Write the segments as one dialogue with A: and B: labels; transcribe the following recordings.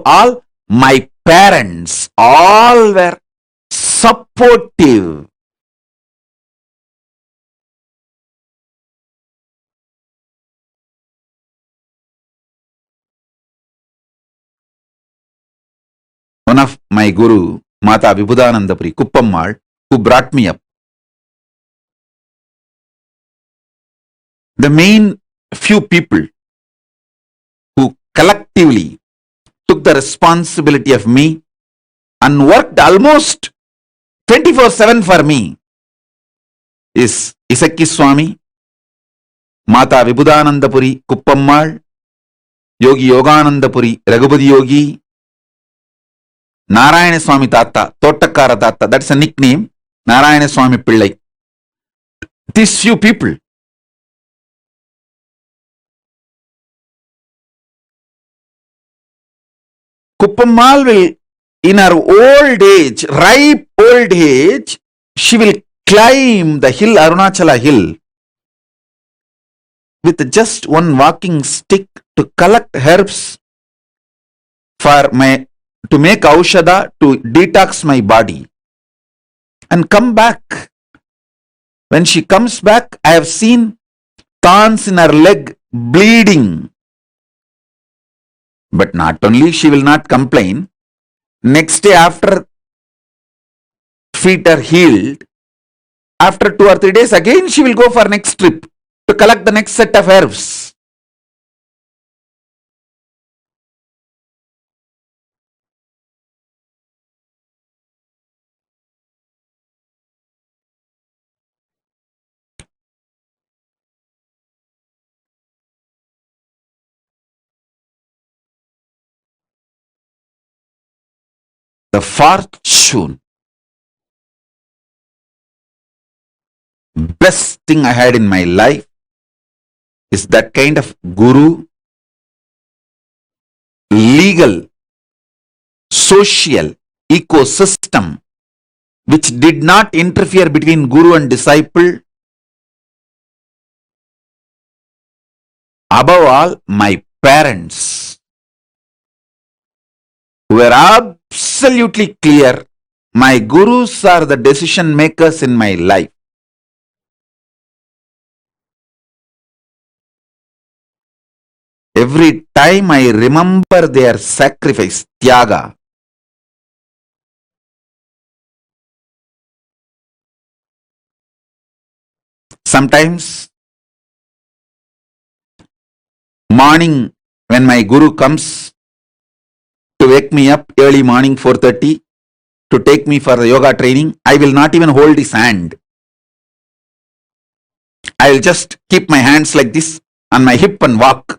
A: Above all, my parents all were supportive. One of my guru, Mata Vibhudanandapuri, Kuppammal, who brought me up, the main few people who collectively took the responsibility of me and worked almost 24/7 for me is Isakki Swami, Mata Vibhudanandapuri, Kuppammal, Yogi Yoganandapuri, Raghupati Yogi, Narayana Swami Tata, Tottakara Tata, that's a nickname, Narayana Swami Pillai. These few people. Kuppammal will, in her old age, ripe old age, she will climb the hill, Arunachala hill, with just one walking stick to collect herbs to make aushadha, to detox my body, and come back. When she comes back, I have seen thorns in her leg bleeding. But not only she will not complain, next day after feet are healed, after 2 or 3 days again she will go for next trip to collect the next set of herbs. The fortune, best thing I had in my life is that kind of guru, legal, social ecosystem which did not interfere between guru and disciple. Above all, my parents were absolutely clear. My gurus are the decision makers in my life. Every time I remember their sacrifice, tyaga, sometimes morning when my guru comes to wake me up early morning 4:30 to take me for the yoga training, I will not even hold his hand. I will just keep my hands like this on my hip and walk.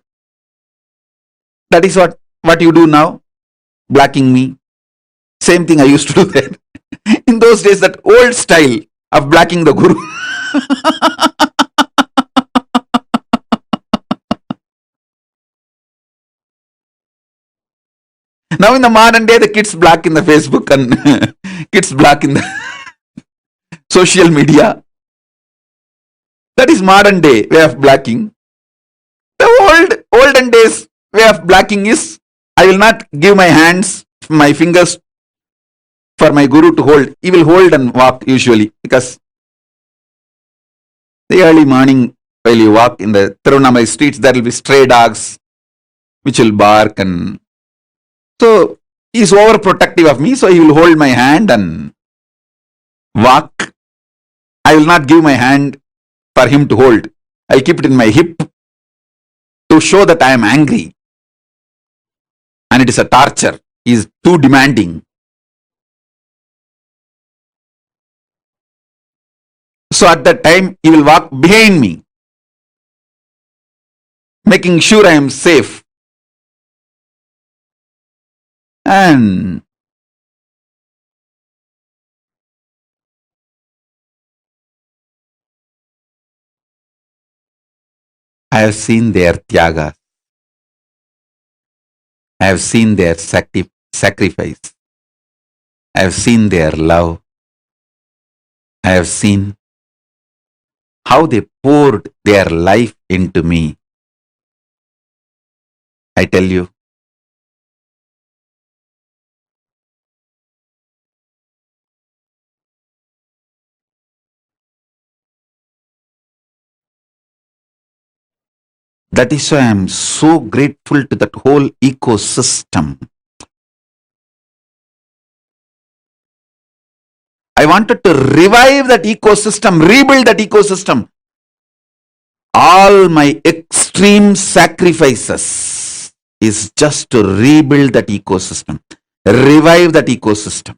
A: That is what you do now, blocking me. Same thing I used to do then. In those days, that old style of blocking the guru. Now in the modern day, the kids block in the Facebook and kids block in the social media. That is modern day way of blocking. The olden days way of blocking is, I will not give my hands, my fingers for my guru to hold. He will hold and walk usually, because the early morning while you walk in the Tiruvannamalai streets, there will be stray dogs which will bark, and so he is overprotective of me, so he will hold my hand and walk. I will not give my hand for him to hold. I will keep it in my hip to show that I am angry. And it is a torture. He is too demanding. So at that time, he will walk behind me, making sure I am safe. And I have seen their tyaga. I have seen their sacrifice. I have seen their love. I have seen how they poured their life into me. I tell you, That is why I am so grateful to that whole ecosystem. I wanted to revive that ecosystem, rebuild that ecosystem. All my extreme sacrifices is just to rebuild that ecosystem, revive that ecosystem.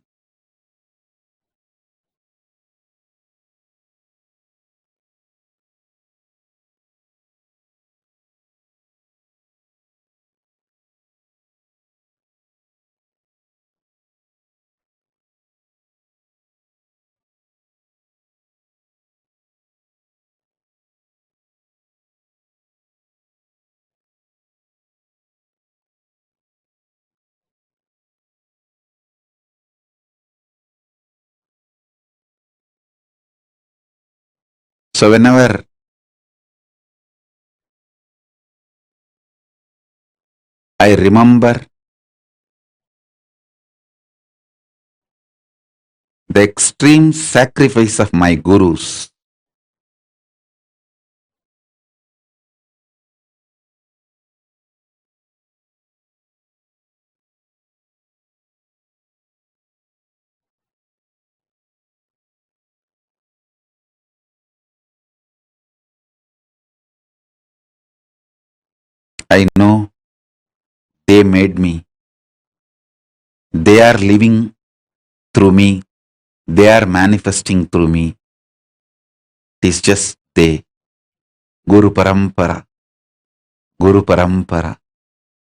A: So whenever I remember the extreme sacrifice of my gurus, I know they made me. They are living through me. They are manifesting through me. It is just they. Guru Parampara, Guru Parampara,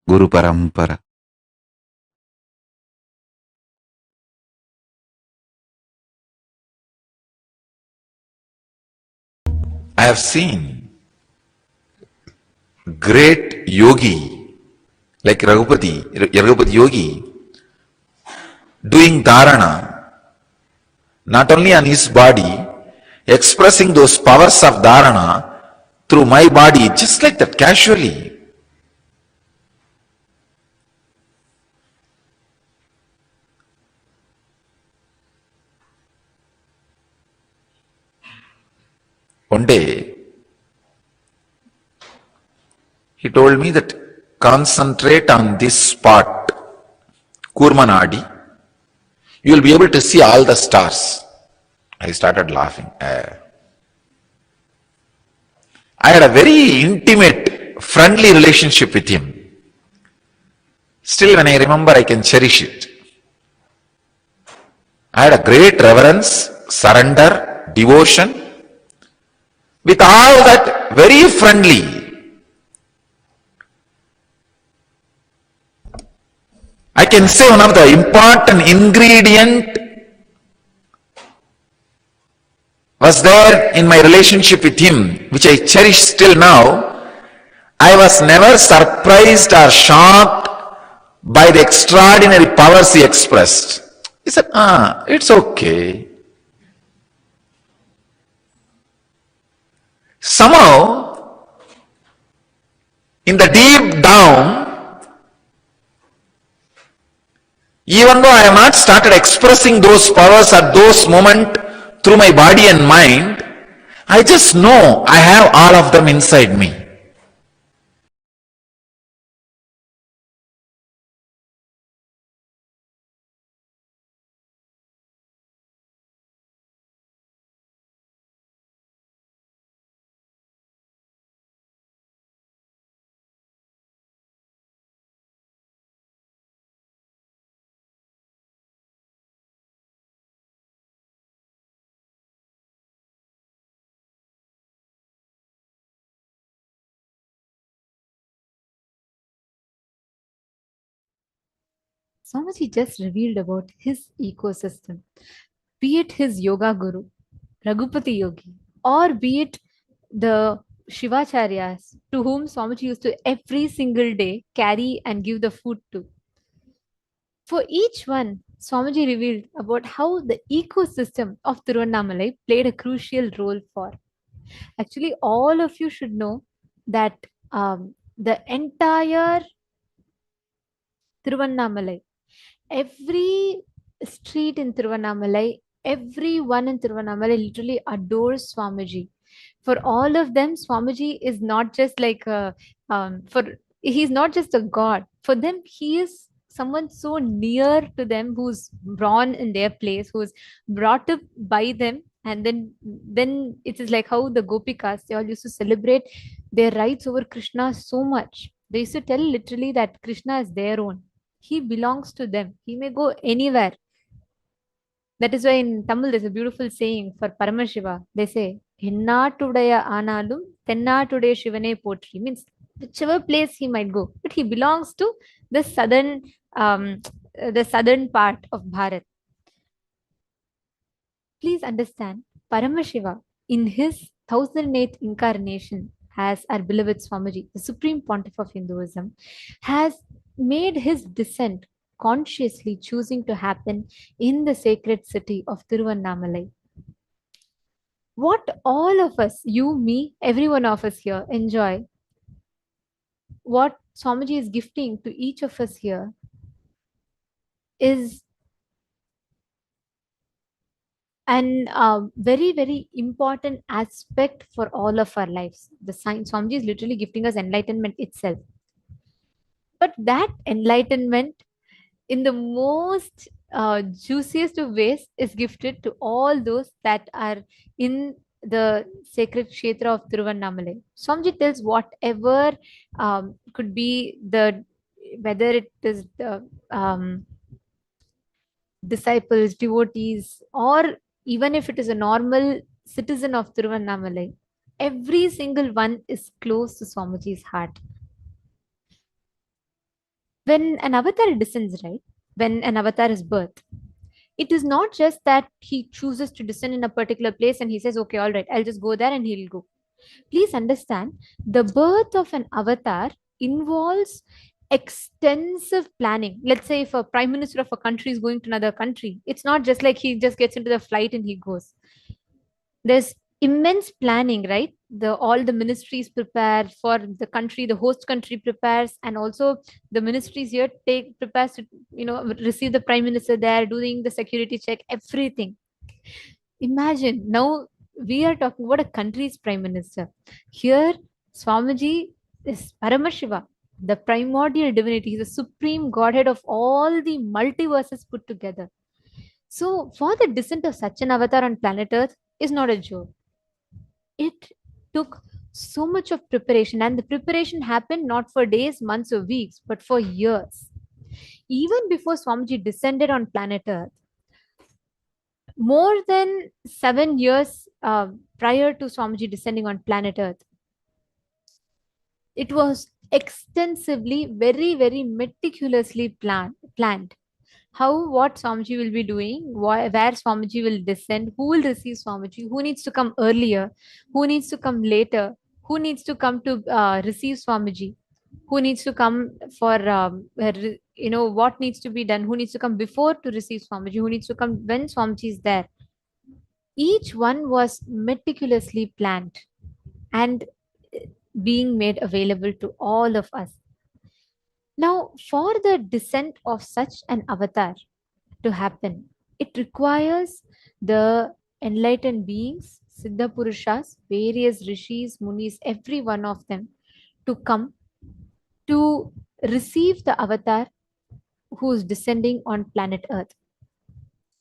A: Guru Parampara. I have seen great yogi like Raghupati Yogi doing dharana, not only on his body, expressing those powers of dharana through my body, just like that, casually. One day, he told me that concentrate on this spot, Kurmanadi, you will be able to see all the stars. I started laughing. I had a very intimate, friendly relationship with him. Still, when I remember, I can cherish it. I had a great reverence, surrender, devotion. With all that, very friendly. I can say one of the important ingredient was there in my relationship with him, which I cherish still now. I was never surprised or shocked by the extraordinary powers he expressed. He said, it's okay. Somehow, in the deep down, even though I have not started expressing those powers at those moments through my body and mind, I just know I have all of them inside me.
B: Swamiji just revealed about his ecosystem, be it his yoga guru, Raghupati Yogi, or be it the Shivacharyas to whom Swamiji used to every single day carry and give the food to. For each one, Swamiji revealed about how the ecosystem of Tiruvannamalai played a crucial role for. Actually, all of you should know that the entire Tiruvannamalai, every street in Tiruvannamalai, everyone in Tiruvannamalai literally adores Swamiji. For all of them, Swamiji is not just like he's not just a god. For them, he is someone so near to them, who's born in their place, who's brought up by them. And then it is like how the Gopikas, they all used to celebrate their rights over Krishna so much. They used to tell literally that Krishna is their own. He belongs to them. He may go anywhere. That is why in Tamil there's a beautiful saying for Paramashiva. They say, Hennatudaya Analum, Tennatudaya Shivane Potri. Means whichever place he might go, but he belongs to the um, southern part of Bharat. Please understand, Paramashiva, in his 1008th incarnation as our beloved Swamiji, the Supreme Pontiff of Hinduism, has made his descent consciously choosing to happen in the sacred city of Tiruvannamalai. What all of us, you, me, every one of us here, enjoy, what Swamiji is gifting to each of us here is an very, very important aspect for all of our lives. The science, Swamiji is literally gifting us enlightenment itself. But that enlightenment, in the most juiciest of ways, is gifted to all those that are in the sacred kshetra of Tiruvannamalai. Swamiji tells whatever could be the, whether it is the disciples, devotees, or even if it is a normal citizen of Tiruvannamalai, every single one is close to Swamiji's heart. When an avatar descends, right? When an avatar is birthed, it is not just that he chooses to descend in a particular place and he says, okay, all right, I'll just go there and he'll go. Please understand, the birth of an avatar involves extensive planning. Let's say if a prime minister of a country is going to another country, it's not just like he just gets into the flight and he goes. There's immense planning, right? The all the ministries prepare for the country, the host country prepares, and also the ministries here prepares to receive the prime minister there, doing the security check, everything. Imagine now we are talking about a country's prime minister. Here, Swamiji is Paramashiva, the primordial divinity, the supreme godhead of all the multiverses put together. So, for the descent of such an avatar on planet Earth is not a joke. It took so much of preparation, and the preparation happened not for days, months, or weeks, but for years. Even before Swamiji descended on planet Earth, more than 7 years prior to Swamiji descending on planet Earth, it was extensively, very, very meticulously planned. How, what Swamiji will be doing, where Swamiji will descend, who will receive Swamiji, who needs to come earlier, who needs to come later, who needs to come to receive Swamiji, who needs to come for, what needs to be done, who needs to come before to receive Swamiji, who needs to come when Swamiji is there. Each one was meticulously planned and being made available to all of us. Now, for the descent of such an avatar to happen, it requires the enlightened beings, Siddha Purushas, various rishis, munis, every one of them to come to receive the avatar who is descending on planet Earth.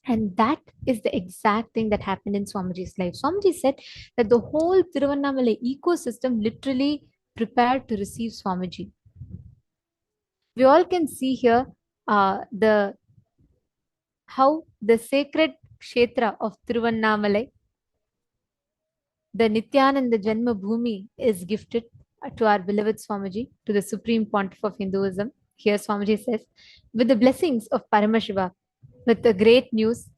B: And that is the exact thing that happened in Swamiji's life. Swamiji said that the whole Tiruvannamalai ecosystem literally prepared to receive Swamiji. We all can see here how the sacred kshetra of Tiruvannamalai, the Nithyananda Janma Bhumi, is gifted to our beloved Swamiji, to the Supreme Pontiff of Hinduism. Here Swamiji says, with the blessings of Paramashiva, with the great news,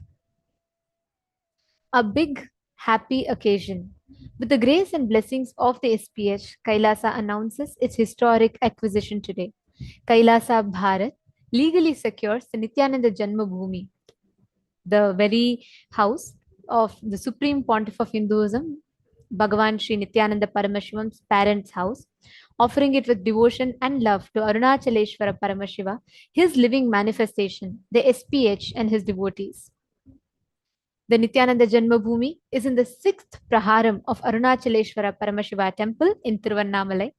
B: a big happy occasion. With the grace and blessings of the SPH, KAILASA announces its historic acquisition today. KAILASA Bharat legally secures the Nithyananda Janma Bhumi, the very house of the Supreme Pontiff of Hinduism, Bhagavan Sri Nithyananda Paramashivan's parents' house, offering it with devotion and love to Arunachaleshwara Paramashiva, his living manifestation, the SPH, and his devotees. The Nithyananda Janmabhoomi is in the 6th Praharam of Arunachaleshwara Paramashiva temple in Tiruvannamalai,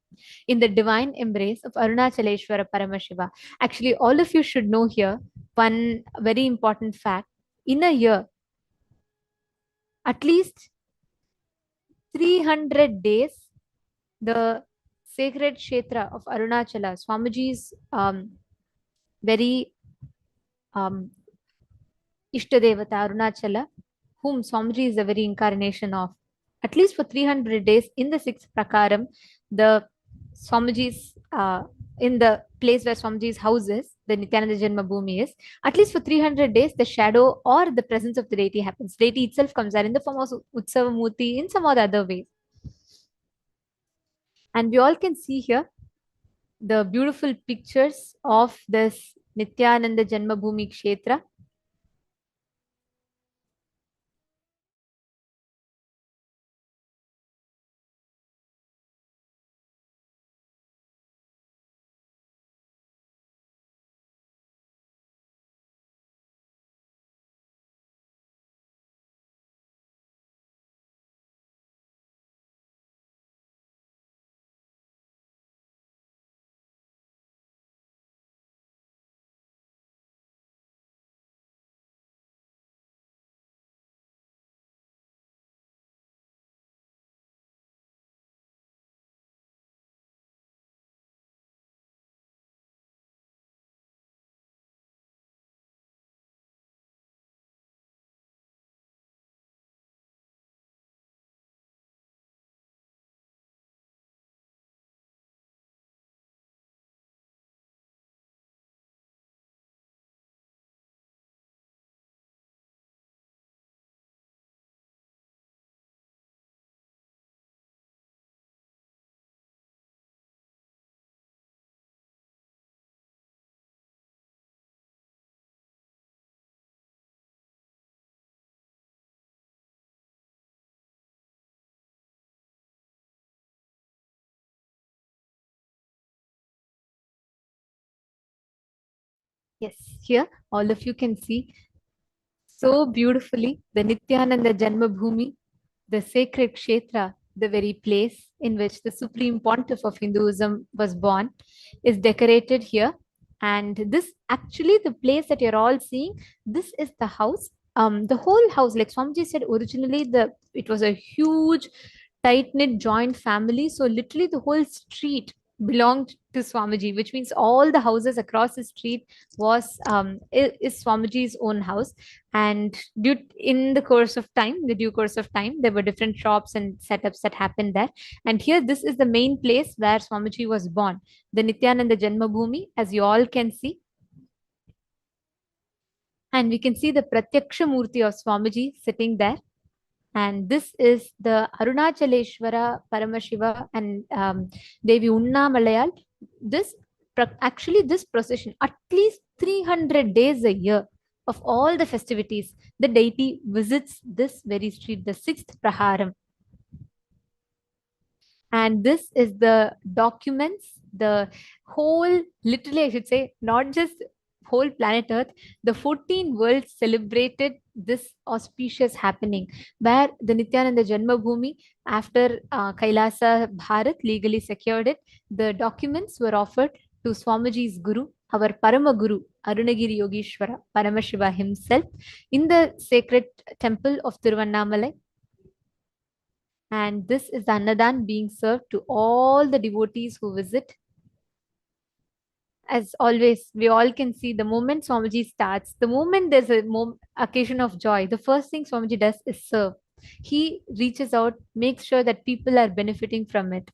B: in the divine embrace of Arunachaleshwara Paramashiva. Actually, all of you should know here one very important fact. In a year, at least 300 days, the sacred Kshetra of Arunachala, Swamiji's very Ishtadevata Arunachala, whom Swamiji is the very incarnation of. At least for 300 days in the 6th Prakaram, the Swamiji's, in the place where Swamiji's house is, the Nithyananda Janma Bhoomi is, at least for 300 days, the shadow or the presence of the deity happens. Deity itself comes out in the form of Utsava Murti in some or the other ways. And we all can see here the beautiful pictures of this Nithyananda Janma Bhoomi Kshetra. Yes, here all of you can see so beautifully the Nithyananda Janmabhoomi, the sacred Kshetra, the very place in which the Supreme Pontiff of Hinduism was born, is decorated here. And this actually, the place that you're all seeing, this is the house. The whole house, like Swamiji said, originally it was a huge, tight-knit joint family. So literally the whole street belonged to Swamiji, which means all the houses across the street is Swamiji's own house. And in the course of time, the due course of time, there were different shops and setups that happened there. And here, this is the main place where Swamiji was born, the Nithyananda Janmabhoomi, as you all can see. And we can see the Pratyaksha Murti of Swamiji sitting there. And this is the Arunachaleshwara Paramashiva and Devi Unnamalai. Actually, this procession, at least 300 days a year of all the festivities, the deity visits this very street, the 6th Praharam. And this is the documents, the whole, literally, I should say, not just whole planet Earth, the 14 worlds celebrated this auspicious happening, where the Nithyananda Janmabhoomi, after KAILASA Bharat legally secured it, the documents were offered to Swamiji's Guru, our Parama Guru, Arunagiri Yogeshwara, Paramashiva himself, in the sacred temple of Tiruvannamalai. And this is the Annadan being served to all the devotees who visit. As always, we all can see the moment Swamiji starts, the moment there's a occasion of joy, the first thing Swamiji does is serve. He reaches out, makes sure that people are benefiting from it.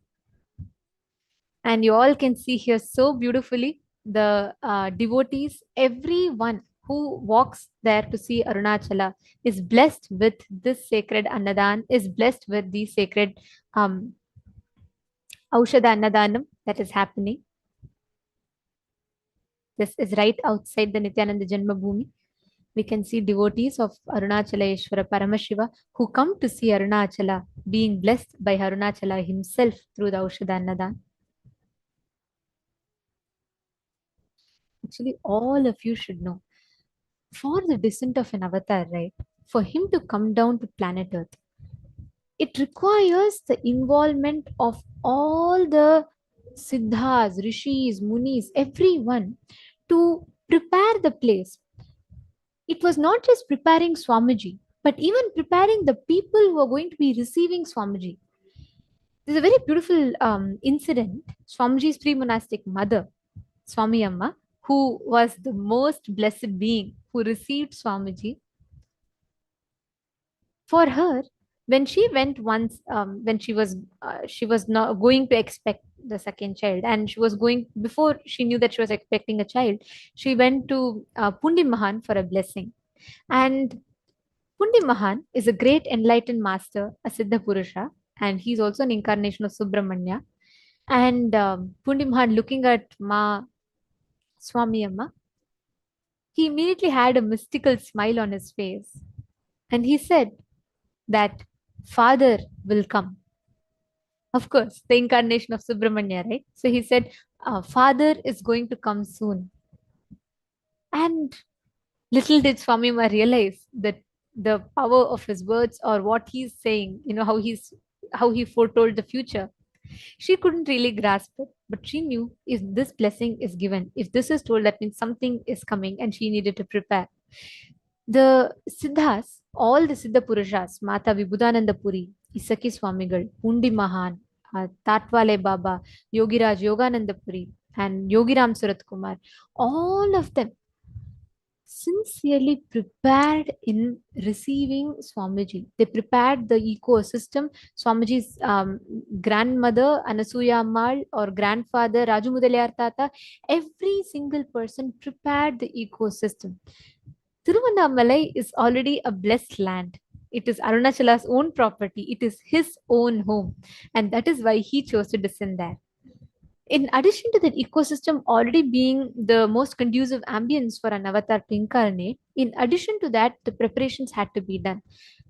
B: And you all can see here so beautifully the devotees, everyone who walks there to see Arunachala is blessed with this sacred Annadan, is blessed with the sacred Aushadha Annadanam that is happening. This is right outside the Nithyananda Janmabhoomi. We can see devotees of Arunachaleshwara Paramashiva who come to see Arunachala being blessed by Arunachala himself through the Aushadha Annadan. Actually, all of you should know, for the descent of an avatar, right? for him to come down to planet Earth. It requires the involvement of all the siddhas, rishis, munis, everyone to prepare the place. It was not just preparing Swamiji, but even preparing the people who are going to be receiving Swamiji. There's a very beautiful incident. Swamiji's pre-monastic mother, Swami Amma, who was the most blessed being who received Swamiji, for her, when she went once, when she was not going to expect the second child, and she was going, before she knew that she was expecting a child, she went to Pundi Mahan for a blessing. And Pundi Mahan is a great enlightened master, a Siddha Purusha, and he's also an incarnation of Subramanya. And Pundi Mahan, looking at Ma Swami Amma, he immediately had a mystical smile on his face. And he said that Father will come. Of course, the incarnation of Subramanya, right? So he said, Father is going to come soon. And little did Swami Ma realize that the power of his words, or what he's saying, how he foretold the future. She couldn't really grasp it, but she knew if this blessing is given, if this is told, that means something is coming, and she needed to prepare. The Siddhas, all the Siddha Purushas, Mata Vibhudananda Puri, Isaki Swamigal, Pundi Mahan, Tatwale Baba, Yogiraj Yogananda Puri, and Yogiram Surat Kumar, all of them sincerely prepared in receiving Swamiji. They prepared the ecosystem. Swamiji's grandmother, Anasuya Ammal, or grandfather, Raju Mudaliar Tata, every single person prepared the ecosystem. Tiruvannamalai is already a blessed land. It is Arunachala's own property. It is his own home. And that is why he chose to descend there. In addition to that ecosystem already being the most conducive ambience for an avatar to incarnate, in addition to that, the preparations had to be done.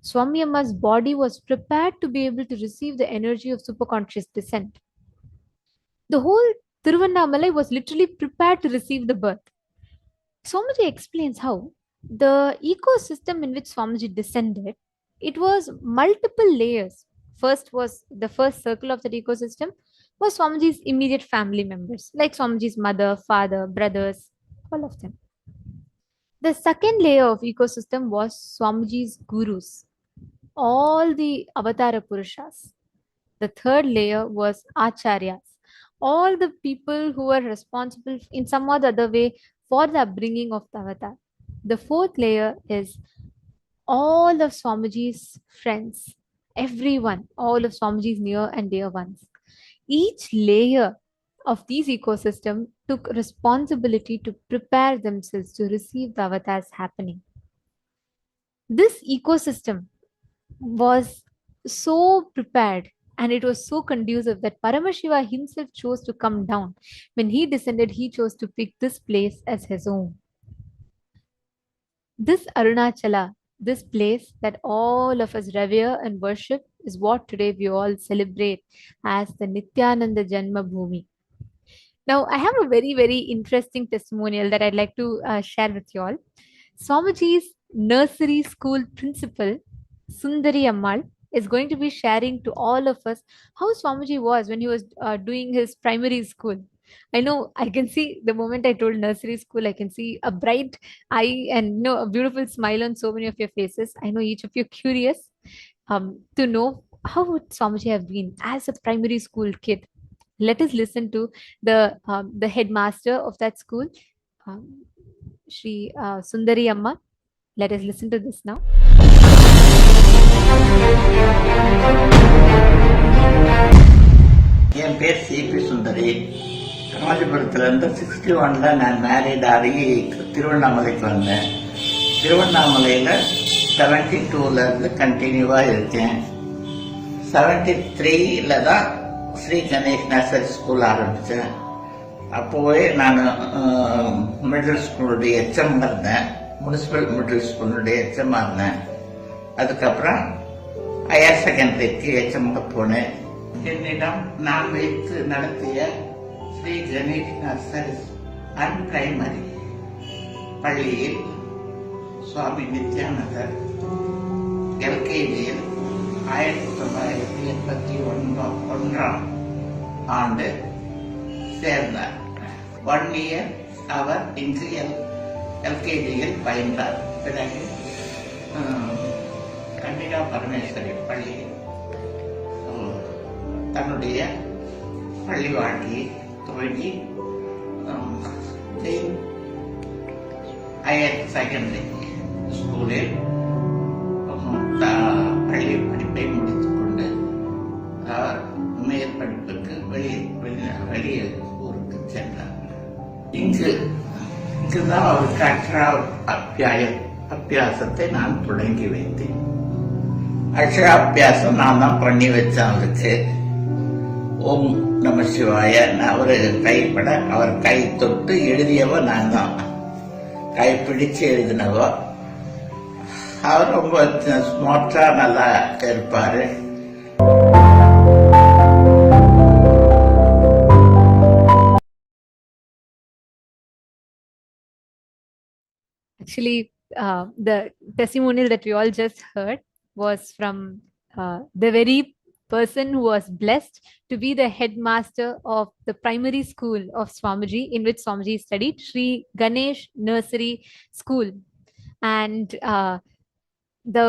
B: Swami Amma's body was prepared to be able to receive the energy of superconscious descent. The whole Tiruvannamalai was literally prepared to receive the birth. Swamiji explains how the ecosystem in which Swamiji descended, it was multiple layers. First was the first circle of that ecosystem was Swamiji's immediate family members, like Swamiji's mother, father, brothers, all of them. The second layer of ecosystem was Swamiji's gurus, all the Avatara Purushas. The third layer was Acharyas, all the people who were responsible in some or the other way for the upbringing of the avatar. The fourth layer is all of Swamiji's friends, everyone, all of Swamiji's near and dear ones. Each layer of these ecosystem took responsibility to prepare themselves to receive the avatars happening. This ecosystem was so prepared and it was so conducive that Paramashiva himself chose to come down. When he descended, he chose to pick this place as his own. This Arunachala, this place that all of us revere and worship, is what today we all celebrate as the Nithyananda Janma Bhumi. Now, I have a very, very interesting testimonial that I'd like to share with you all. Swamiji's nursery school principal, Sundari Ammal, is going to be sharing to all of us how Swamiji was when he was doing his primary school. I know I can see the moment I told nursery school, I can see a bright eye and a beautiful smile on so many of your faces. I know each of you are curious to know how would Swamiji have been as a primary school kid. Let us listen to the headmaster of that school, Shri Sundari Amma. Let us listen to this now.
C: என் பேர் CP சுந்தரி. காஞ்சிபுரத்துலேருந்து 61ல் நான் married ஆகி திருவண்ணாமலைக்கு வந்தேன். திருவண்ணாமலையில் 72லேருந்து கண்டினியூவாக இருக்கேன். 73ல் தான் Sri Ganesh nursery school ஆரம்பித்தேன். அப்போவே நான் மிடில் ஸ்கூலுடைய எச்எம் இருந்தேன். முனிசிபல் மிடில் ஸ்கூலுடைய எச்எம்மாக இருந்தேன். அதுக்கப்புறம் ஹையர் செகண்டரிக்கு எச்எம்க்கு போனேன். என்னிடம் நான் வைத்து நடத்திய Sri Ganesh nursery and primary பள்ளியில் சுவாமி நித்யானந்தர் எல்கேஜியில் 1981 ஆண்டு சேர்ந்தார். 1 இயர் அவர் இங்கு எல்கேஜியில் பயின்றார். பிறகு கன்னிகா பரமேஸ்வரி பள்ளியில் தன்னுடைய பள்ளி வாழ்க்கையை துவங்கி ஹையர் செகண்டரி ஸ்கூலில் பள்ளி படிப்பை முடித்துக் கொண்டு அவர் மேற்படிப்புக்கு வெளியே ஊருக்கு சென்றார். இங்குதான் அவருக்கு அபியாசத்தை நான் தொடங்கி வைத்தேன். அக்ஷராபியாசம் நான் தான் பண்ணி வச்சேன் அவருக்கு. ஓம் நம சிவாய அவரு கைப்பட அவர் கை தொட்டு எழுதியவ நான் தான், கை பிடிச்சு எழுதினவ. அவர் ரொம்ப ஸ்மார்ட்டா நல்லா இருப்பாரு.
B: Actually, the testimonial that we all just heard was from the very person who was blessed to be the headmaster of the primary school of Swamiji, in which Swamiji studied, Sri Ganesh Nursery School. And the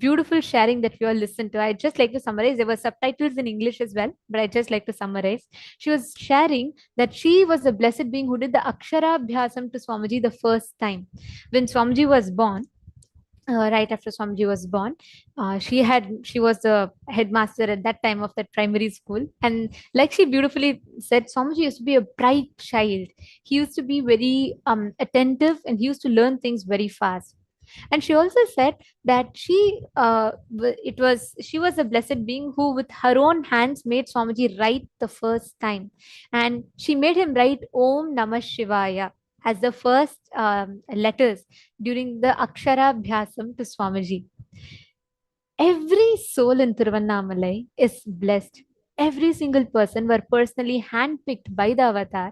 B: beautiful sharing that we all listened to, I'd just like to summarize. There were subtitles in English as well, but I'd just like to summarize. She was sharing that she was the blessed being who did the Aksharabhyasam to Swamiji the first time. When Swamiji was born, right after Swamiji was born, she was the headmaster at that time of that primary school. And like she beautifully said, Swamiji used to be a bright child. He used to be very attentive, and he used to learn things very fast. And she also said that she was a blessed being who with her own hands made Swamiji write the first time. And she made him write Om Namah Shivaya as the first letters during the Aksharabhyasam to Swamiji. Every soul in Tiruvannamalai is blessed. Every single person were personally handpicked by the avatar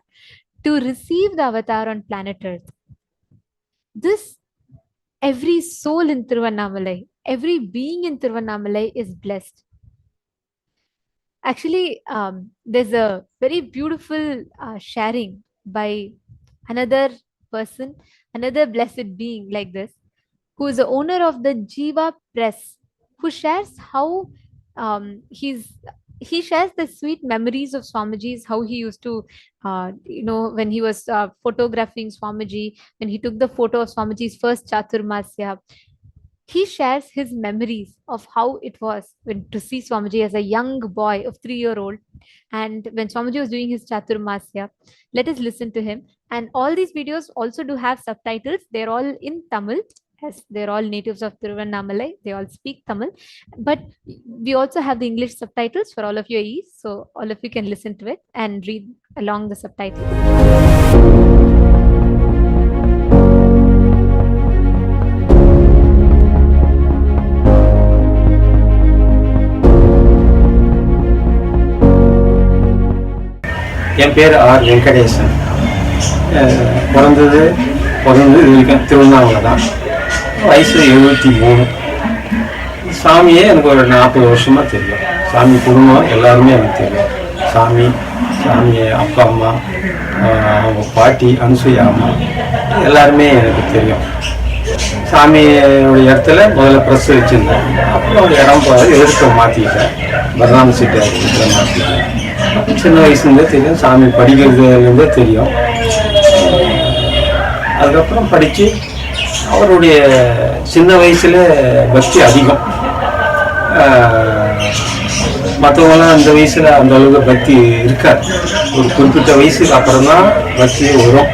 B: to receive the avatar on planet Earth. Every soul in Tiruvannamalai, every being in Tiruvannamalai is blessed. Actually, there's a very beautiful sharing by another person, another blessed being like this, who is the owner of the Jiva Press, who shares how he shares the sweet memories of Swamiji's, how he used to, when he was photographing Swamiji, when he took the photo of Swamiji's first Chaturmasya, he shares his memories of how it was to see Swamiji as a young boy of 3-year-old. And when Swamiji was doing his Chaturmasya, let us listen to him. And all these videos also do have subtitles. They're all in Tamil, as they're all natives of Tiruvannamalai. They all speak Tamil. But we also have the English subtitles for all of your ease. So all of you can listen to it and read along the subtitles.
D: என் பேர் R Venkatesan. பிறந்தது திருவண்ணாமலை தான். வயசு 73. சாமியே எனக்கு ஒரு 40 வருஷமாக தெரியும். சாமி குடும்பம் எல்லாருமே எனக்கு தெரியும். சாமி அப்பா அம்மா, அவங்க பாட்டி அனுசூயா அம்மா எல்லாருமே எனக்கு தெரியும். சாமியோடைய இடத்துல முதல்ல ப்ரெஸ் வச்சுருந்தேன். அப்புறம் ஒரு இடம் எதிர்க்க மாற்றிக்கிட்டேன். பர்னாம் சிட்டி இடத்துல மாற்றிக்கிட்டேன். சின்ன வயசுலேருந்தே தெரியும். சாமி படிக்கிறதுலேருந்தே தெரியும். அதுக்கப்புறம் படித்து அவருடைய சின்ன வயசில் பக்தி அதிகம். மற்றவங்களாம் அந்த வயசில் அந்த அளவுக்கு பக்தி இருக்காது. ஒரு குறிப்பிட்ட வயசுக்கு அப்புறம் தான் பக்தி வரும்.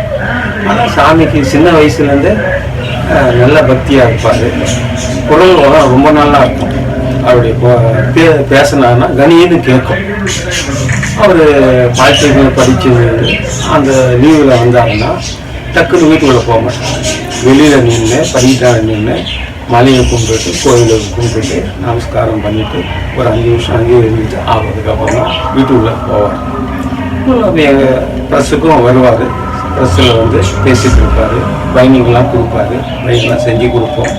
D: ஆனால் சாமிக்கு சின்ன வயசுலேருந்து நல்ல பக்தியாக இருப்பார். குரல் ரொம்ப நல்லா இருக்கும். அவருடைய பேசினார்னா கணின்னு கேட்கும். அவர் பாலிடெக்னிக் படித்து அந்த லீவில் வந்தாருன்னா டக்குன்னு வீட்டுக்குள்ளே போக மாட்டாங்க. வெளியில் நின்று படிக்கிட்டாங்க, நின்று மலையை கும்பிட்டு கோயிலுக்கு கும்பிட்டு நமஸ்காரம் பண்ணிவிட்டு ஒரு 5 நிமிஷம் அங்கேயே இருந்துட்டு ஆகிறதுக்கப்புறம் தான் வீட்டுக்குள்ளே போவார். எங்கள் ப்ரெஸ்ஸுக்கும் வருவார். ப்ரெஸ்ஸில் வந்து பேசிட்டு இருப்பார். பைனிங்லாம் கொடுப்பாரு, பைனிங்லாம் செஞ்சு கொடுப்போம்.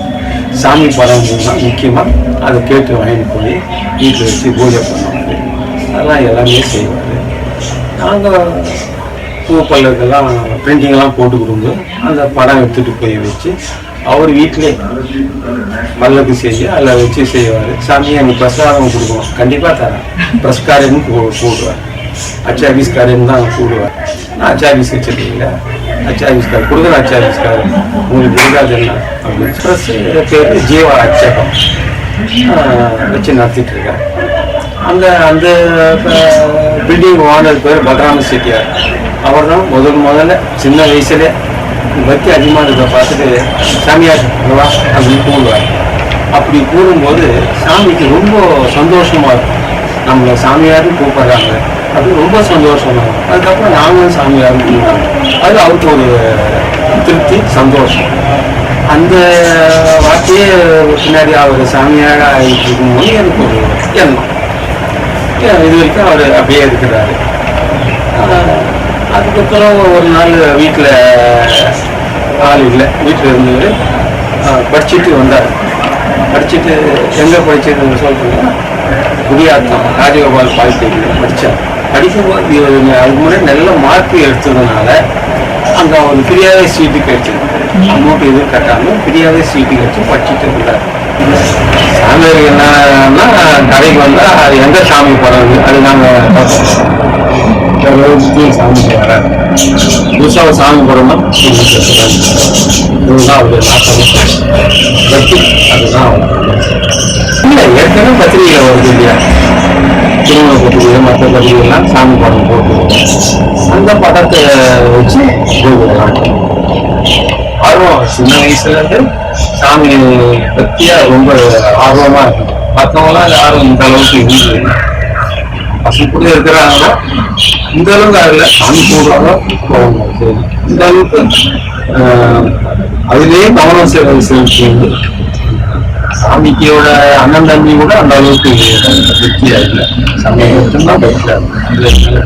D: சாமி படம் முக்கியமாக அதை கேட்டு வாங்கிட்டு போய் வீட்டில் வச்சு பூஜை பண்ணுவார். அதெல்லாம் எல்லாமே செய்வார். நாங்கள் பூ பல்லக்கெல்லாம் பிரிண்டிங்கெல்லாம் போட்டு கொடுங்க, அந்த படம் எடுத்துகிட்டு போய் வச்சு அவர் வீட்டிலே பல்லக்கு செஞ்சு அதில் வச்சு செய்வார். சாமியை எனக்கு பிரசாதம் கொடுக்கணும், கண்டிப்பாக தரேன், ப்ரெஸ்காரன்னு போடுவார். அச்சு ஆஃபீஸ்காரன்னு தான் கூடுவார். நான் அச்சு ஆஃபீஸ் வச்சுருக்கீங்க, அச்சு ஆஃபீஸ்கார் கொடுக்குற அச்சு ஆஃபீஸ்கார் உங்களுக்கு இருக்காது என்ன அப்படின்னு. ப்ரெஸ் பேர் ஜீவா அச்சகம் வச்சு நடத்திட்டு இருக்கேன். அந்த அந்த பில்டிங் ஓனர் பேர் பலராம செட்டியார். அவர் தான் முதல்ல சின்ன வயசுல பக்தி அதிகமாக இருக்க பார்த்துட்டு சாமியார் அப்படின்னு கூடுவார். அப்படி கூடும்போது சாமிக்கு ரொம்ப சந்தோஷமாக இருக்கும். நம்மளை சாமியாரும் கூப்பிட்றாங்க, அது ரொம்ப சந்தோஷமாக இருக்கும். அதுக்கப்புறம் நாங்களும் சாமியாரும் கூப்பிடுவோம். அது அவருக்கு ஒரு திருப்தி, சந்தோஷம். அந்த வார்த்தையே பின்னாடி அவர் சாமியாக ஆகிட்டு இருக்கும்போது எனக்கு ஒரு எண்ணம். இது வரைக்கும் அவர் அப்படியே இருக்கிறாரு. அதுக்கப்புறம் ஒரு நாள் வீட்டில் ஆள் இல்லை, வீட்டில் இருந்து படிச்சுட்டு வந்தார். படிச்சுட்டு எங்கே படிச்சதுன்னு சொல்லிட்டீங்கன்னா குடியாத்தம் ராஜகோபால் பாலிடெக்னிக் படித்தார். படிக்கும்போது அதுக்கு முன்னாடி நல்ல மார்க் எடுத்ததுனால அங்கே அவர் ஃப்ரீயாகவே சீட்டு கிடைச்சது. அமௌண்ட் எதுவும் கட்டாமல் ஃப்ரீயாகவே சீட்டு கிடைச்சி படிச்சுட்டு இருந்தார். சாமியார் என்னன்னா கடைக்கு வந்தால் அது எந்த சாமி படம் அது நாங்கள் சாமி வராது, புதுசாக சாமி படம்னா இதுதான் அவருடைய நாட்டம் பக்தி. அதுதான் அவர் இல்லை, ஏற்கனவே பத்திரிகையில் வருது இல்லையா, திருமண பத்திரிகை மற்ற பத்திரிகைலாம் சாமி படம் போட்டு அந்த படத்தை வச்சு போகலாம். ஆர்வம் சின்ன வயசுலேருந்து சாமி பற்றியாக ரொம்ப ஆர்வமாக இருக்கும். மற்றவங்களாம் யாரும் இந்த அளவுக்கு இருந்தது பசங்க இருக்கிறாங்களோ இந்த அளவுக்கு அதில் சாமி போடுறாங்களோ சரி, இந்த அளவுக்கு அதுலேயே கவனம் செலுத்தி சாமிக்கியோட அண்ணன் தம்பி கூட அந்த அளவுக்கு வெற்றியா இல்லை. சமயம் மட்டும்தான் வெற்றியா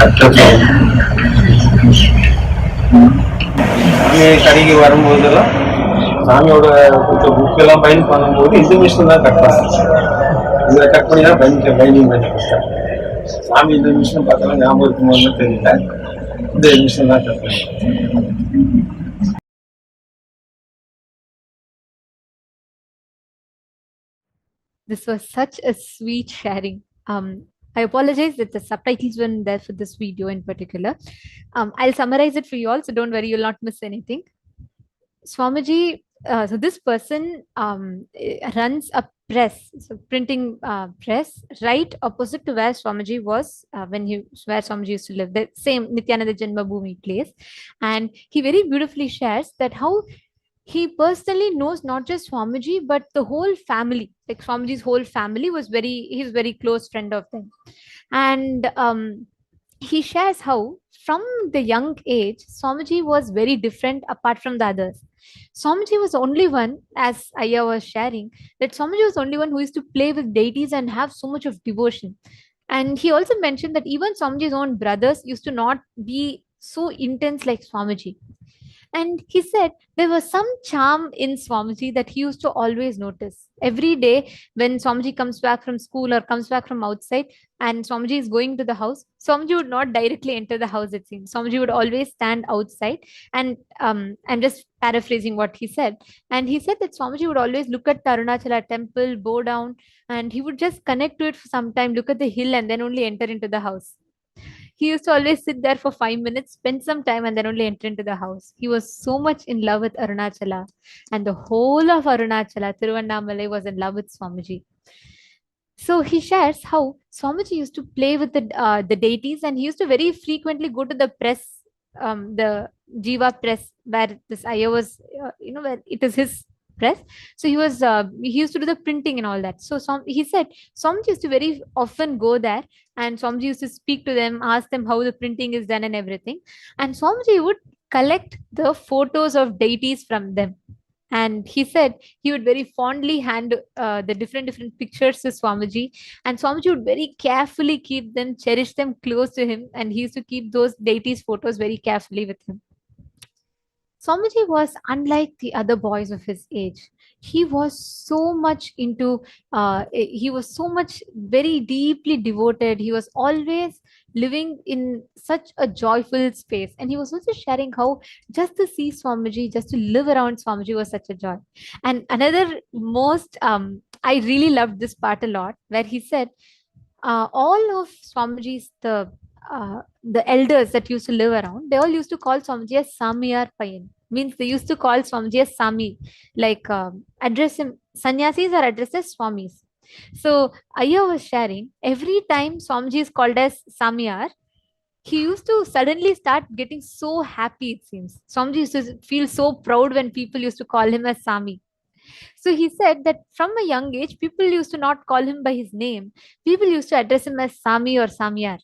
D: கஷ்டத்தை சாமி கடைக்கு வரும்போதெல்லாம் சாமியோட புக்கெல்லாம் பைன் பண்ணும்போது இந்த மிஷின் தான் கட் பண்ணாங்க. இதில் கட் பண்ணி தான் பைனிங் பண்ணி கொடுத்தாங்க. சாமி இந்த மிஷின் பார்த்தாலும் ஞாபகம் இருக்குமோன்னு தெரியல, இந்த மிஷின் தான் கட் பண்ணி.
B: This was such a sweet sharing. I apologize that the subtitles weren't there for this video in particular. I'll summarize it for you all, so don't worry, you'll not miss anything. Swamiji, so this person runs a press, so printing press, right opposite to where Swamiji was where Swamiji used to live, the same Nithyananda Janmabhoomi place. And he very beautifully shares that how he personally knows not just Swamiji, but the whole family. Like Swamiji's whole family was he's very close friend of them. And he shares how from the young age, Swamiji was very different apart from the others. Swamiji was only one, as Aya was sharing, that Swamiji was only one who used to play with deities and have so much of devotion. And he also mentioned that even Swamiji's own brothers used to not be so intense like Swamiji. And he said there was some charm in Swamiji that he used to always notice. Every day when Swamiji comes back from school or comes back from outside and Swamiji is going to the house, Swamiji would not directly enter the house, it seems. Swamiji would always stand outside. And I'm just paraphrasing what he said. And he said that Swamiji would always look at the Arunachala temple, bow down, and he would just connect to it for some time, look at the hill, and then only enter into the house. He used to always sit there for 5 minutes, spend some time, and then only enter into the house. He was so much in love with Arunachala, and the whole of Arunachala, Tiruvannamalai, was in love with Swamiji. So he shares how Swamiji used to play with the deities, and he used to very frequently go to the press, the Jiva press, where this Ayya was, where it is his press. So he used to do the printing and all that. So he said Swamiji used to very often go there, and Swamiji used to speak to them, ask them how the printing is done and everything. And Swamiji would collect the photos of deities from them. And he said he would very fondly hand the different pictures to Swamiji, and Swamiji would very carefully keep them, cherish them close to him, and he used to keep those deities photos very carefully with him. Swamiji was unlike the other boys of his age. He was so much into, he was so much very deeply devoted. He was always living in such a joyful space. And he was also sharing how just to see Swamiji, just to live around Swamiji was such a joy. And another most, I really loved this part a lot, where he said, all of Swamiji's the elders that used to live around, they all used to call Swamiji as Samiyar Payan. Means they used to call Swamiji as Sami, like address him. Sannyasis are addressed as Swamis. So Ayya was sharing, every time Swamiji is called as Samiyar, he used to suddenly start getting so happy, it seems. Swamiji used to feel so proud when people used to call him as Sami. So he said that from a young age, people used to not call him by his name. People used to address him as Sami or Samyar.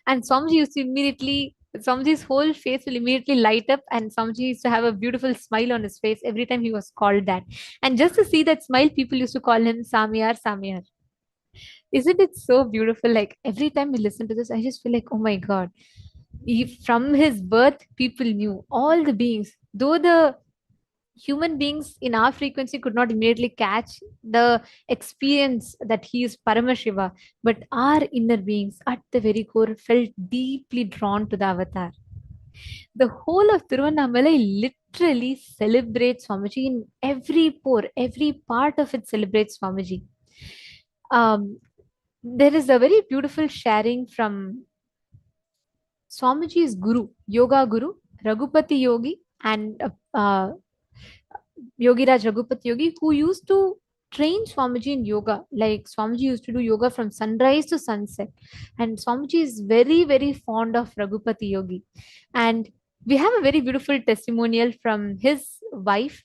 B: And Swamiji used to immediately, Swamiji's whole face will immediately light up, and Swamiji used to have a beautiful smile on his face every time he was called that. And just to see that smile, people used to call him Samyar, Samyar. Isn't it so beautiful? Like every time we listen to this, I just feel like, oh my God. From his birth, people knew all the beings, though the human beings in our frequency could not immediately catch the experience that he is Paramashiva, but our inner beings at the very core felt deeply drawn to the avatar. The whole of Tiruvannamalai literally celebrates Swamiji in every pore, every part of it celebrates Swamiji. There is a very beautiful sharing from Swamiji's guru, yoga guru, Raghupati Yogi, and Yogiraj Raghupati Yogi, who used to train Swamiji in yoga. Like Swamiji used to do yoga from sunrise to sunset. And Swamiji is very, very fond of Raghupati Yogi. And we have a very beautiful testimonial from his wife,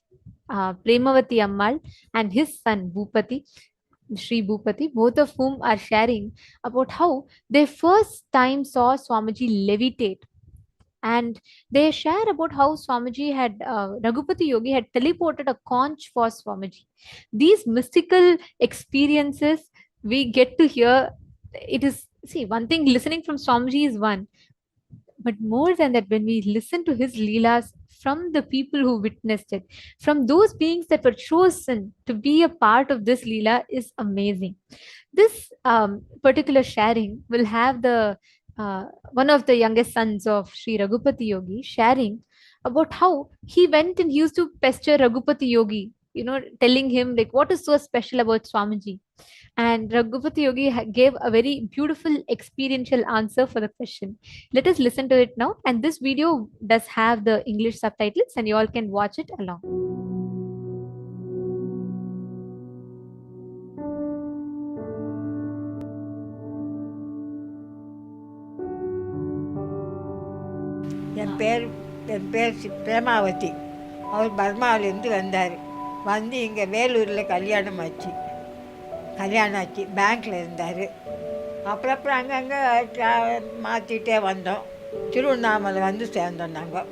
B: Premavati Ammal, and his son, Bhupati, Sri Bhupati, both of whom are sharing about how they first time saw Swamiji levitate. And they share about how Swamiji had, Raghupati Yogi had teleported a conch for Swamiji. These mystical experiences we get to hear, it is, see, one thing listening from Swamiji is one, but more than that, when we listen to his Leelas from the people who witnessed it, from those beings that were chosen to be a part of this Leela, is amazing. This particular sharing will have the one of the youngest sons of Sri Raghupati Yogi sharing about how he went and he used to pester Raghupati Yogi, telling him like what is so special about Swamiji. And Raghupati Yogi gave a very beautiful experiential answer for the question. Let us listen to it now. And this video does have the English subtitles, and you all can watch it along.
E: என் பேர் பிரேமாவதி. அவர் பர்மாவிலேருந்து வந்தார். வந்து இங்கே வேலூரில் கல்யாணம் ஆச்சு. பேங்க்கில் இருந்தார். அப்புறம் அங்கங்கே மாற்றிட்டே வந்தோம். திருவண்ணாமலை வந்து சேர்ந்தோம் நாங்கள்.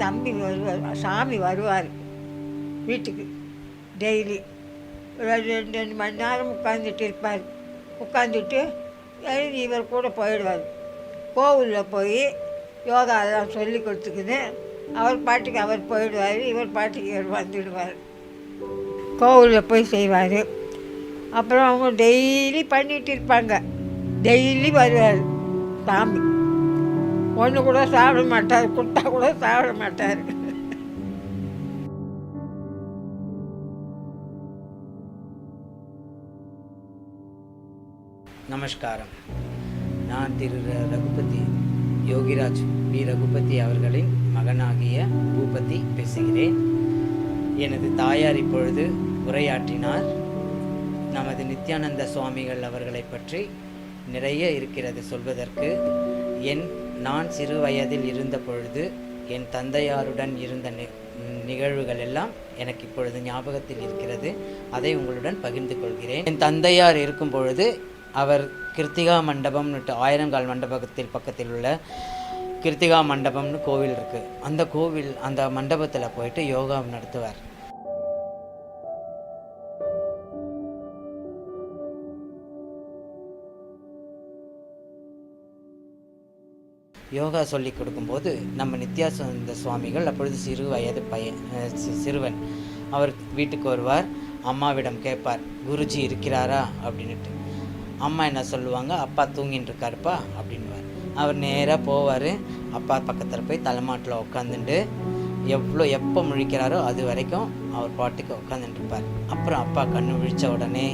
E: தம்பி வருவார், சாமி வருவார் வீட்டுக்கு டெய்லி. ஒரு 2 மணி நேரம் உட்காந்துட்டு இருப்பார். உட்காந்துட்டு எழுதி இவர் கூட போயிடுவார். கோவிலில் போய் யோகாலாம் சொல்லி கொடுத்துக்குன்னு அவர் பாட்டுக்கு அவர் போயிடுவார். இவர் பாட்டுக்கு இவர் வந்துடுவார். கோவிலில் போய் செய்வார். அப்புறம் அவங்க டெய்லி பண்ணிகிட்டு இருப்பாங்க. டெய்லி வருவார் சாமி. ஒன்று கூட சாப்பிட மாட்டார், கொடுத்தா கூட சாப்பிட மாட்டார்.
F: நமஸ்காரம். நான் திரு ரகுபதி யோகிராஜ் பி ரகுபதி அவர்களின் மகனாகிய பூபதி பேசுகிறேன். எனது தாயார் இப்பொழுது உரையாற்றினார். நமது நித்யானந்த சுவாமிகள் அவர்களை பற்றி நிறைய இருக்கிறது சொல்வதற்கு. நான் சிறு வயதில் இருந்த பொழுது என் தந்தையாருடன் இருந்த நிகழ்வுகள் எல்லாம் எனக்கு இப்பொழுது ஞாபகத்தில் இருக்கிறது. அதை உங்களுடன் பகிர்ந்து கொள்கிறேன். என் தந்தையார் இருக்கும் பொழுது அவர் கிருத்திகா மண்டபம் 1000 கால் மண்டபத்தில் பக்கத்தில் உள்ள கிருத்திகா மண்டபம்னு கோவில் இருக்குது. அந்த கோவில் அந்த மண்டபத்தில் போயிட்டு யோகா நடத்துவார். யோகா சொல்லி கொடுக்கும்போது நம்ம நித்யானந்த சுவாமிகள் அப்பொழுது சிறு வயது சிறுவன் அவர் வீட்டுக்கு வருவார். அம்மாவிடம் கேட்பார், குருஜி இருக்கிறாரா அப்படின்ட்டு. அம்மா என்ன சொல்லுவாங்க, அப்பா தூங்கின்னு இருக்காருப்பா அப்படின்வார். அவர் நேராக போவார். அப்பா பக்கத்தில் போய் தலைமாட்டில் உட்காந்துட்டு எப்போ முழிக்கிறாரோ அது வரைக்கும் அவர் பாட்டுக்கு உட்காந்துட்டு இருப்பார். அப்புறம் அப்பா கண்ணு விழித்த உடனே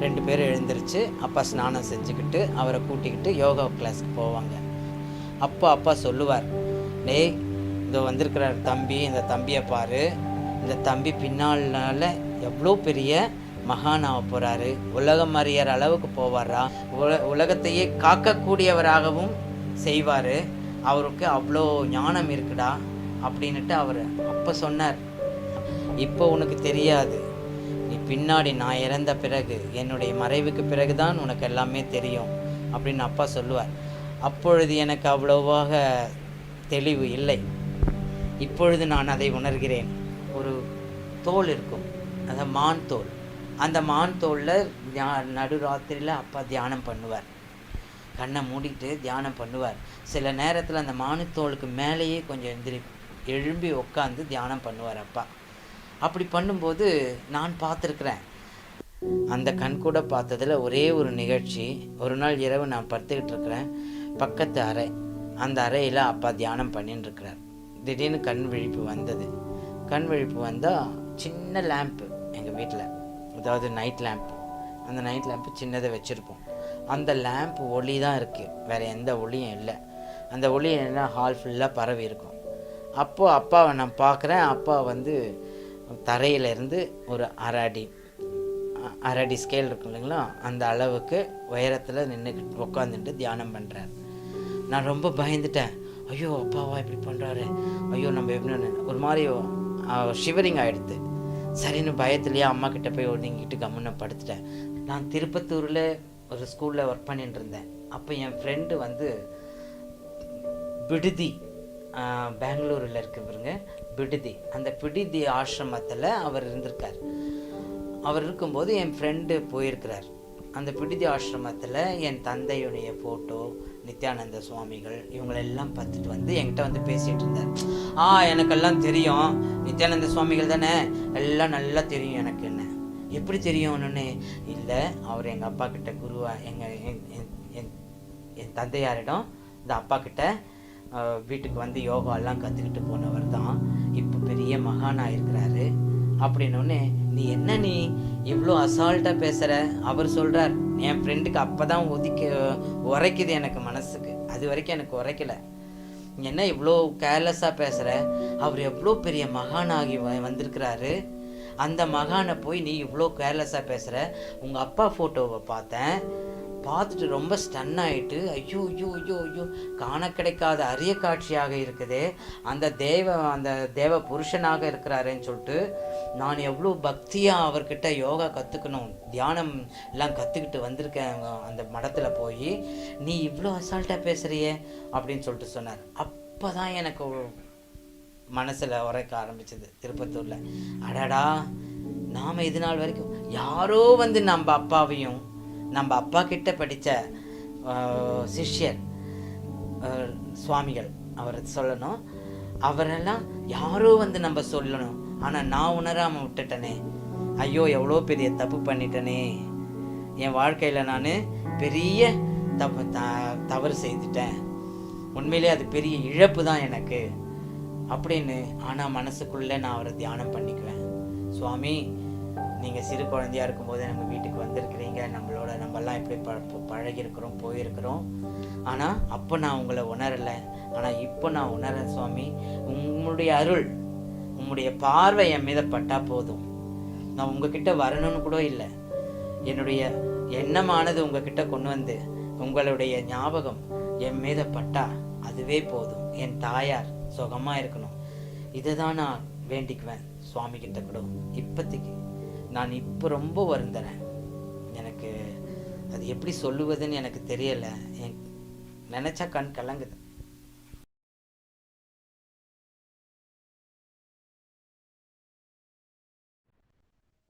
F: 2 பேரும் எழுந்திரிச்சு அப்பா ஸ்நானம் செஞ்சுக்கிட்டு அவரை கூட்டிக்கிட்டு யோகா கிளாஸ்க்கு போவாங்க. அப்போ அப்பா சொல்லுவார், டேய் இதோ வந்திருக்கிறார் தம்பி, இந்த தம்பியை பாரு, இந்த தம்பி பின்னால எவ்வளோ பெரிய மகானாக போகிறாரு, உலகம் அறியற அளவுக்கு போவாரா, உலகத்தையே காக்கக்கூடியவராகவும் செய்வார், அவருக்கு அவ்வளோ ஞானம் இருக்குடா அப்படின்ட்டு அவர் அப்போ சொன்னார். இப்போ உனக்கு தெரியாது, நீ பின்னாடி நான் இறந்த பிறகு என்னுடைய மறைவுக்கு பிறகு தான் உனக்கு எல்லாமே தெரியும் அப்படின்னு அப்பா சொல்லுவார். அப்பொழுது எனக்கு அவ்வளவாக தெளிவு இல்லை. இப்பொழுது நான் அதை உணர்கிறேன். ஒரு தோல் இருக்கும், அந்த மான் தோல். அந்த மான் தோலில் நடுராத்திரியில் அப்பா தியானம் பண்ணுவார். கண்ணை மூடிட்டு தியானம் பண்ணுவார். சில நேரத்தில் அந்த மானுத்தோலுக்கு மேலேயே கொஞ்சம் எழும்பி உட்காந்து தியானம் பண்ணுவார் அப்பா. அப்படி பண்ணும்போது நான் பார்த்துருக்குறேன். அந்த கண் கூட பார்த்ததில் ஒரே ஒரு நிகழ்ச்சி, ஒரு நாள் இரவு நான் படுத்துக்கிட்டு இருக்கிறேன். பக்கத்து அறை, அந்த அறையில் அப்பா தியானம் பண்ணின்னு இருக்கிறார். திடீர்னு கண் விழிப்பு வந்தது. கண் விழிப்பு வந்தால் சின்ன லேம்ப்பு எங்கள் வீட்டில், அதாவது நைட் லேம்ப்பு. அந்த நைட் லேம்ப்பு சின்னதை வச்சுருப்போம். அந்த லேம்ப் ஒளி தான் இருக்குது, வேறு எந்த ஒளியும் இல்லை. அந்த ஒளி என்ன ஹால் ஃபுல்லாக பரவி இருக்கும். அப்போது அப்பாவை நான் பார்க்குறேன். அப்பா தரையிலேருந்து ஒரு அரை அடி ஸ்கேல் இருக்கும் இல்லைங்களா, அந்த அளவுக்கு உயரத்தில் நின்றுக்கிட்டு உட்காந்துட்டு தியானம் பண்ணுறார். நான் ரொம்ப பயந்துட்டேன். ஐயோ அப்பாவா இப்படி பண்ணுறாரு, ஐயோ நம்ம எப்படி ஒரு மாதிரி ஷிவரிங் ஆகிடுது. சரின்னு பயத்துலேயே அம்மா கிட்டே போய் ஒதுங்கிட்டு கம்முன்னு படுத்துட்டேன். நான் திருப்பத்தூரில் ஒரு ஸ்கூலில் ஒர்க் பண்ணிட்டு இருந்தேன். அப்போ என் ஃப்ரெண்டு விடுதி, பெங்களூரில் இருக்கு பாருங்க விடுதி, அந்த விடுதி ஆசிரமத்தில் அவர் இருந்திருக்கார். அவர் இருக்கும்போது என் ஃப்ரெண்டு போயிருக்கிறார். அந்த விடுதி ஆசிரமத்தில் என் தந்தையுடைய ஃபோட்டோ, நித்யானந்த சுவாமிகள் இவங்களெல்லாம் பார்த்துட்டு என்கிட்ட பேசிகிட்டு இருந்தார். எனக்கெல்லாம் தெரியும், நித்யானந்த சுவாமிகள் தானே, எல்லாம் நல்லா தெரியும் எனக்கு. என்ன எப்படி தெரியும்னு இல்லை, அவர் எங்கள் அப்பா கிட்ட குருவா, என் தந்தையாரிடம் இந்த அப்பா கிட்ட வீட்டுக்கு யோகாலாம் கற்றுக்கிட்டு போனவர் தான் இப்போ பெரிய மகானாக இருக்கிறாரு அப்படின்னோடனே, நீ இவ்வளோ அசால்ட்டாக பேசுகிற? அவர் சொல்கிறார், என் ஃப்ரெண்டுக்கு அப்போ தான் உரைக்குது எனக்கு மனசுக்கு, அது வரைக்கும் எனக்கு உரைக்கலை. என்ன இவ்வளோ கேர்லெஸ்ஸாக பேசுகிற? அவர் எவ்வளோ பெரிய மகானாகி வந்திருக்கிறாரு, அந்த மகானை போய் நீ இவ்வளோ கேர்லெஸ்ஸாக பேசுகிற? உங்கள் அப்பா ஃபோட்டோவை பார்த்துட்டு ரொம்ப ஸ்டன் ஆகிட்டு, ஐயோ ஐயோ ஐயோ ஐயோ காண கிடைக்காத அரிய காட்சியாக இருக்குதே, அந்த தேவ புருஷனாக இருக்கிறாருன்னு சொல்லிட்டு நான் எவ்வளோ பக்தியாக அவர்கிட்ட யோகா கற்றுக்கணும், தியானம் எல்லாம் கற்றுக்கிட்டு வந்திருக்கேன் அந்த மடத்தில் போய், நீ இவ்வளோ அசால்ட்டாக பேசுகிறியே அப்படின்னு சொல்லிட்டு சொன்னார். அப்போ தான் எனக்கு மனசில் உரைக்க ஆரம்பிச்சது திருப்பத்தூரில். அடடா, நாம் இது நாள் வரைக்கும் யாரோ நம்ம அப்பாவையும், நம்ம அப்பா கிட்ட படித்த சிஷ்யர் சுவாமிகள் அவர் சொல்லணும், அவரெல்லாம் யாரோ நம்ம சொல்லணும், ஆனால் நான் உணராமல் விட்டுட்டனே, ஐயோ எவ்வளோ பெரிய தப்பு பண்ணிட்டனே, என் வாழ்க்கையில் நான் பெரிய தவறு செய்துட்டேன், உண்மையிலே அது பெரிய இழப்பு தான் எனக்கு அப்படின்னு. ஆனால் மனசுக்குள்ளே நான் அவரை தியானம் பண்ணிக்குவேன். சுவாமி, நீங்கள் சிறு குழந்தையாக இருக்கும்போது நம்ம வீட்டுக்கு வந்திருக்கிறீங்க, நம்மெல்லாம் எப்படி பழகிருக்கிறோம், போயிருக்கிறோம். ஆனால் அப்போ நான் உங்களை உணரலை, ஆனால் இப்போ நான் உணரேன் சுவாமி. உங்களுடைய அருள், உங்களுடைய பார்வை என் மீது பட்டா போதும், நான் உங்ககிட்ட வரணும்னு கூட இல்லை. என்னுடைய எண்ணமானது உங்ககிட்ட கொண்டு உங்களுடைய ஞாபகம் என் மீத பட்டா அதுவே போதும். என் தாயார் சுகமாக இருக்கணும், இதை தான் நான் வேண்டிக்குவேன் சுவாமி கிட்ட கூட. இப்போதைக்கு நான் இப்போ ரொம்ப வருந்துறேன். எனக்கு அது எப்படி சொல்லுவதுன்னு எனக்கு தெரியலை. நினச்சா கண் கலங்குது.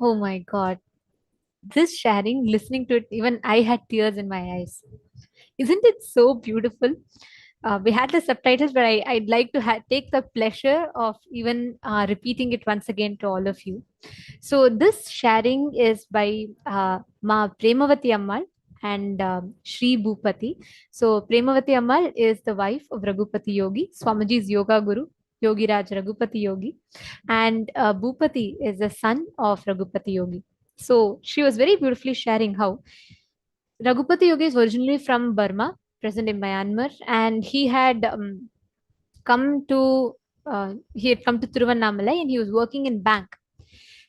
B: Oh my God. This sharing, listening to it, even I had tears in my eyes. Isn't it so beautiful? We had the subtitles, but I'd like to take the pleasure of even repeating it once again to all of you. So this sharing is by Ma Premavati Ammal and Sri Bhupati. So Premavati Ammal is the wife of Raghupati Yogi, Swamiji's yoga guru, Yogi Raj Raghupati Yogi, and Bhupati is the son of Raghupati Yogi. So she was very beautifully sharing how Raghupati Yogi is originally from Burma, present in Myanmar, and come to he had come to Tiruvannamalai and he was working in bank.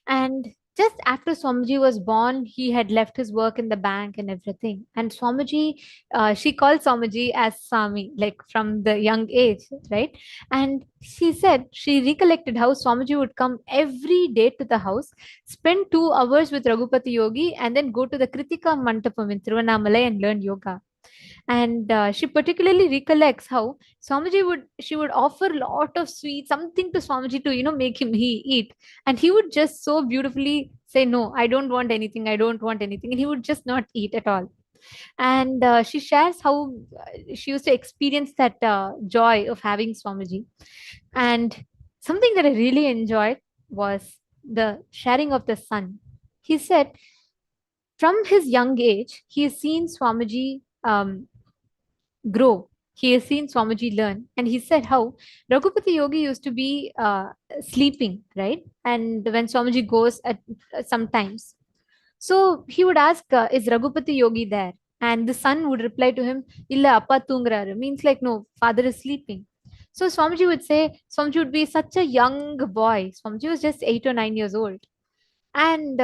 B: And just after Swamiji was born, he had left his work in the bank and everything. And Swamiji, she called Swamiji as Swami, like from the young age, right? And she said she recollected how Swamiji would come every day to the house, spend 2 hours with Raghupati Yogi, and then go to the Kritika Mantapam in Tiruvannamalai and learn yoga. And she particularly recollects how she would offer a lot of sweets, something to Swamiji to make him eat, and he would just so beautifully say, no, I don't want anything, I don't want anything, and he would just not eat at all. And she shares how she used to experience that joy of having Swamiji. And something that I really enjoyed was the sharing of the son. He said from his young age he has seen Swamiji grow. He has seen Swamiji learn. And he said how Raghupati Yogi used to be sleeping, right? And when Swamiji goes at sometimes, so he would ask, is Raghupati Yogi there? And the son would reply to him, Illa appa tungraru, means like, no, father is sleeping. So Swamiji would be such a young boy. Swamiji was just 8 or 9 years old. And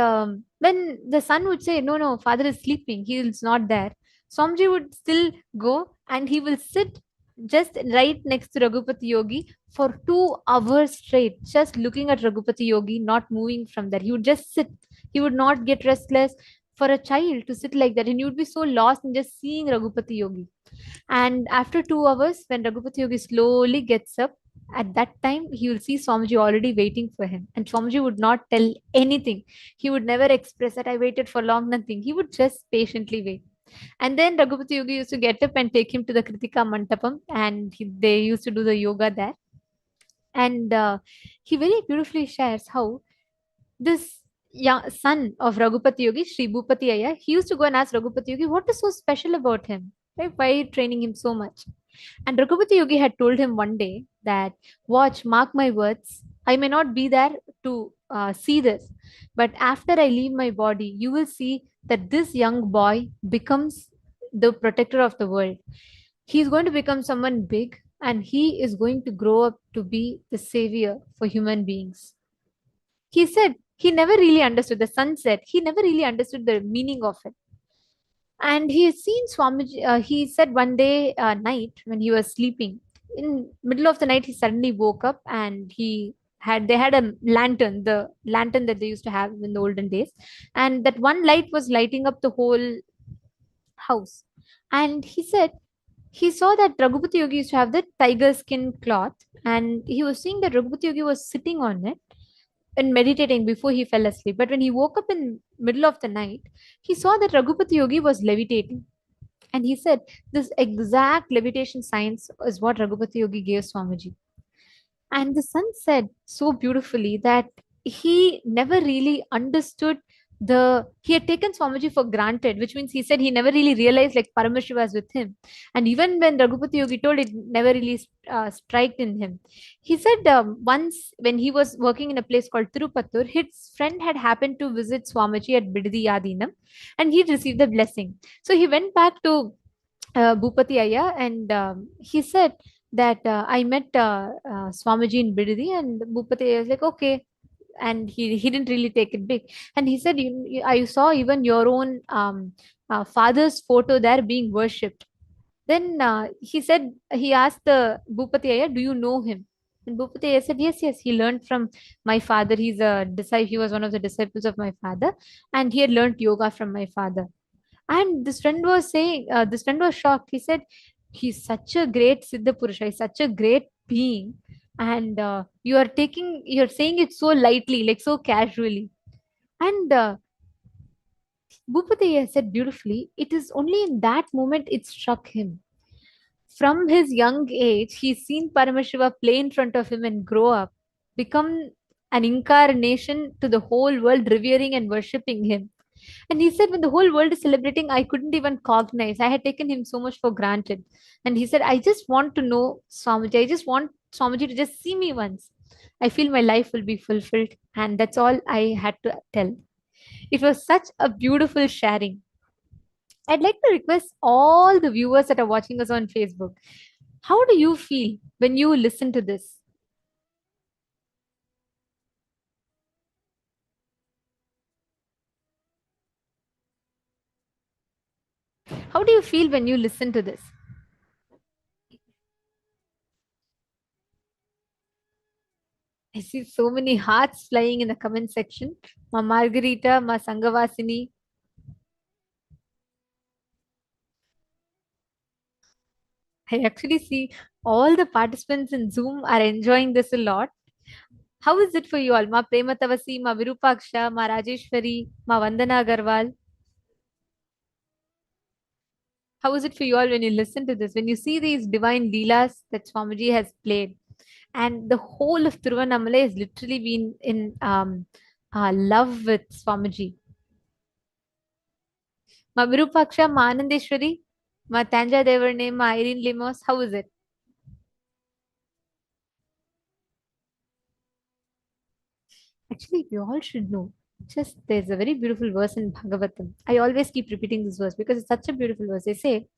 B: when the son would say, no, no, father is sleeping, he is not there, Swamiji would still go and he will sit just right next to Raghupati Yogi for 2 hours straight, just looking at Raghupati Yogi, not moving from there. He would just sit. He would not get restless. For a child to sit like that, and you would be so lost in just seeing Raghupati Yogi. And after 2 hours, when Raghupati Yogi slowly gets up, at that time he will see Swamiji already waiting for him. And Swamiji would not tell anything. He would never express that I waited for long, nothing. He would just patiently wait. And then Raghupati Yogi used to get up and take him to the Kritika Mantapam, and they used to do the yoga there. And he very beautifully shares how this son of Raghupati Yogi, Sri Bhupati Aya, he used to go and ask Raghupati Yogi, what is so special about him? Right? Why are you training him so much? And Raghupati Yogi had told him one day that, watch, mark my words, I may not be there to see this, but after I leave my body, you will see that this young boy becomes the protector of the world. He's going to become someone big, and he is going to grow up to be the savior for human beings. He said he never really understood, the son said he never really understood the meaning of it. And he has seen Swamiji, he said one day night when he was sleeping, in middle of the night, he suddenly woke up and they had a lantern, the lantern that they used to have in the olden days. And that one light was lighting up the whole house. And he said, he saw that Raghupati Yogi used to have the tiger skin cloth, and he was seeing that Raghupati Yogi was sitting on it and meditating before he fell asleep. But when he woke up in middle of the night, he saw that Raghupati Yogi was levitating. And he said, this exact levitation science is what Raghupati Yogi gave Swamiji. And the son said so beautifully that he never really understood he had taken Swamiji for granted, which means he said he never really realized like Paramashiva was with him. And even when Raghupati Yogi told, it never really struck in him. He said once when he was working in a place called Tirupattur, his friend had happened to visit Swamiji at Bidadi Yadinam, and he received the blessing. So he went back to Bhupati Aya, and he said that I met Swamiji in Bidadi, and Bhupati Aya was like, okay. And he didn't really take it big. And he said, I saw even your own father's photo there being worshipped. Then he said, he asked the Bhupati Aya, do you know him? And Bhupati Aya said, yes, yes, he learned from my father. He's a disciple. He was one of the disciples of my father, and he had learned yoga from my father. And this friend was saying, this friend was shocked. He said, he's such a great Siddha Purusha, he's such a great being. And you're saying it so lightly, like so casually. And Bhupati has said beautifully, it is only in that moment it struck him. From his young age, he's seen Paramashiva play in front of him and grow up, become an incarnation to the whole world, revering and worshipping him. And he said, when the whole world is celebrating, I couldn't even cognize. I had taken him so much for granted. And he said, I just want to know Swamiji. I just want Swamiji to just see me once. I feel my life will be fulfilled. And that's all I had to tell. It was such a beautiful sharing. I'd like to request all the viewers that are watching us on Facebook. How do you feel when you listen to this? How do you feel when you listen to this? I see so many hearts flying in the comment section. Ma Margarita, Ma Sangavasini. I actually see all the participants in Zoom are enjoying this a lot. How is it for you all? Ma Prematavasi, Ma Virupaksha, Ma Rajeshwari, Ma Vandana Agarwal. How is it for you all when you listen to this? When you see these divine leelas that Swamiji has played, and the whole of Tiruvannamalai has literally been in love with Swamiji. Ma Virupaksha, Ma Anandeshwari, Ma Tanja Devarne, Ma Irene Limos. How is it? Actually, we all should know. Just there's a very beautiful verse in Bhagavatam. I always keep repeating this verse because it's such a beautiful verse. They say,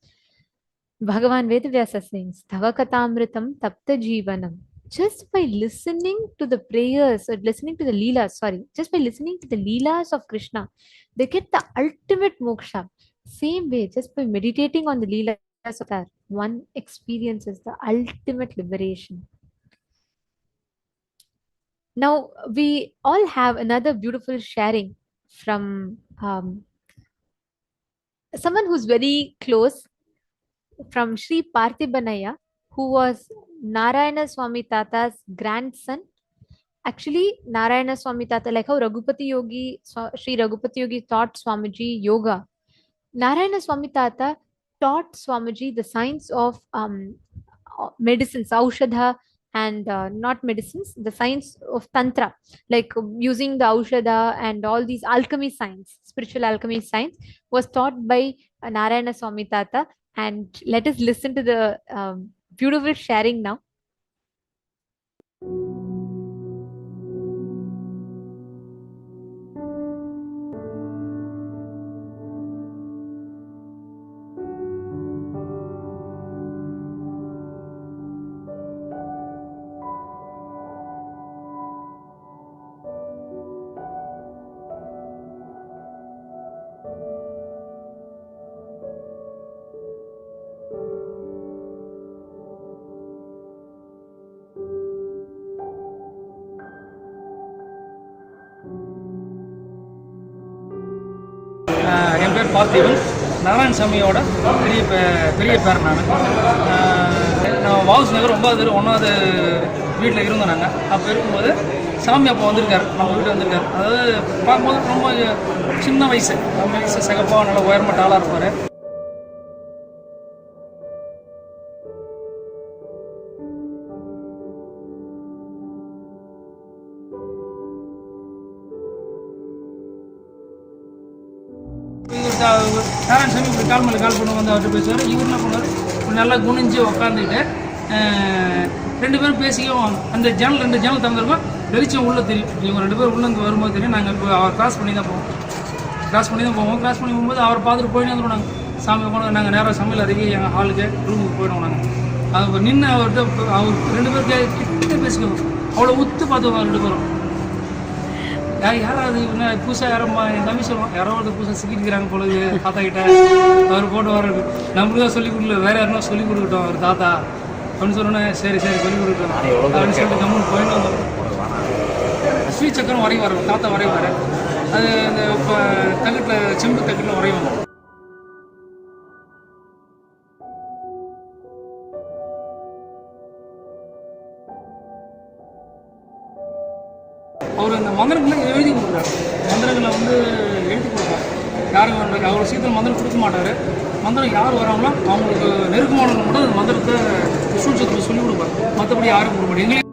B: Bhagavan Vedavyasa sings, Tavakatamritam Tapta Jivanam. Just by listening to the prayers or listening to the Leelas, just by listening to the Leelas of Krishna, they get the ultimate moksha. Same way, just by meditating on the Leelas of that, one experiences the ultimate liberation. Now, we all have another beautiful sharing from someone who's very close, from Sri Parthibanaya, who was Narayana Swami Tata's grandson. Actually, Narayana Swami Tata, like how Raghupati Yogi, Sri Raghupati Yogi taught Swamiji yoga, Narayana Swami Tata taught Swamiji the science of medicines, Aushadha, and not medicines, the science of Tantra, like using the Aushadha and all these alchemy science, spiritual alchemy science, was taught by Narayana Swami Tata. And let us listen to the beautiful sharing now.
G: என் பேர் பார்த்திபன், நாராயணசாமியோட பெரிய பேர். நான் வாவுஸ் நகர் 9வது வீட்டில் இருந்தோம். நாங்கள் அப்போ இருக்கும்போது சாமி அப்போ வந்திருக்காரு, நம்ம வீட்டு வந்திருக்காரு. அதாவது பார்க்கும்போது ரொம்ப சின்ன வயசு, நம்ம வயசு சிகப்பாக நல்லா உயர்மட்ட ஆளாக இருப்பார். நாராயணசாமி இப்படி கால் மேலே கால் பண்ண வந்து அவர்கிட்ட பேசுவார். இவர் என்ன பண்ணுவார், நல்லா குனிஞ்சு உக்காந்துக்கிட்டு 2 பேரும் பேசிக்கவும் அந்த ஜன்னல் 2 ஜன்னல் திறந்திருக்கோம், வெளிச்சம் உள்ளே தெரியும். இவங்க 2 பேரும் உள்ளே வந்து வரும்போது தெரியும். நாங்கள் இப்போ அவர் கிராஸ் பண்ணி தான் போவோம். கிராஸ் பண்ணி போகும்போது அவரை பார்த்துட்டு போயின்னு வந்துடுவோம். நாங்கள் சாமி போனோம். நாங்கள் நேராக சமையல் அருகே எங்கள் ஹாலுக்கு ரூமுக்கு போயிடுவோம். நாங்கள் அது நின்று அவர்கிட்ட அவர் 2 பேருக்கு கிட்ட பேசிக்குவோம். அவ்வளோ உத்து பார்த்துவோம் 2 பேரும். யாராவது புதுசாக யாரம்மா என் தம்பி சொல்லுவோம், யாரோ ஒரு புதுசாக சிக்கிட்டுக்கிறாங்க பொழுது தாத்தா கிட்ட. அவர் போட்டு வர நம்மளுக்கு தான் சொல்லிக் கொடுக்கல, வேறு யாருன்னா சொல்லிக் கொடுக்கட்டும் அவர் தாத்தா அப்படின்னு சொன்னோன்னே சரி சொல்லிக் கொடுக்கட்டும் அப்படின்னு சொல்லிட்டு கம்மன் போயிட்டு வந்தோம். ஸ்ரீ சக்கரம் வரைவார், தாத்தா வரைவார். அது இந்த இப்போ தகட்டில் செம்பு தகட்டில் வரைவாங்க. அவர் இந்த மந்திரங்களை எழுதி கொடுக்குறாரு. மந்திரங்களை யாரும் அவர் விஷயத்தில் மந்திரம் கொடுக்க மாட்டார். மந்திரம் யார் வராங்களோ அவங்களுக்கு நெருக்கமானவங்க மட்டும் அந்த மந்திரத்தை சூட்சத்தில் சொல்லிக் கொடுப்பார். மற்றபடி யாரும் கொடுக்க மாட்டாங்க. எங்களுக்கு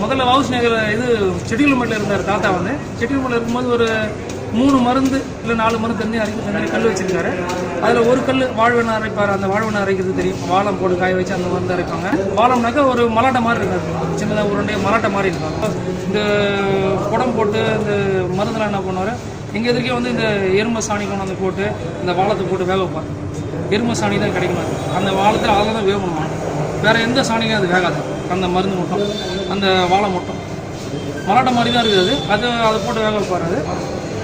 G: முதல்ல வவுஸ் நகர் இது செட்டில்மெண்ட்டில் இருந்தார் தாத்தா. வந்து செட்டில்மெண்ட்டில் இருக்கும்போது ஒரு 3 மருந்து இல்லை 4 மருந்து தண்ணி கல் வச்சிருக்காரு. அதில் ஒரு கல் வாழ்வெண்ணெய் அரைப்பார். அந்த வாழ்வெண்ணெய் அரைக்கிறது தெரியும். வாழம் போட்டு காய வச்சு அந்த மருந்து அரைப்பாங்க. வாழம்னாக்கா ஒரு மலாட்டை மாதிரி இருக்காது, சின்னதாக உருண்டை மலாட்டை மாதிரி இருக்காங்க. இந்த குடம் போட்டு இந்த மருந்தெல்லாம் என்ன பண்ணுவார், எங்கள் எதிர்க்கே வந்து இந்த எருமை சாணி கொண்டு வந்து போட்டு இந்த வாழத்தை போட்டு வேக வைப்பார். எருமை சாணி தான் கிடைக்கும். அந்த வாழத்தை அதில் தான் வேகணுமா, வேறு எந்த சாணியும் அது வேகாது. அந்த மருந்து மட்டும், அந்த வாழை மட்டும் மலாட்டை மாதிரி தான் இருக்குது. அதை போட்டு வேக வைப்பார்.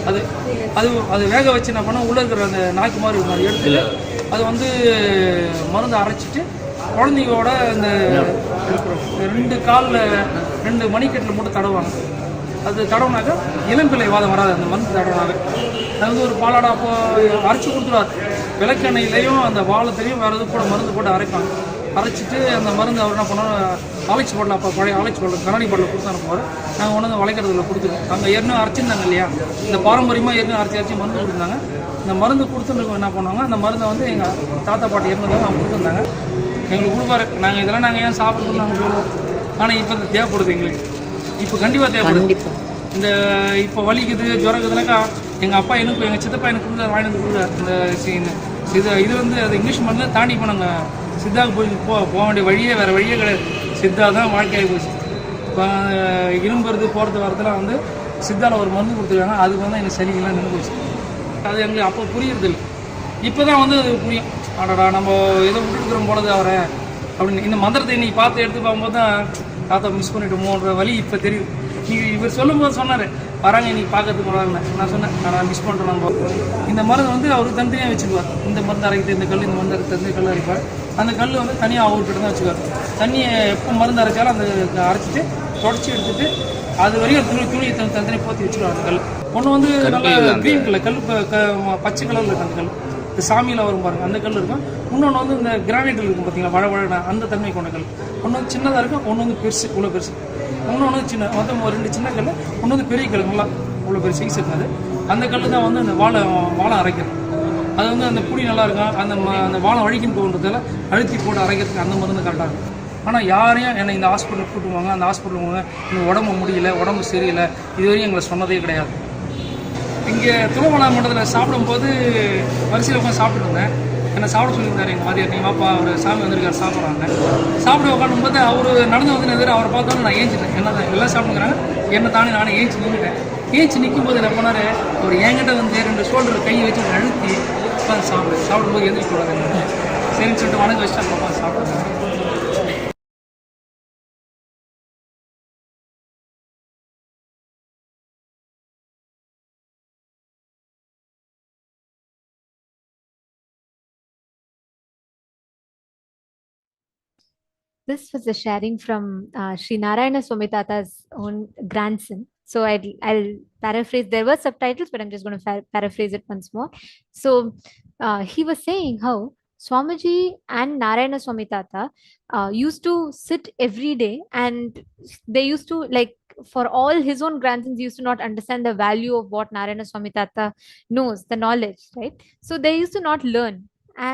G: அது அது அது வேக வச்சு என்ன பண்ணால் உள்ளே இருக்கிற அந்த நாக்கு மாதிரி இருக்கும், அது எடுத்து அது வந்து மருந்து அரைச்சிட்டு குழந்தைங்களோட இந்த 2 காலில் 2 மணிக்கட்டில் மட்டும் தடவாங்க. அது தடவுனாக்கா இளம்பிள்ளை வாதம் வராது. அந்த மருந்து தடவுனாங்க அது வந்து ஒரு பாலாடா அப்போ அரைச்சி கொடுத்துருவார். விளக்கெண்ணெயிலையும் அந்த வாழத்தையும் வேறு எது கூட மருந்து போட்டு அரைப்பாங்க. அரைச்சிட்டு அந்த மருந்து அவர் என்ன பண்ணோம், ஆலைச்சி பாட்டில், அப்போ பழைய ஆலைச்சி பாட்டில் கண்ணாடி பாட்டில் கொடுத்து அனுப்புவார். நாங்கள் கொண்டு வந்து வளைக்கிறதுல கொடுத்துருவோம். அங்கே ஏற்கனவே அரைச்சிருந்தாங்க இல்லையா, இந்த பாரம்பரியமாக ஏற்கனவே அரைச்சி மருந்து கொடுத்துருந்தாங்க. இந்த மருந்து கொடுத்துருக்கோம் என்ன பண்ணுவாங்க, அந்த மருந்தை வந்து எங்கள் தாத்தா பாட்டி இருந்தாங்க, அவங்க கொடுத்துருந்தாங்க. எங்களுக்கு கொடுப்பாரு. இதெல்லாம் நாங்கள் ஏன் சாப்பிட்றோம்னு நாங்கள் சொல்லுவோம். ஆனால் இப்போ இந்த தேவைப்படுது எங்களுக்கு. இப்போ கண்டிப்பாக தேவைப்படுது. இந்த இப்போ வலிக்குது ஜுரக்குதுனாக்கா எங்கள் அப்பா எனக்கு எங்கள் சித்தப்பா எனக்கு கொடுத்தா வாங்கிட்டு கொடுத்தாரு. இந்த இது வந்து அது இங்கிலீஷ் மருந்து தாண்டி இப்போ நாங்கள் சித்தாவுக்கு போக வேண்டிய வழியே வேறு வழியே கிடையாது. சித்தா தான் வாழ்க்கையாகி போச்சு. இப்போ இரும்புறது போகிறது வரதுலாம் வந்து சித்தாவில் ஒரு மருந்து கொடுத்துருக்காங்க. அதுக்கு வந்து எனக்கு சளிகள்லாம் நின்று போச்சு. அது எங்களுக்கு அப்போ புரியுறதில்லை. இப்போ தான் வந்து அது புரியும். ஆடடா நம்ம ஏதோ விட்டுருக்குறோம் போலது அவரை அப்படின்னு. இந்த மந்திரத்தை இன்னைக்கு பார்த்து எடுத்து பார்க்கும்போது தான் தாத்தா மிஸ் பண்ணிட்டோமோன்ற வழி இப்போ தெரியுது. நீங்கள் இவர் சொல்லும்போது சொன்னார், வராங்க இன்னைக்கு பார்க்கறதுக்கு வராங்க. நான் சொன்னேன், நான் மிஸ் பண்ணுறோம். நம்ம இந்த மருந்து வந்து அவருக்கு தனித்தனியாக வச்சுக்குவார். இந்த மருந்து அரைக்கிறது இந்த கல், இந்த மருந்து அரைக்கிறது கல் அரைப்பார். அந்த கல் வந்து தனியாக அவர்கிட்ட தான் வச்சுக்குவார். தண்ணியை எப்போ மருந்து அரைச்சாலும் அந்த அரைச்சிட்டு தொடச்சி எடுத்துட்டு அது வரையும் துணி தனித்தனி போற்றி வச்சுருவார். அந்த கல் ஒன்று வந்து நல்லா க்ரீன் கலர் கல், பச்சை கலரில் இருக்குது அந்த கல். இந்த சாமியில் வரும் பாருங்க, அந்த கல் இருக்கும். இன்னொன்று வந்து இந்த கிரானைட்டில் இருக்கும் பார்த்தீங்களா, வழ அந்த தன்மை கொண்ட கல். ஒன்று வந்து சின்னதாக இருக்கும், ஒன்று வந்து பெருசு, இவ்வளோ பெருசு. இன்னொன்று சின்ன, மொத்தம் 2 சின்ன கல், ஒன்று வந்து பெரிய கல், நல்லா இவ்வளோ பெரிய சைஸ் இருக்காது. அந்த கல் தான் வந்து அந்த வாழை அரைக்கிறது. அது வந்து அந்த புடி நல்லா இருக்கும். அந்த வாழை வழிக்குன்னு போகிறதால அழுத்தி போட்டு அரைக்கிறதுக்கு அந்த மருந்து கரெக்டாக இருக்கும். ஆனால் யாரையும் என்னை இந்த ஹாஸ்பிட்டலுக்கு கூட்டுவாங்க, அந்த ஹாஸ்பிட்டலுக்கு போங்க, எனக்கு உடம்பு முடியல, உடம்பு சரியில்லை, இதுவரையும் எங்களை சொன்னதே கிடையாது. இங்கே திருவண்ணாமலை மண்டலத்தில் சாப்பிடும்போது வரிசையில் உட்காந்து சாப்பிட்டு இருந்தேன். என்னை சாப்பிட சொல்லியிருந்தார் எங்கள் மாதிரியார். நீங்கள் வாப்பா, அவர் சாமி வந்திருக்காரு சாப்பிட்றாங்க. சாப்பிட உட்காந்தும்போது அவர் நடந்து வந்து அவரை பார்த்தோன்னு நான் ஏஞ்சிட்டேன். என்ன எல்லாம் சாப்பிடுங்கிறாங்க, என்ன தானே நானே ஏஞ்சி நின்றுட்டேன். ஏஞ்சி நிற்கும் போது என்ன பண்ணார், அவர் என்கிட்ட வந்து 2 ஷோல்டர் கையை வச்சு அழுத்தி உட்காந்து சாப்பிடும்போது எந்திரிச்சு கூடாது. சரின்னு சொல்லிட்டு வணக்கம் வச்சுட்டு உட்காந்து சாப்பிடுறேன்.
B: This was a sharing from Sri Narayana Swami Tata's own grandson. So I'll paraphrase. There were subtitles, but I'm just going to paraphrase it once more. So he was saying how Swamiji and Narayana Swami Tata used to sit every day, and they used to, like, for all his own grandsons used to not understand the value of what Narayana Swami Tata knows, the knowledge, right? So they used to not learn.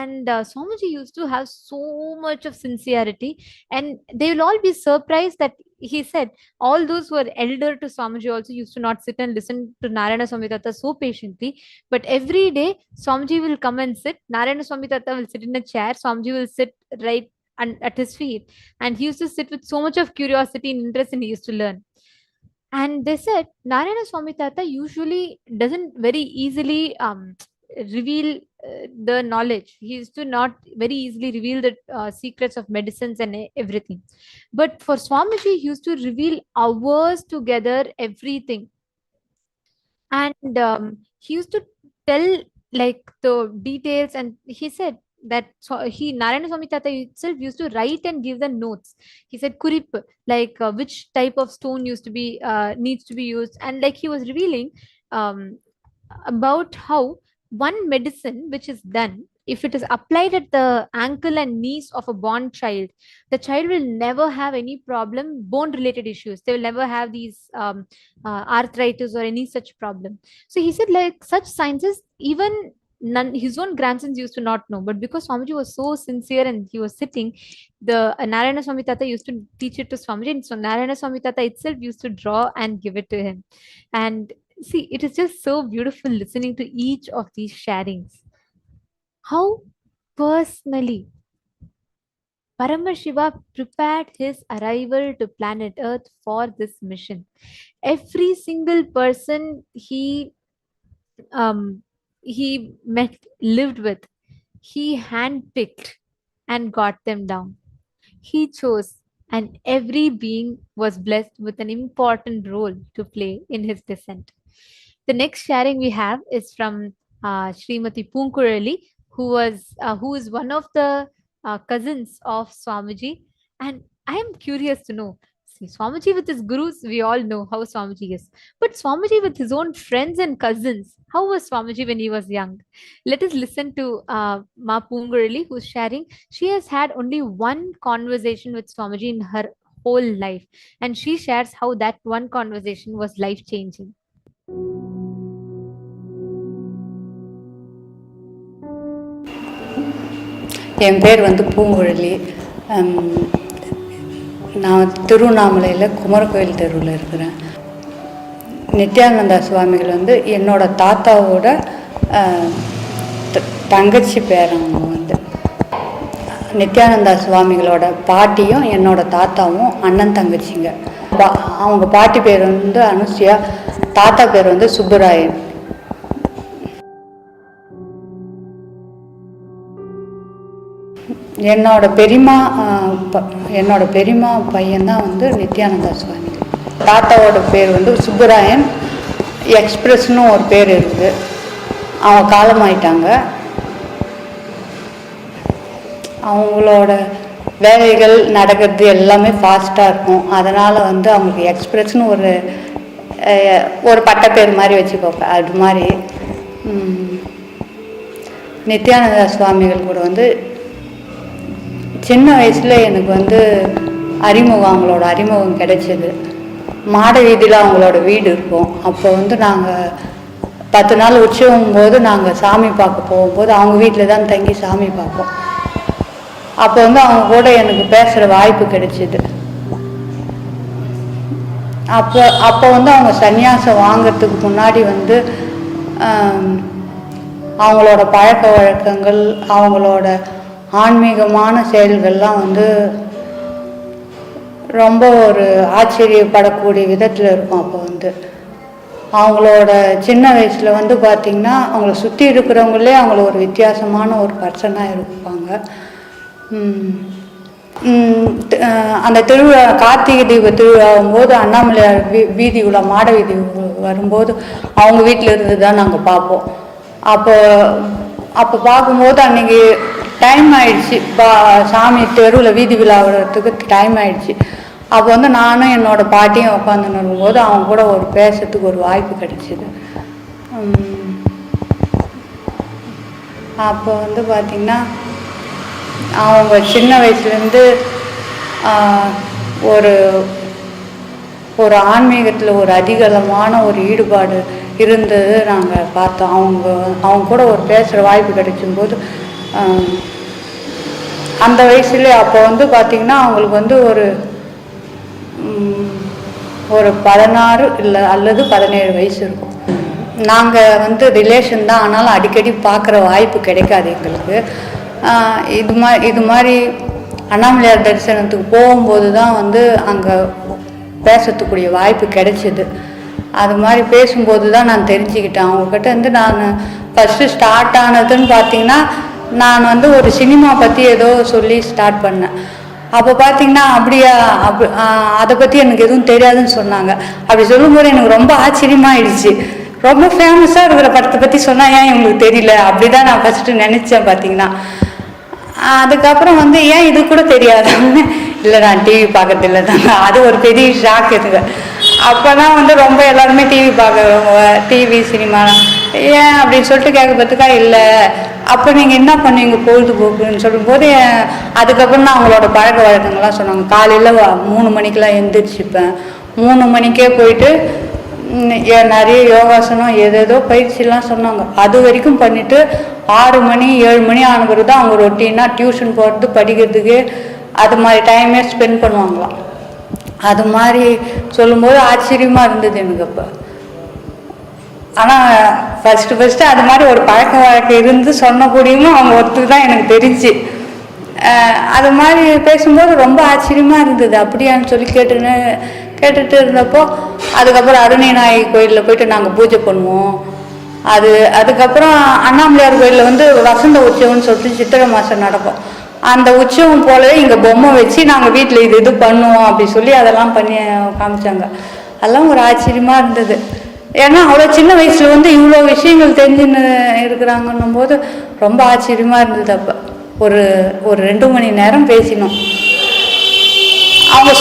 B: And Swamiji used to have so much of sincerity, and they will all be surprised that he said all those who are elder to Swamiji also used to not sit and listen to Narayana Swami Tata so patiently. But every day Swamiji will come and sit, Narayana Swami Tata will sit in a chair, Swamiji will sit right at his feet, and he used to sit with so much of curiosity and interest, and he used to learn. And they said Narayana Swami Tata usually doesn't very easily reveal the knowledge. He used to not very easily reveal the secrets of medicines and everything. But for Swamiji, he used to reveal hours together everything. And he used to tell like the details, and he said that Narayana Swami Tata itself used to write and give the notes. He said kurip, like which type of stone used to be needs to be used, and like he was revealing about how one medicine which is done if it is applied at the ankle and knees of a born child, the child will never have any problem, bone related issues. They will never have these arthritis or any such problem. So he said, like, such sciences, even none, his own grandsons used to not know. But because Swamiji was so sincere and he was sitting, the Narayana Swami Tata used to teach it to Swamiji. And so Narayana Swami Tata itself used to draw and give it to him. And see, it is just so beautiful listening to each of these sharings. How personally Paramashiva prepared his arrival to planet Earth for this mission. Every single person he met, lived with, he handpicked and got them down. He chose, and every being was blessed with an important role to play in his descent. The next sharing we have is from Srimati Punkurali, who is one of the cousins of Swamiji. And I am curious to know, see, Swamiji with his gurus, we all know how Swamiji is. But Swamiji with his own friends and cousins, how was Swamiji when he was young? Let us listen to Ma Punkurali, who's sharing. She has had only one conversation with Swamiji in her whole life. And she shares how that one conversation was life-changing.
H: என் பேர் வந்து பூங்குழலி. நான் திருவண்ணாமலையில் குமரகோயில் தெருவில் இருக்கிறேன். நித்யானந்தா சுவாமிகள் வந்து என்னோட தாத்தாவோட தங்கச்சி பேரவங்க. வந்து நித்யானந்தா சுவாமிகளோட பாட்டியும் என்னோட தாத்தாவும் அண்ணன் தங்கச்சிங்க. அவங்க பாட்டி பேர் வந்து அனுசியா, தாத்தா பேர் வந்து சுப்புராயன். என்னோட பெரியம்மா பையன்தான் வந்து நித்யானந்தா சுவாமிகள். தாத்தாவோட பேர் வந்து சுப்புராயன். எக்ஸ்பிரஸ்னு ஒரு பேர் இருக்குது. அவங்க காலமாயிட்டாங்க. அவங்களோட வேலைகள் நடக்கிறது எல்லாமே ஃபாஸ்ட்டாக இருக்கும். அதனால் வந்து அவங்களுக்கு எக்ஸ்பிரஸ்னு ஒரு பட்டப்பேர் மாதிரி வச்சுக்கோங்க. அது மாதிரி நித்யானந்தா சுவாமிகள் கூட வந்து சின்ன வயசில் எனக்கு வந்து அவங்களோட அறிமுகம் கிடைச்சிது. மாட வீதியில் அவங்களோட வீடு இருக்கும். அப்போ வந்து நாங்கள் 10 நாள் உற்சவம் போது நாங்கள் சாமி பார்க்க போகும்போது அவங்க வீட்டில் தான் தங்கி சாமி பார்ப்போம். அப்போ வந்து அவங்க கூட எனக்கு பேசுகிற வாய்ப்பு கிடைச்சிது. அப்போ வந்து அவங்க சன்னியாசம் வாங்கிறதுக்கு முன்னாடி வந்து அவங்களோட பழக்க வழக்கங்கள், அவங்களோட ஆன்மீகமான செயல்கள்லாம் வந்து ரொம்ப ஒரு ஆச்சரியப்படக்கூடிய விதத்தில் இருக்கும். அப்போ வந்து அவங்களோட சின்ன வயசில் வந்து பார்த்திங்கன்னா அவங்கள சுற்றி இருக்கிறவங்களே அவங்கள ஒரு வித்தியாசமான ஒரு பர்சனாக இருப்பாங்க. அந்த திருவிழா கார்த்திகை தீப திருவிழாவும்போது அண்ணாமலையார் வீதி உலா மாட வீதி வரும்போது அவங்க வீட்டில் இருந்து தான் நாங்கள் பார்ப்போம். அப்போ பார்க்கும்போது அன்றைக்கி டைம் ஆயிடுச்சு. சாமி தெருவில் வீதி விழாவுறதுக்கு டைம் ஆயிடுச்சு. அப்போ வந்து நானும் என்னோட பாட்டியும் உட்காந்துன்னு இருக்கும்போது அவங்க கூட ஒரு பேசுறதுக்கு ஒரு வாய்ப்பு கிடைச்சிது. அப்போ வந்து பார்த்திங்கன்னா அவங்க சின்ன வயசுலேருந்து ஒரு ஆன்மீகத்தில் ஒரு அதிகமான ஒரு ஈடுபாடு இருந்தது நாங்கள் பார்த்தோம். அவங்க கூட ஒரு பேசுகிற வாய்ப்பு கிடைக்கும்போது அந்த வயசுலேயே அப்போ வந்து பார்த்திங்கன்னா அவங்களுக்கு வந்து ஒரு 16 இல்லை அல்லது 17 வயசு இருக்கும். நாங்கள் வந்து ரிலேஷன் தான், ஆனாலும் அடிக்கடி பார்க்குற வாய்ப்பு கிடைக்காது எங்களுக்கு. இது மாதிரி அண்ணாமலையார் தரிசனத்துக்கு போகும்போது தான் வந்து அங்கே பேசத்துக்கூடிய வாய்ப்பு கிடைச்சிது. அது மாதிரி பேசும்போது தான் நான் தெரிஞ்சுக்கிட்டேன். அவங்கக்கிட்ட வந்து நான் ஃபஸ்ட்டு ஸ்டார்ட் ஆனதுன்னு பார்த்திங்கன்னா நான் வந்து ஒரு சினிமா பற்றி ஏதோ சொல்லி ஸ்டார்ட் பண்ணேன். அப்போ பார்த்திங்கன்னா அப்படியா அதை பற்றி எனக்கு எதுவும் தெரியாதுன்னு சொன்னாங்க. அப்படி சொல்லும்போது எனக்கு ரொம்ப ஆச்சரியமாகிடுச்சு. ரொம்ப ஃபேமஸாக இருக்கிற படத்தை பற்றி சொன்னால் ஏன் இவங்களுக்கு தெரியல, அப்படி தான் நான் ஃபஸ்ட்டு நினச்சேன். பார்த்திங்கன்னா அதுக்கப்புறம் வந்து ஏன் இது கூட தெரியாதான்னு, இல்லை நான் டிவி பார்க்கறது இல்லை தாங்க. அது ஒரு பெரிய ஷாக் இதுங்க. அப்போ தான் வந்து ரொம்ப எல்லாருமே டிவி பார்க்குறவங்க, டிவி சினிமா ஏன் அப்படின்னு சொல்லிட்டு கேட்கறதுக்கா, இல்லை அப்போ நீங்கள் என்ன பண்ணுவீங்க பொழுதுபோக்குன்னு சொல்லும்போது அதுக்கப்புறம் தான் அவங்களோட பழக்க வழக்கங்கள்லாம் சொன்னாங்க. காலையில் 3 மணிக்கெலாம் எந்திரிச்சுப்பேன். 3 மணிக்கே போயிட்டு நிறைய யோகாசனம் ஏதேதோ பயிற்சிலாம் சொன்னாங்க. அது வரைக்கும் பண்ணிவிட்டு 6 மணி 7 மணி ஆன பிறகு தான் அவங்க ரொட்டீனாக டியூஷன் போகிறது படிக்கிறதுக்கு அது மாதிரி டைமே ஸ்பெண்ட் பண்ணுவாங்களாம். அது மாதிரி சொல்லும்போது ஆச்சரியமாக இருந்தது எனக்கு அப்போ. ஆனால் ஃபஸ்ட்டு அது மாதிரி ஒரு பழக்க வழக்கம் இருந்து சொன்னக்கூடியவும் அவங்க ஒருத்தர் தான் எனக்கு தெரிஞ்சு. அது மாதிரி பேசும்போது ரொம்ப ஆச்சரியமாக இருந்தது. அப்படியான்னு சொல்லி கேட்டுட்டு இருந்தப்போ அதுக்கப்புறம் அருணைநாயகி கோயிலில் போயிட்டு நாங்கள் பூஜை பண்ணுவோம். அதுக்கப்புறம் அண்ணாமலையார் கோயிலில் வந்து வசந்த உற்சவம்னு சொல்லிட்டு சித்திரை மாதம் நடக்கும். அந்த உற்சவம் போலவே இங்கே பொம்மை வச்சு நாங்கள் வீட்டில் இது பண்ணுவோம் அப்படி சொல்லி அதெல்லாம் பண்ணி காமிச்சாங்க. அதெல்லாம் ஒரு ஆச்சரியமாக இருந்தது. ஏன்னா அவ்வளோ சின்ன வயசில் வந்து இவ்வளோ விஷயங்கள் தெரிஞ்சுன்னு இருக்கிறாங்கன்னும் போது ரொம்ப ஆச்சரியமாக இருந்தது. அப்போ ஒரு 2 மணி நேரம் பேசினோம். அவங்க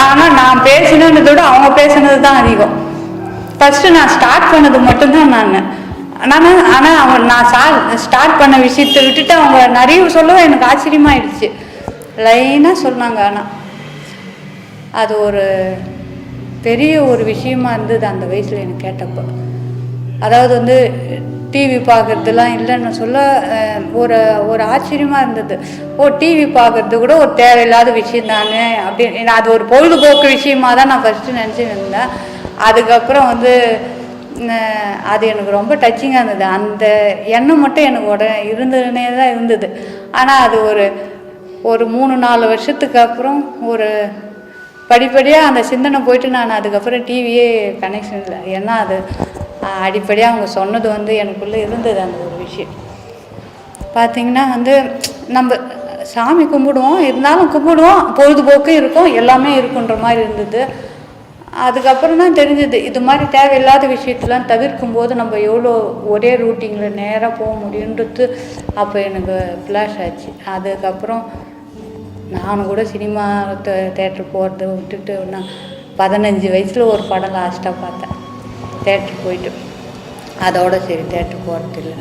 H: ஆனால் நான் பேசினதை விட அவங்க பேசினது தான் அதிகம். ஃபஸ்ட்டு நான் ஸ்டார்ட் பண்ணது மட்டும்தான் ஆனால் நான் ஸ்டார்ட் பண்ண விஷயத்தை விட்டுட்டு அவங்க நிறைய சொல்லவும் எனக்கு ஆச்சரியமாயிடுச்சு. லைனாக சொன்னாங்க. ஆனால் அது ஒரு பெரிய ஒரு விஷயமா இருந்தது அந்த வயசில் எனக்கு கேட்டப்போ. அதாவது வந்து டிவி பார்க்குறதுலாம் இல்லைன்னு சொல்ல ஒரு ஆச்சரியமாக இருந்தது. டிவி பார்க்குறது கூட ஒரு தேவையில்லாத விஷயம் தானே அப்படின்னு அது ஒரு பொழுதுபோக்கு விஷயமாக தான் நான் ஃபஸ்ட்டு நினச்சின்னு இருந்தேன். அதுக்கப்புறம் வந்து அது எனக்கு ரொம்ப டச்சிங்காக இருந்தது. அந்த எண்ணம் மட்டும் எனக்கு இருந்துன்னே தான் இருந்தது. ஆனால் அது ஒரு 3-4 வருஷத்துக்கு அப்புறம் ஒரு படிப்படியாக அந்த சிந்தனை போயிட்டு நான் அதுக்கப்புறம் டிவியே கனெக்ஷன் இல்லை. ஏன்னா அது அடிப்படையாக அவங்க சொன்னது வந்து எனக்குள்ளே இருந்தது. அந்த ஒரு விஷயம் பார்த்திங்கன்னா வந்து நம்ம சாமி கும்பிடுவோம், இருந்தாலும் கும்பிடுவோம், பொழுதுபோக்கும் இருக்கும், எல்லாமே இருக்குன்ற மாதிரி இருந்தது. அதுக்கப்புறம் தான் தெரிஞ்சது இது மாதிரி தேவையில்லாத விஷயத்தெலாம் தவிர்க்கும் போது நம்ம எவ்வளோ ஒரே ரூட்டிங்கில் நேராக போக முடியுன்றது அப்போ எனக்கு ஃப்ளாஷ் ஆச்சு. அதுக்கப்புறம் நானும் கூட சினிமா தேட்டர் போகிறத விட்டுட்டு நான் 15 வயசில் ஒரு படம் லாஸ்ட்டாக பார்த்தேன் தேட்டர் போயிட்டு. அதோட சரி தேட்டர் போகிறதில்ல.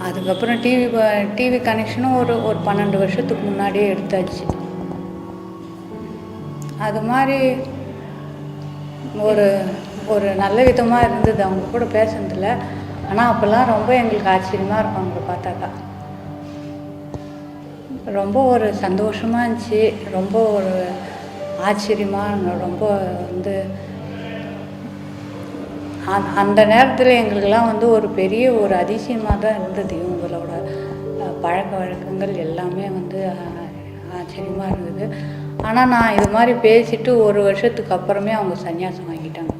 H: அதுக்கப்புறம் டிவி கனெக்ஷனும் ஒரு 12 வருஷத்துக்கு முன்னாடியே எடுத்தாச்சு. அது மாதிரி ஒரு நல்ல விதமாக இருந்தது அவங்க கூட பேசுனதில்ல. ஆனால் அப்போல்லாம் ரொம்ப எங்களுக்கு ஆச்சரியமாக இருக்கும் அவங்கள பார்த்தாக்கா. ரொம்ப ஒரு சந்தோஷமாக இருந்துச்சு, ரொம்ப ஒரு ஆச்சரியமாக, ரொம்ப வந்து அந்த நேரத்தில் எங்களுக்கெல்லாம் வந்து ஒரு பெரிய ஒரு அதிசயமாக தான் இருந்தது. இவங்களோட பழக்க வழக்கங்கள் எல்லாமே வந்து ஆச்சரியமாக இருந்தது. ஆனால் நான் இது மாதிரி பேசிட்டு 1 வருஷத்துக்கு அப்புறமே அவங்க சன்னியாசம் வாங்கிட்டாங்க.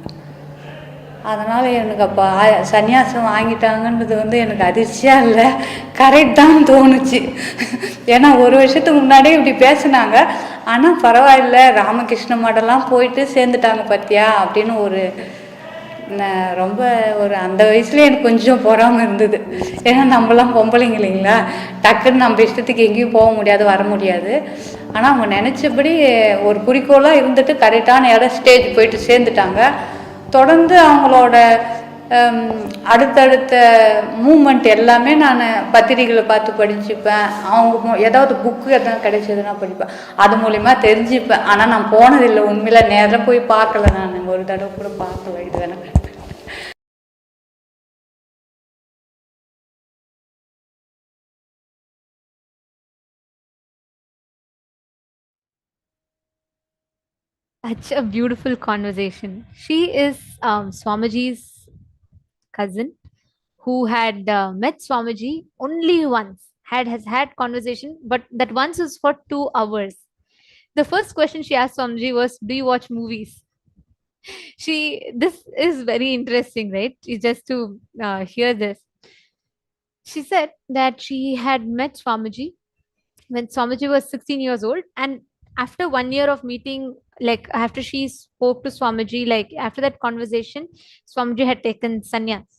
H: அதனால் எனக்கு அப்போ சன்னியாசம் வாங்கிட்டாங்கன்றது வந்து எனக்கு அதிர்ச்சியாக இல்லை, கரெக்ட் தான் தோணுச்சு. ஏன்னா 1 வருஷத்துக்கு முன்னாடியே இப்படி பேசினாங்க. ஆனால் பரவாயில்ல, ராமகிருஷ்ண மடம்லாம் போயிட்டு சேர்ந்துட்டாங்க பார்த்தியா அப்படின்னு ரொம்ப அந்த வயசுலேயே எனக்கு கொஞ்சம் பொறாமல் இருந்தது. ஏன்னா நம்மலாம் பொம்பளைங்க இல்லைங்களா, டக்குன்னு நம்ம இஷ்டத்துக்கு எங்கேயும் போக முடியாது, வர முடியாது. ஆனால் அவங்க நினச்சபடி ஒரு குறிக்கோளாக இருந்துட்டு கரெக்டான இடம் ஸ்டேஜ் போயிட்டு சேர்ந்துட்டாங்க. தொடர்ந்து அவங்களோட அடுத்தடுத்த மூமெண்ட் எல்லாமே நான் பத்திரிகைகளை பார்த்து படிச்சுப்பேன். அவங்க ஏதாவது புக்கு எதாவது கிடைச்சதுன்னா படிப்பேன், அது மூலிமா தெரிஞ்சுப்பேன். ஆனால் நான் போனதில்லை, உண்மையில் நேரில் போய் பார்க்கல, நான் ஒரு தடவை கூட பார்க்கல. இது வேணா
B: Such a beautiful conversation. She is Swamiji's cousin who had met Swamiji only once, has had conversation, but that once was for 2 hours. The first question she asked Swamiji was, do you watch movies? This is very interesting, right? Just to hear this. She said that she had met Swamiji when Swamiji was 16 years old, and after 1 year of meeting, like after she spoke to Swamiji, like after that conversation, Swamiji had taken sannyas.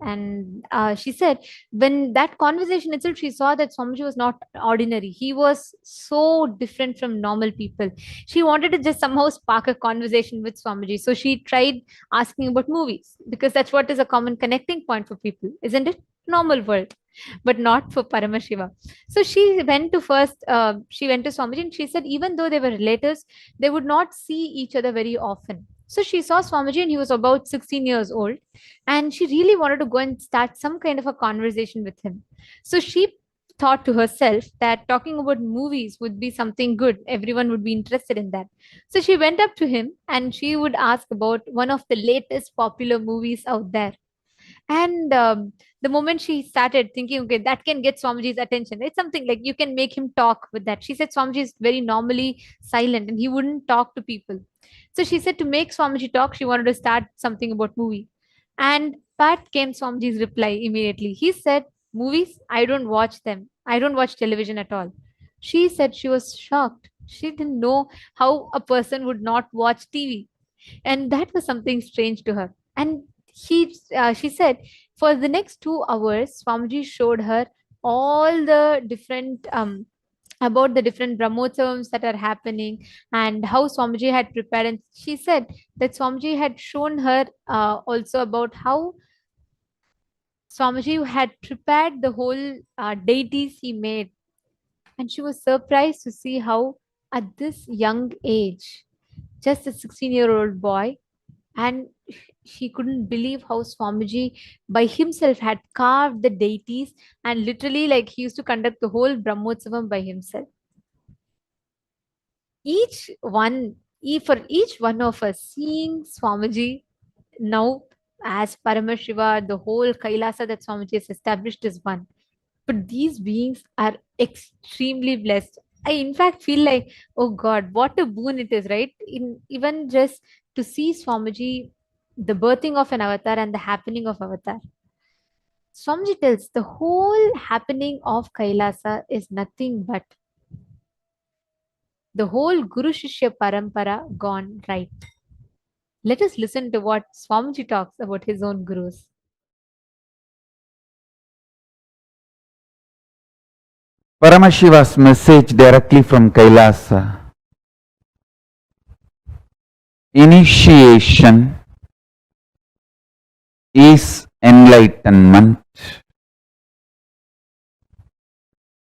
B: And she said, when that conversation itself, she saw that Swamiji was not ordinary. He was so different from normal people. She wanted to just somehow spark a conversation with Swamiji. So she tried asking about movies, because that's what is a common connecting point for people, isn't it? Normal world, but not for Paramashiva. So she went to Swamiji, and she said, even though they were relatives, they would not see each other very often. So she saw Swamiji, and he was about 16 years old, and she really wanted to go and start some kind of a conversation with him. So she thought to herself that talking about movies would be something good. Everyone would be interested in that. So she went up to him and she would ask about one of the latest popular movies out there. And the moment she started thinking, okay, that can get Swamiji's attention. It's something like you can make him talk with that. She said Swamiji is very normally silent and he wouldn't talk to people. So she said to make Swamiji talk, she wanted to start something about movie. And that came Swamiji's reply immediately. He said, movies, I don't watch them. I don't watch television at all. She said she was shocked. She didn't know how a person would not watch TV, and that was something strange to her. And she said for the next 2 hours Swamiji showed her all the different about the different brahmotsavams that are happening, and how Swamiji had prepared. And she said that Swamiji had shown her also about how Swamiji had prepared the whole deities he made. And she was surprised to see how at this young age, just a 16-year-old boy, and she couldn't believe how Swamiji by himself had carved the deities, and literally like he used to conduct the whole Brahmotsavam by himself. For each one of us, seeing Swamiji now as Paramashiva, the whole Kailasa that Swamiji has established is one. But these beings are extremely blessed. I in fact feel like, oh God, what a boon it is, right? In even just to see Swamiji, the birthing of an avatar and the happening of avatar. Swamiji tells the whole happening of Kailasa is nothing but the whole Guru Shishya Parampara gone right. Let us listen to what Swamiji talks about his own gurus.
A: Paramashiva's message directly from Kailasa. Initiation is enlightenment.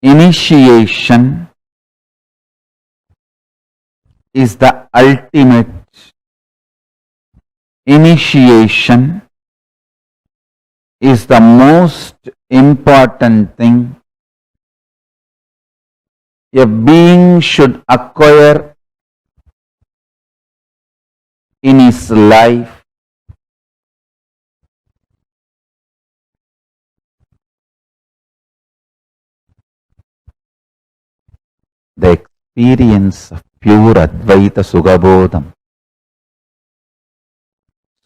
A: Initiation is the ultimate. Initiation is the most important thing a being should acquire in his life. The experience of pure Advaita Sugabodham.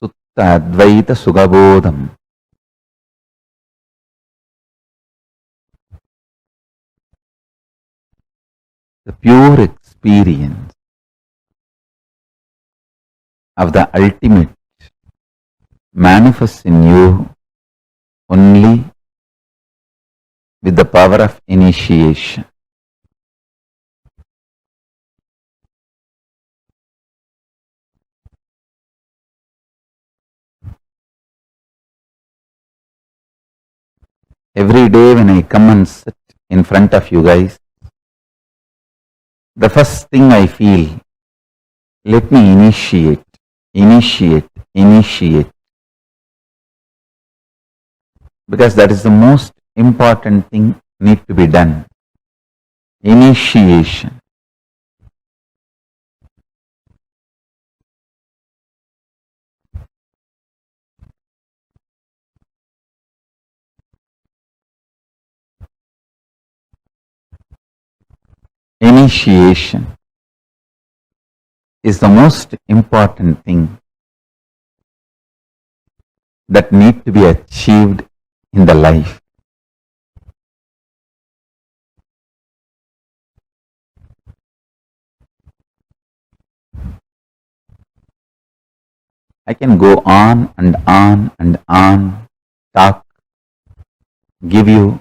A: Sutta Advaita Sugabodham. The pure experience of the ultimate manifests in you only with the power of initiation. Every day when I come and sit in front of you guys, the first thing I feel, let me initiate. Because that is the most important thing need to be done. Initiation. Initiation is the most important thing that need to be achieved in the life. I can go on and on and on talk, give you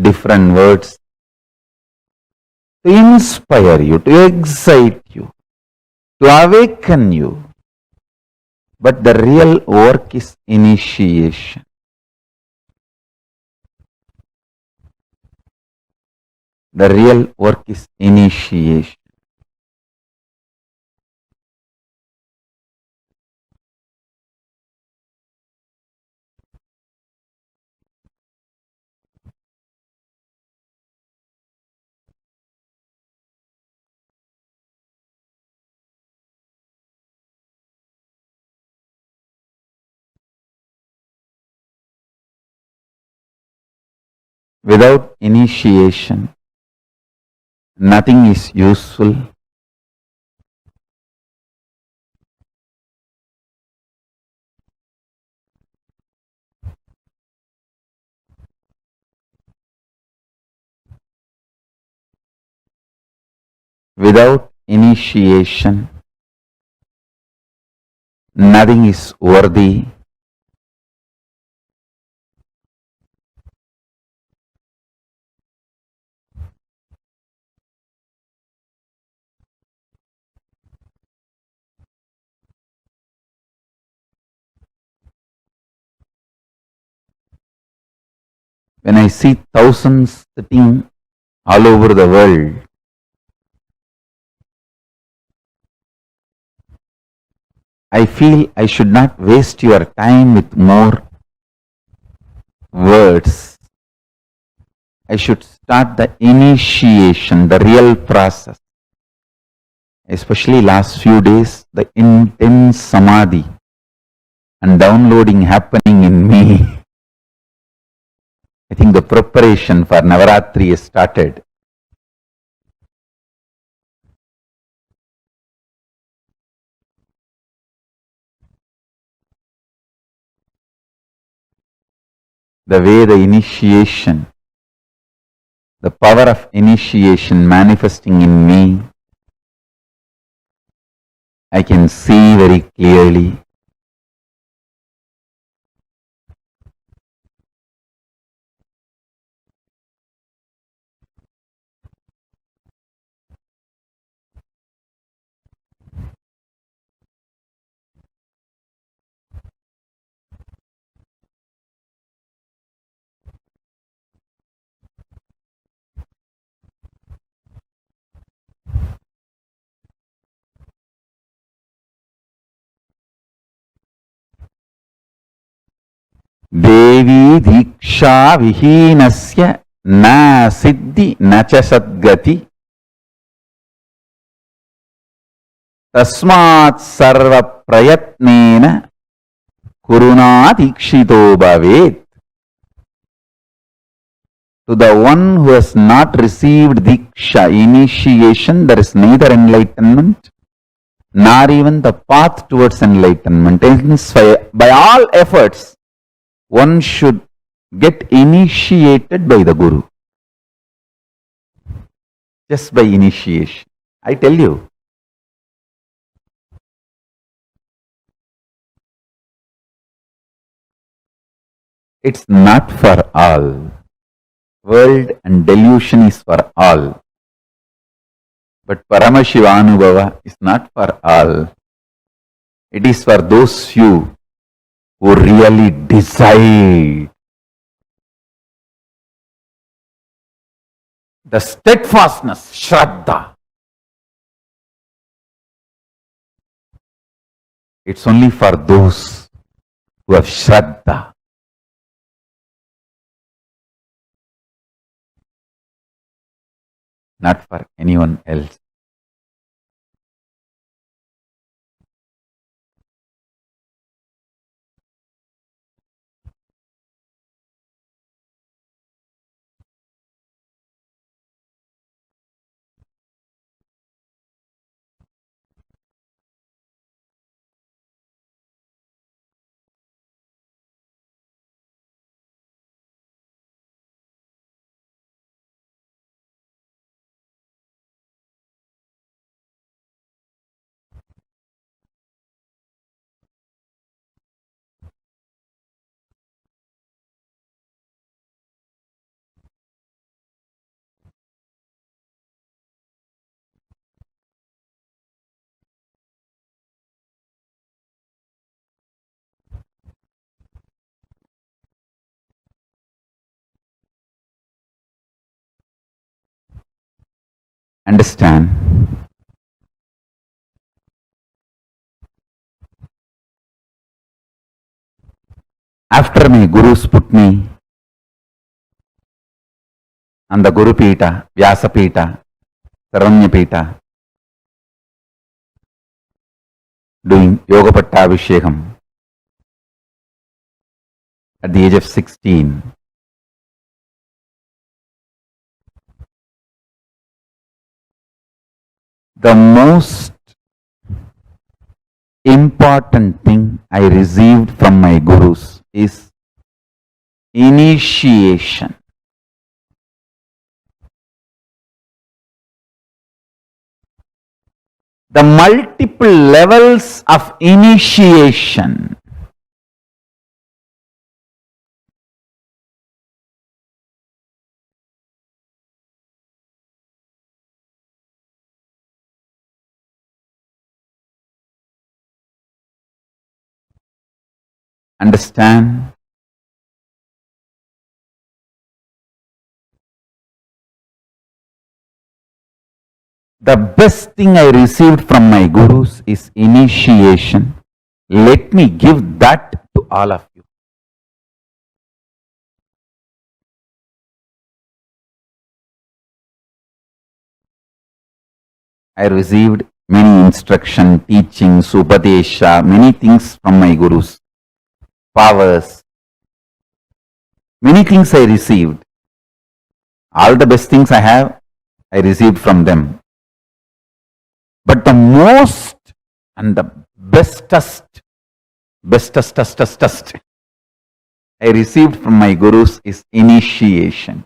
A: different words to inspire you, to excite you, to awaken you. But the real work is initiation. The real work is initiation. Without initiation, nothing is useful. Without initiation, nothing is worthy. When I see thousands sitting all over the world, I feel I should not waste your time with more words. I should start the initiation, the real process. Especially last few days, the intense samadhi and downloading happening in me. I think the preparation for Navaratri has started. The way the initiation, the power of initiation manifesting in me, I can see very clearly. Devi Diksha Vihinasya Na Siddhi Nacha Sadgati Tasmat Sarva Prayatnena Kuruna Dikshito Bhavet. To the one who has not received Diksha, initiation, there is neither enlightenment nor even the path towards enlightenment. Hence, by all efforts, one should get initiated by the Guru. Just by initiation. I tell you. It's not for all. World and delusion is for all. But Paramashivanubhava is not for all. It is for those few who really decide. The steadfastness, Shraddha. It's only for those who have Shraddha. Not for anyone else. understand after my gurus put me on the Guru Pita, Vyasa Pita, Sarvanya Pita, doing Yoga Pattabhishekam at the age of 16. The most important thing I received from my gurus is initiation. The multiple levels of initiation. Understand? The best thing I received from my gurus is initiation. Let me give that to all of you. I received many instruction, teachings, upadesha, many things from my gurus. Powers. Many things I received. All the best things I have, I received from them. But the most and the bestest I received from my gurus is initiation.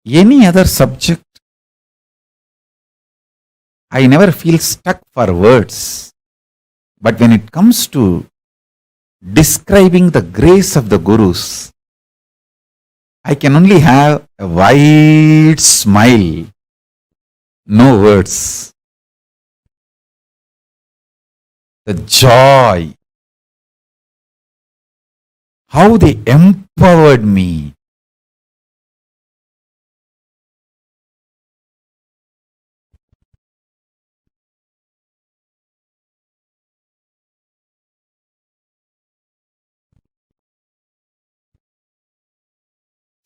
A: Any other subject, I never feel stuck for words. But when it comes to describing the grace of the gurus, I can only have a wide smile, no words. The joy, how they empowered me.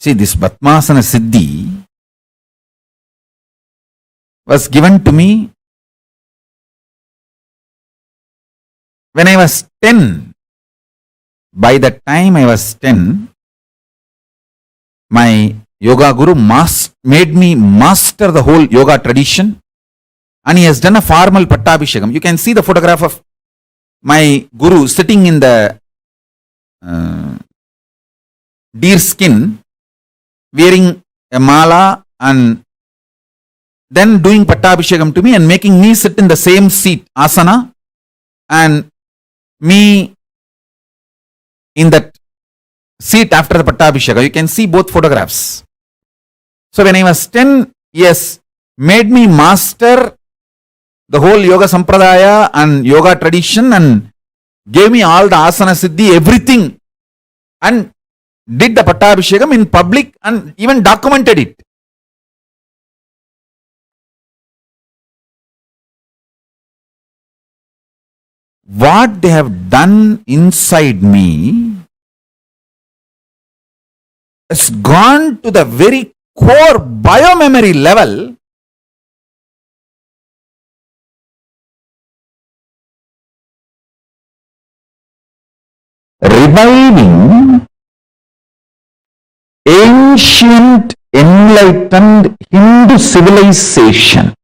A: See, this Bhatmasana Siddhi was given to me when I was 10. By the time I was 10, my yoga guru made me master the whole yoga tradition, and he has done a formal Pattabhishekam. You can see the photograph of my guru sitting in the deer skin, wearing a mala and then doing Pattabhishekam to me and making me sit in the same seat, asana, and me in that seat after the Pattabhishekam. You can see both photographs. So when I was 10, yes, made me master the whole yoga sampradaya and yoga tradition and gave me all the asana siddhi, everything, and did the Pattabhishekam in public and even documented it. What they have done inside me has gone to the very core biomemory level. Reviving ancient enlightened Hindu civilization.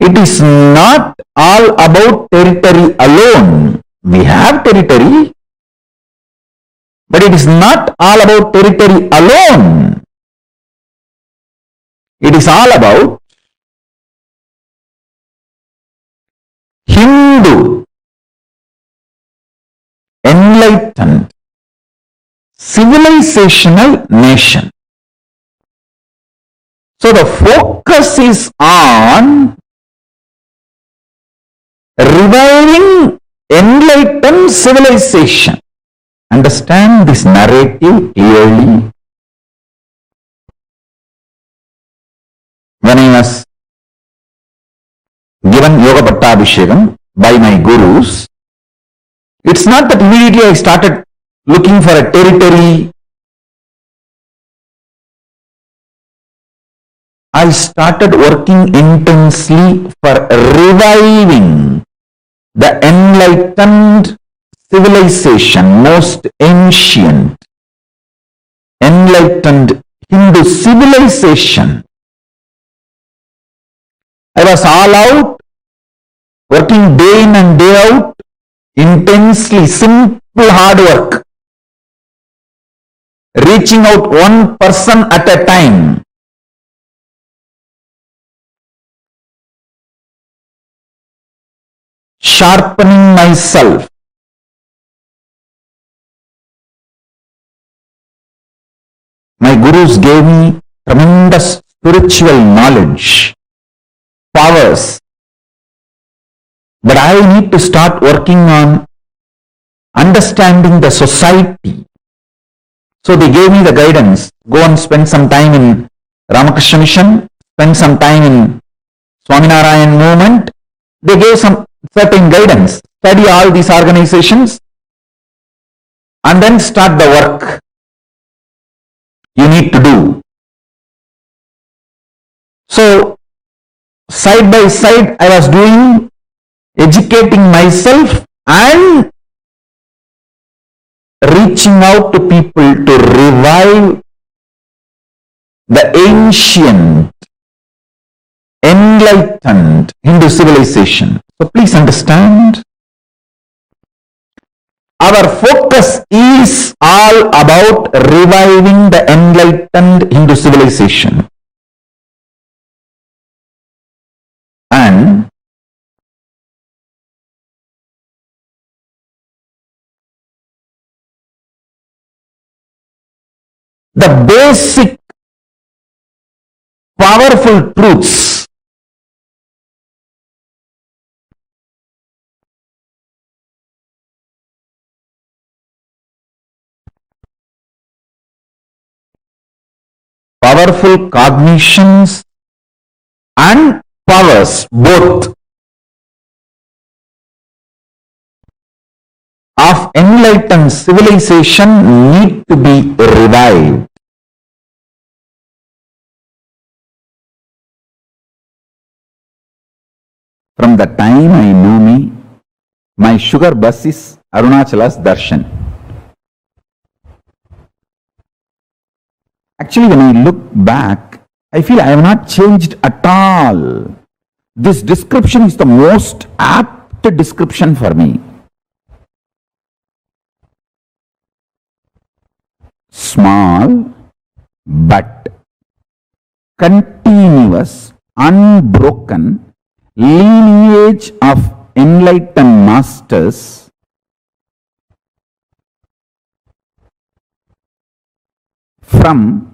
A: It is not all about territory alone. We have territory, but it is not all about territory alone. It is all about Hindu enlightened civilizational nation. So the focus is on reviving enlightened civilization understand this narrative clearly. When I was given Yoga Pattabhishekam by my gurus, it's not that immediately I started looking for a territory. I started working intensely for reviving the enlightened civilization, most ancient, enlightened Hindu civilization. I was all out, working day in and day out, intensely, simple hard work, reaching out one person at a time. Sharpening myself. My gurus gave me tremendous spiritual knowledge, powers, but I need to start working on understanding the society. So they gave me the guidance. Go and spend some time in Ramakrishna Mission, spend some time in Swaminarayan movement. They gave some certain guidance. Study all these organizations and then start the work you need to do. So side by side I was doing, educating myself and reaching out to people to revive the ancient, enlightened Hindu civilization. So please understand, our focus is all about reviving the enlightened Hindu civilization. And the basic powerful truths powerful cognitions and powers both of enlightened civilization need to be revived. From the time I know me, my sugar bus is Arunachala's darshan. Actually, when I look back, I feel I have not changed at all. This description is the most apt description for me. Small but continuous, unbroken lineage of enlightened masters from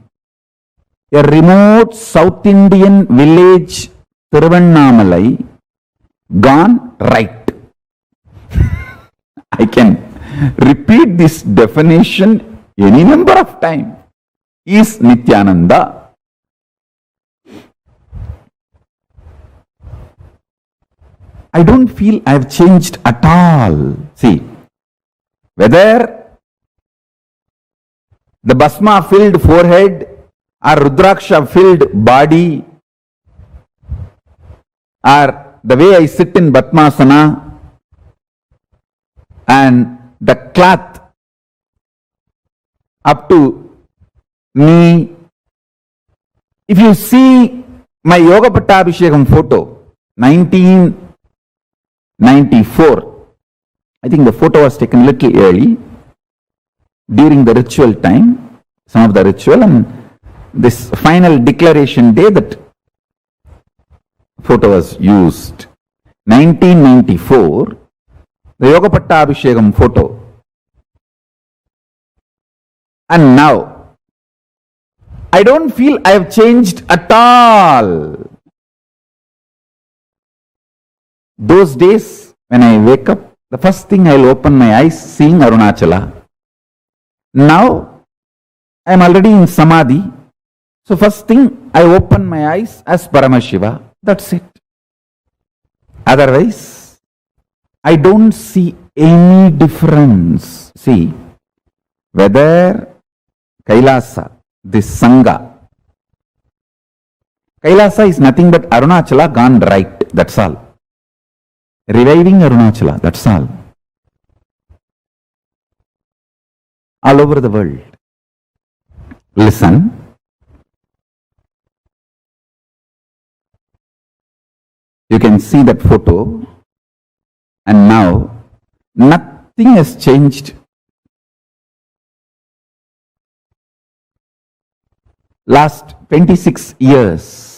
A: a remote South Indian village, Tiruvannamalai, gone right. I can repeat this definition any number of times. Is Nithyananda. I don't feel I have changed at all. See, whether the Bhasma filled forehead or Rudraksha filled body or the way I sit in Batmasana and the cloth up to knee. If you see my Yoga Pattabhishekam photo, 1994, I think the photo was taken a little early during the ritual time, some of the ritual, and this final declaration day that photo was used. 1994, the Yoga Pattabhishekam photo. And now, I don't feel I have changed at all. Those days, when I wake up, the first thing I'll open my eyes seeing Arunachala. Now I am already in Samadhi. So first thing, I open my eyes as Paramashiva. That's it. Otherwise, I don't see any difference. See, whether Kailasa, this Sangha, Kailasa is nothing but Arunachala gone right. That's all. Reviving Arunachala. That's all. All over the world. Listen. You can see that photo, and now nothing has changed. Last 26 years.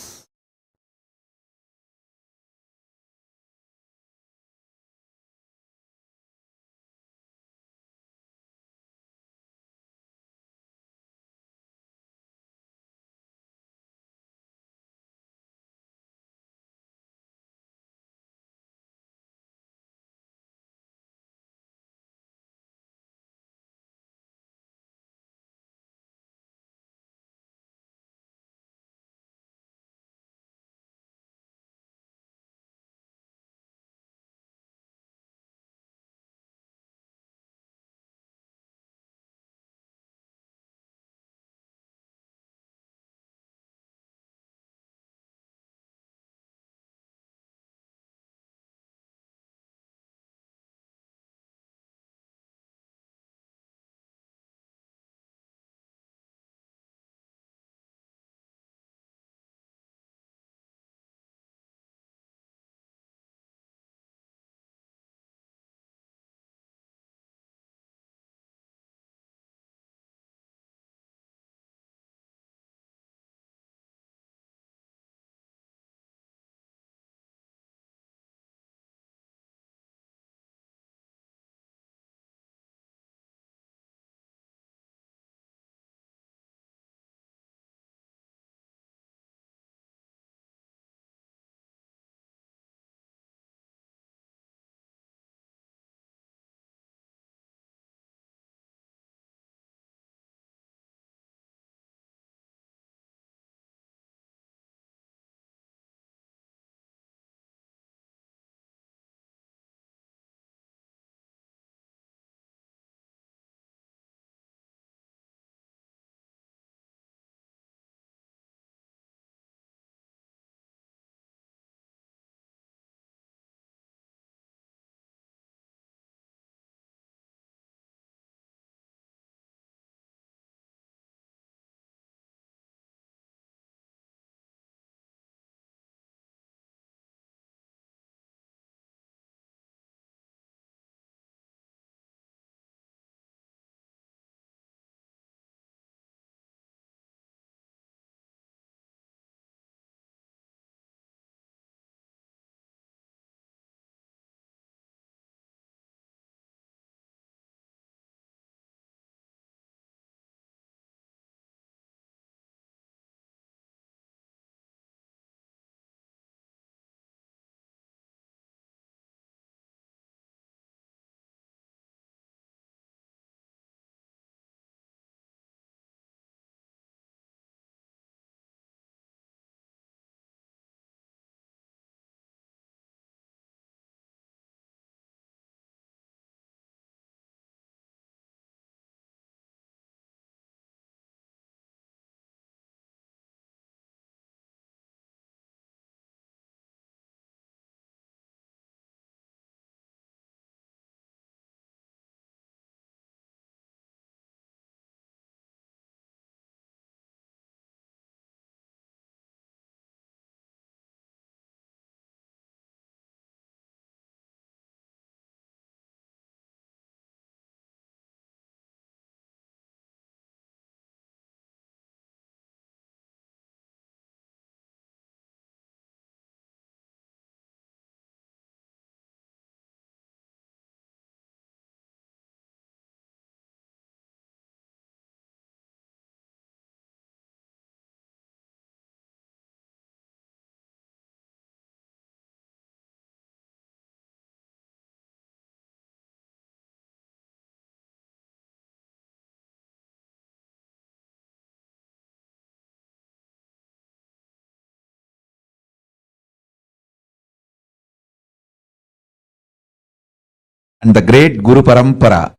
A: And the great Guru Parampara,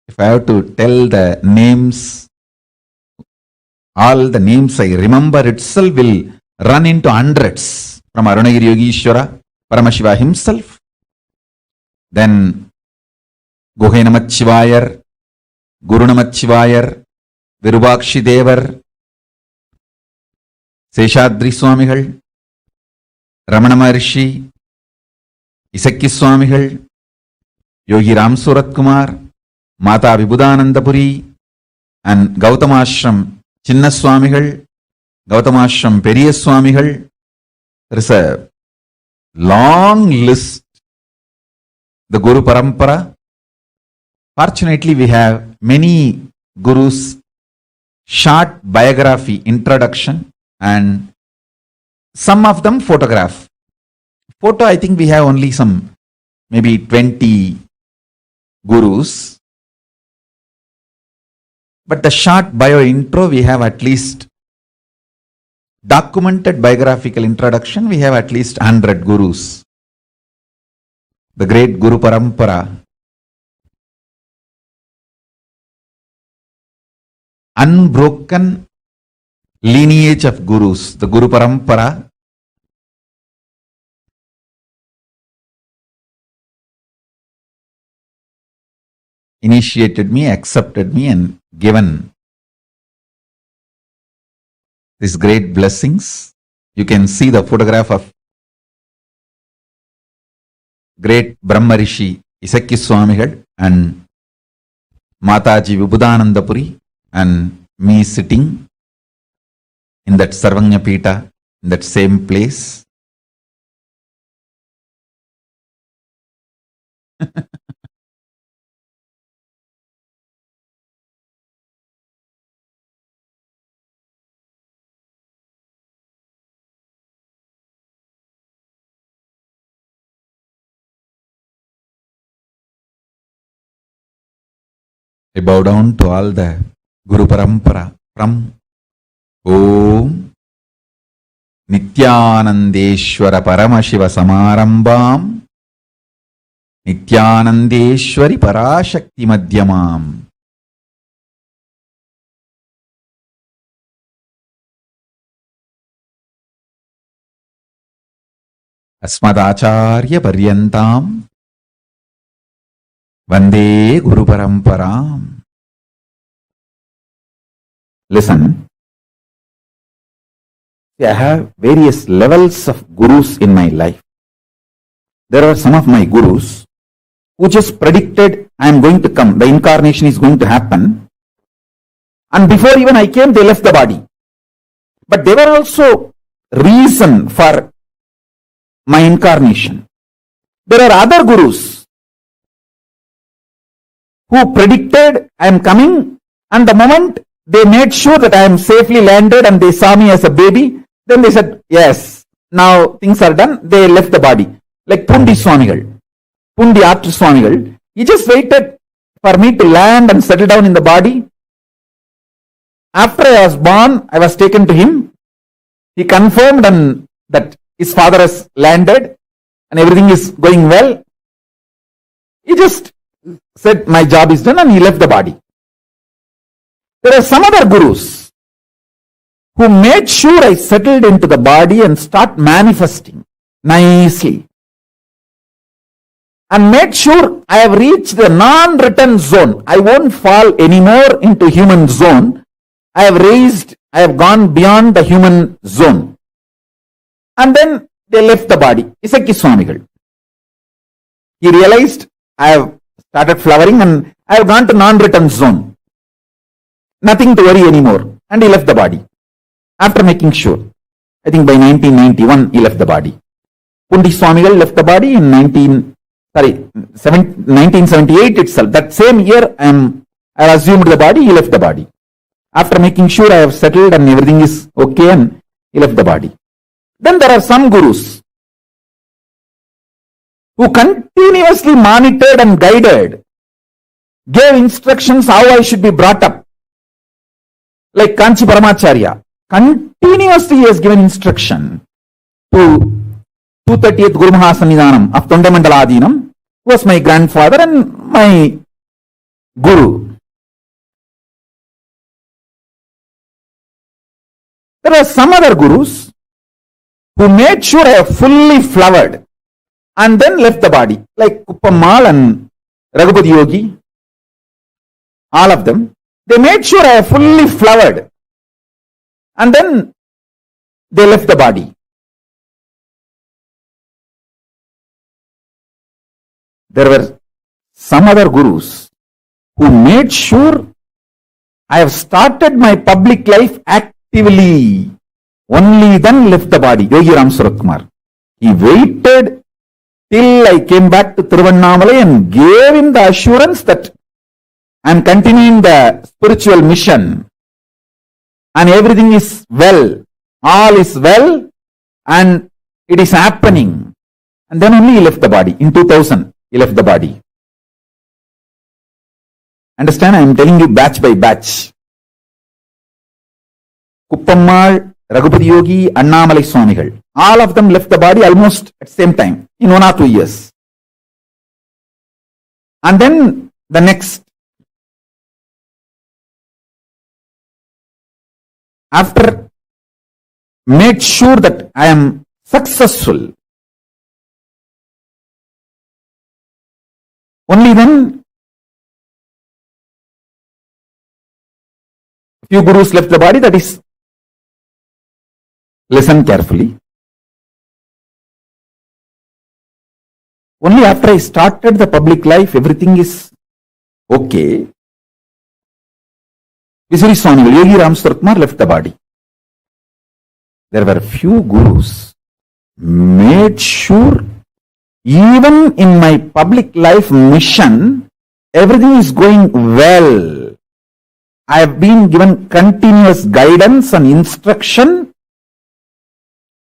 A: if I have to tell the names, all the names I remember itself will run into hundreds. From Arunagiri Yogishwara, Paramashiva himself, then Guhe Namachivayar, Guru Namachivayar, Virubakshi Devar, Seshadri Swamigal, Ramana Maharishi, Isakki Swamigal, Yogi Ram Surat Kumar, Mata Vibhudanandapuri, and Gautamashram Chinna Swamigal, Gautamashram Periya Swamigal. There is a long list. The Guru Parampara. Fortunately, we have many gurus, short biography, introduction, and some of them photograph. Photo, I think we have only some, maybe 20 gurus. But the short bio intro, we have at least documented biographical introduction, we have at least 100 gurus. The great Guru Parampara, unbroken lineage of gurus, the Guru Parampara, initiated me, accepted me, and given these great blessings. You can see the photograph of great Brahma Rishi Isakki Swamigal and Mataji Vibhudanandapuri, and me sitting in that Sarvanya Pita, in that same place. I bow down to all the Guru Parampara from Om Nithyanandeshwara Paramashiva Samarambam Nithyanandeshwari Parashakti Madhyamam Asmadacharya Paryantam Vande Guru Paramparam. Listen, I have various levels of gurus in my life. There are some of my gurus who just predicted I am going to come, the incarnation is going to happen, and before even I came, they left the body. But they were also reason for my incarnation. There are other gurus who predicted I am coming, and the moment they made sure that I am safely landed and they saw me as a baby, then they said, yes, now things are done, they left the body. Like Pundi Swamigal, Pundi Artu Swamigal, he just waited for me to land and settle down in the body. After I was born, I was taken to him. He confirmed and that his father has landed and everything is going well. He just said, my job is done, and he left the body. There are some other gurus who made sure I settled into the body and start manifesting nicely, and made sure I have reached the non-return zone. I won't fall anymore into human zone. I have gone beyond the human zone. And then they left the body. Isakki Swamigal. He realized I have started flowering and I have gone to non-return zone. Nothing to worry anymore. And he left the body. After making sure. I think by 1991 he left the body. Pundi Swamigal left the body in 1978 itself. That same year I assumed the body, he left the body. After making sure I have settled and everything is okay, and he left the body. Then there are some gurus who continuously monitored and guided, gave instructions how I should be brought up. Like Kanchi Paramacharya, continuously he has given instruction to 230th Guru Mahasannidhanam of Tondamandaladinam, was my grandfather and my guru. There were some other gurus who made sure I have fully flowered and then left the body, like Kupammal and Raghupati Yogi, all of them. They made sure I have fully flowered and then they left the body. There were some other gurus who made sure I have started my public life actively, only then left the body. Yogi Ram Surat Kumar. He waited till I came back to Tiruvannamalai and gave him the assurance that I am continuing the spiritual mission and everything is well, all is well and it is happening. And then only he left the body. In 2000, he left the body. Understand? I am telling you batch by batch. Kupammal, Raghupati Yogi, Annamalai Swamigal. All of them left the body almost at the same time, in 1 or 2 years. And then the next. After made sure that I am successful, only then few gurus left the body. That is, listen carefully. Only after I started the public life, everything is okay. Visuri Swamigal, Yogi Ram Surat Kumar left the body. There were few gurus made sure even in my public life mission, everything is going well. I have been given continuous guidance and instruction.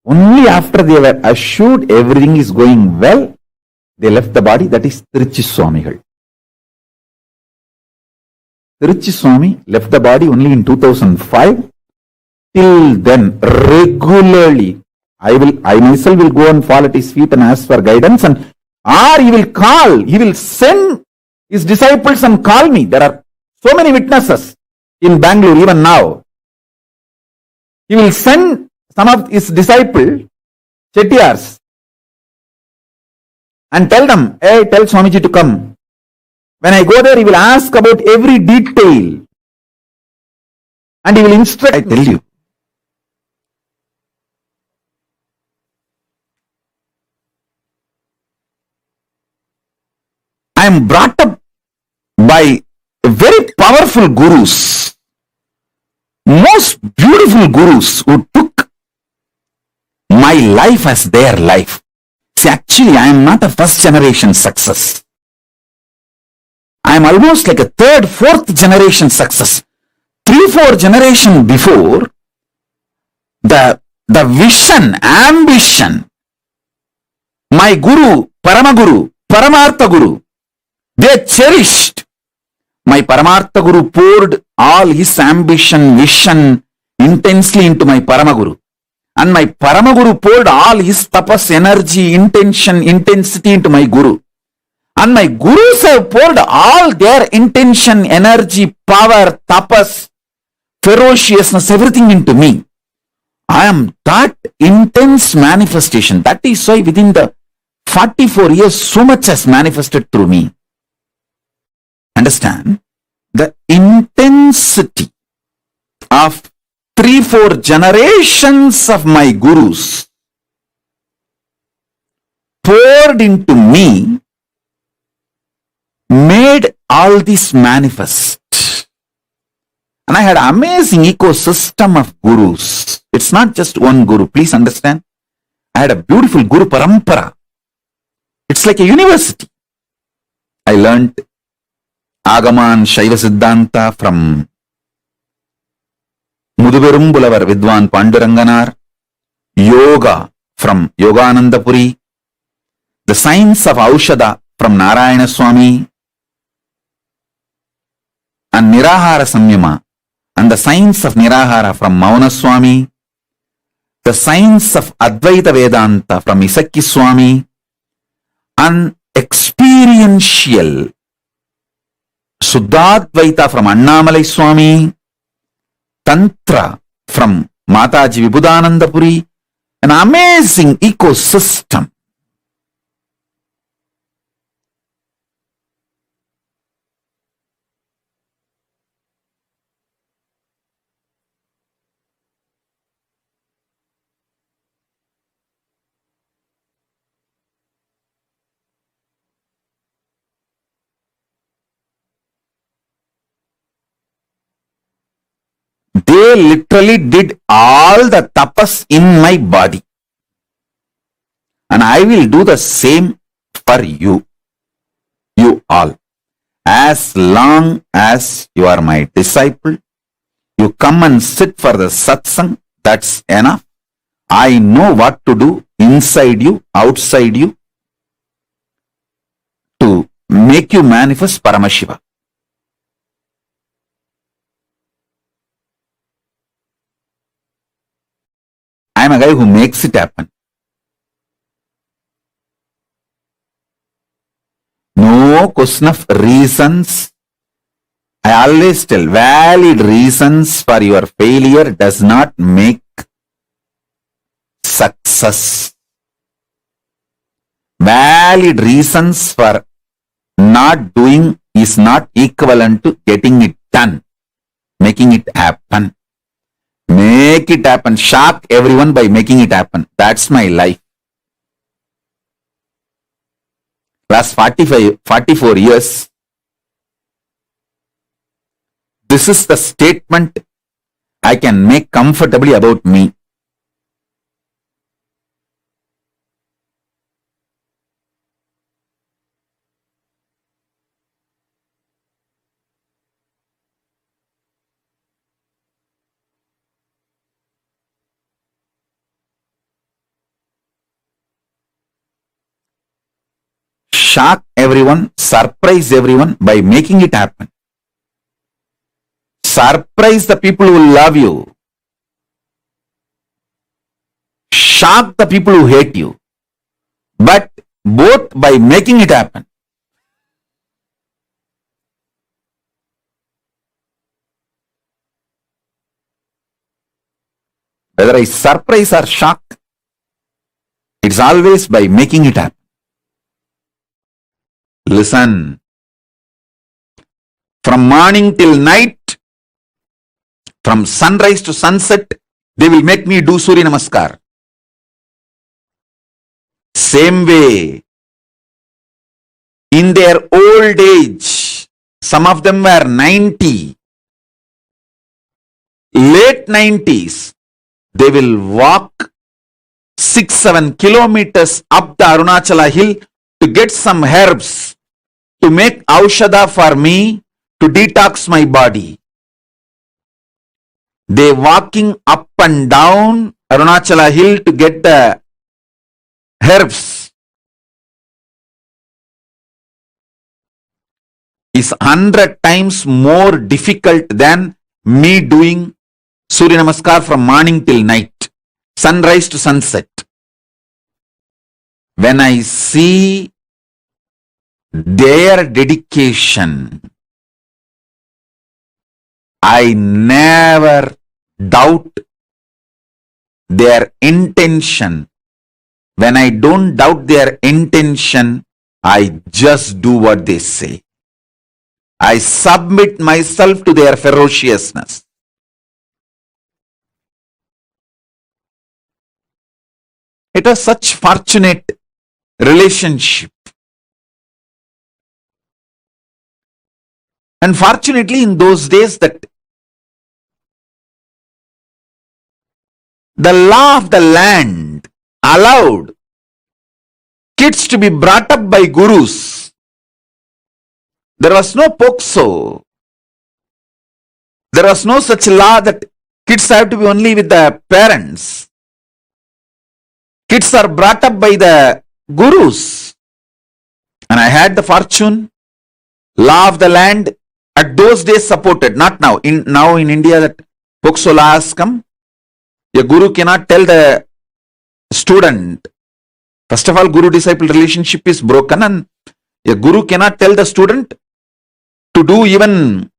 A: Only after they were assured everything is going well, they left the body. That is Tiruchi Swamigal. Tiruchi Swami left the body only in 2005. Till then, regularly, I myself will go and fall at his feet and ask for guidance, and or he will call, he will send his disciples and call me. There are so many witnesses in Bangalore even now. He will send some of his disciples, Chettiars, and tell them, hey, tell Swamiji to come. When I go there, he will ask about every detail and he will instruct. I tell you, I am brought up by very powerful gurus, most beautiful gurus who took my life as their life. See, actually, I am not a first generation success. I am almost like a third, fourth generation success. 3-4 generations before, the vision, ambition, my guru, Paramaguru, Paramartha Guru, they cherished. My Paramartha Guru poured all his ambition, vision intensely into my Paramaguru. And my Paramaguru poured all his tapas, energy, intention, intensity into my Guru. And my Gurus have poured all their intention, energy, power, tapas, ferociousness, everything into me. I am that intense manifestation. That is why within the 44 years, so much has manifested through me. Understand? The intensity of 3-4 generations of my gurus poured into me made all this manifest. And I had an amazing ecosystem of gurus. It's not just one guru. Please understand. I had a beautiful guru parampara. It's like a university. I learned Agama and Shaiva Siddhanta from Muduverumbulavar Vidwan Panduranganar, Yoga from Yoganandapuri, the science of Aushada from Narayana Swami, and Nirahara Samyama, and the science of Nirahara from Mauna Swami, the science of Advaita Vedanta from Isakki Swami, and experience experiential Suddhadvaita from Annamalai Swami, Tantra from Mataji Vibhudanandapuri, an amazing ecosystem. They literally did all the tapas in my body. And I will do the same for you. You all. As long as you are my disciple, you come and sit for the satsang, that's enough. I know what to do inside you, outside you, to make you manifest Paramashiva. I am a guy who makes it happen. No question of reasons. I always tell, valid reasons for your failure does not make success. Valid reasons for not doing is not equivalent to getting it done, making it happen. Make it happen. Shock everyone by making it happen. That's my life. Last 44 years, this is the statement I can make comfortably about me. Shock everyone, surprise everyone by making it happen. Surprise the people who love you. Shock the people who hate you. But both by making it happen. Whether I surprise or shock, it's always by making it happen. Listen. From morning till night, from sunrise to sunset, they will make me do Surya Namaskar. Same way, in their old age, some of them were 90, late 90s, they will walk 6-7 kilometers up the Arunachala hill to get some herbs to make aushadha for me to detox my body. They walking up and down Arunachala hill to get the herbs is 100 times more difficult than me doing Surya Namaskar from morning till night, sunrise to sunset. When I see their dedication, I never doubt their intention. When I don't doubt their intention, I just do what they say. I submit myself to their ferociousness. It was such fortunate relationship. And fortunately, in those days, that the law of the land allowed kids to be brought up by gurus. There was no POXO. There was no such law that kids have to be only with the parents. Kids are brought up by the gurus. And I had the fortune, law of the land at those days supported, not now. Now in India that POXO law has come. A guru cannot tell the student. First of all, guru-disciple relationship is broken, and A guru cannot tell the student to do even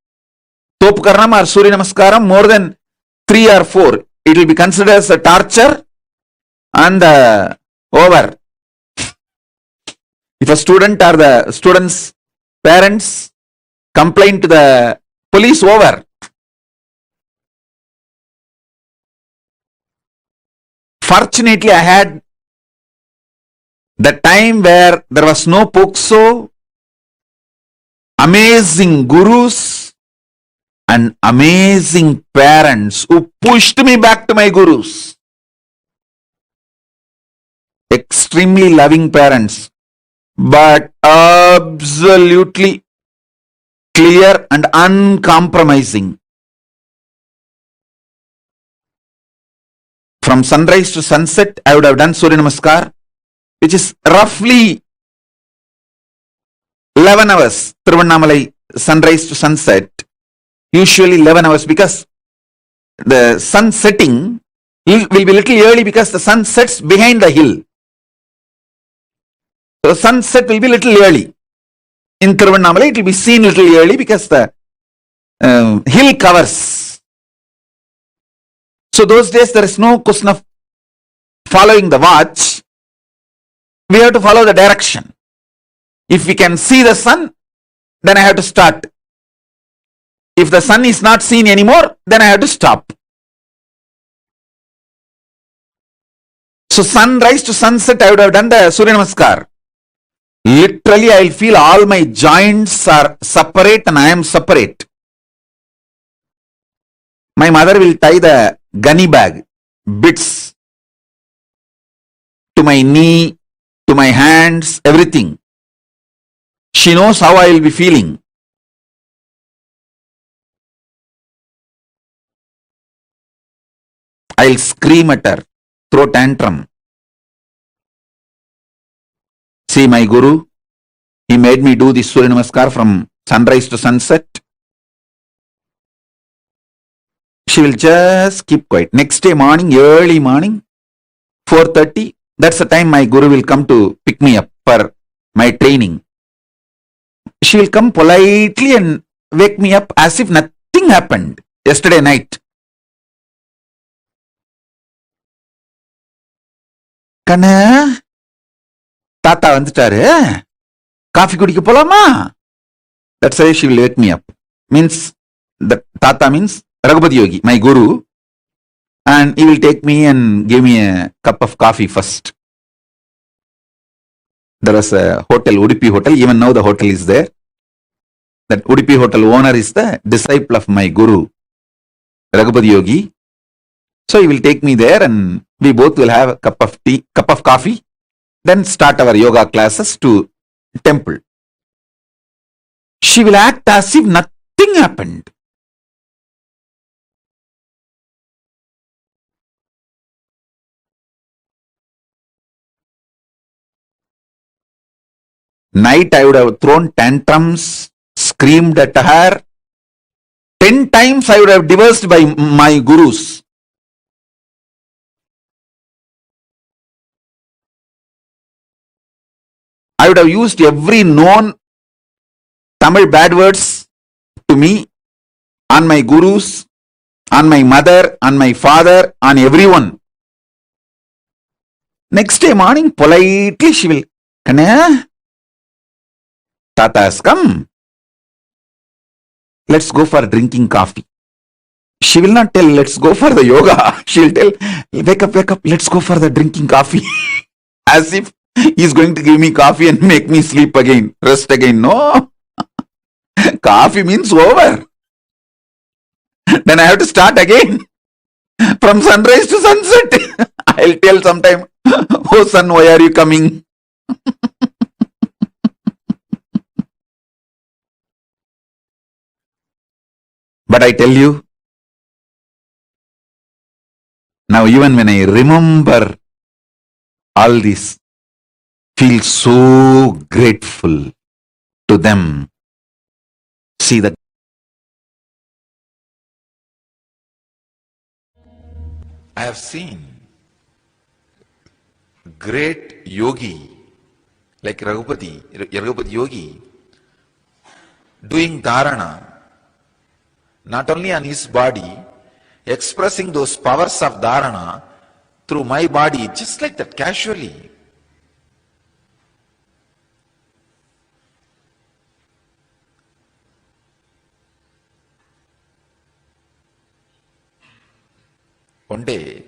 A: Topkaranam or Surya Namaskaram more than 3 or 4. It will be considered as a torture and over. If a student or the student's parents complain to the police, over. Fortunately, I had the time where there was no Pokso, amazing gurus and amazing parents who pushed me back to my gurus. Extremely loving parents, but absolutely clear and uncompromising. From sunrise to sunset, I would have done Surya Namaskar, which is roughly 11 hours. Tiruvannamalai, sunrise to sunset, usually 11 hours, because the sun setting will be little early because the sun sets behind the hill. So sunset will be little early. In Tiruvannamalai, it will be seen little early because the hill covers. So those days there is no question of following the watch. We have to follow the direction. If we can see the sun, then I have to start. If the sun is not seen anymore, then I have to stop. So sunrise to sunset, I would have done the Surya Namaskar. Literally, I will feel all my joints are separate and I am separate. My mother will tie the gunny bag, bits, to my knee, to my hands, everything. She knows how I will be feeling. I'll scream at her, throw tantrum. See my guru, he made me do this Surya Namaskar from sunrise to sunset. She will just keep quiet. Next day morning, early morning, 4:30, that's the time my guru will come to pick me up for my training. She will come politely and wake me up as if nothing happened yesterday night. Kana, Tata வந்துட்டாரு, coffee குடிக்க போலாமா? That's why she will wake me up. Means, the Tata means Raghupati Yogi, my guru, and he will take me and give me a cup of coffee first. There was a hotel, Udupi Hotel, even now the hotel is there. That Udupi Hotel owner is the disciple of my guru, Raghupati Yogi. So he will take me there and we both will have a cup of tea, cup of coffee, then start our yoga classes to temple. She will act as if nothing happened. Night I would have thrown tantrums, screamed at her. 10 times I would have divorced by my gurus. I would have used every known Tamil bad words to me, on my gurus, on my mother, on my father, on everyone. Next day morning, politely she will, Kana, Tata has come. Let's go for drinking coffee. She will not tell, let's go for the yoga. She will tell, wake up, let's go for the drinking coffee. As if he's going to give me coffee and make me sleep again, rest again. No. Coffee means over. Then I have to start again. From sunrise to sunset. I'll tell sometime, oh son, why are you coming? But I tell you, now even when I remember all this, feel so grateful to them. See the I have seen great yogi like Raghupati Yogi, doing dharana, not only on his body, expressing those powers of dharana through my body, just like that, casually. One day,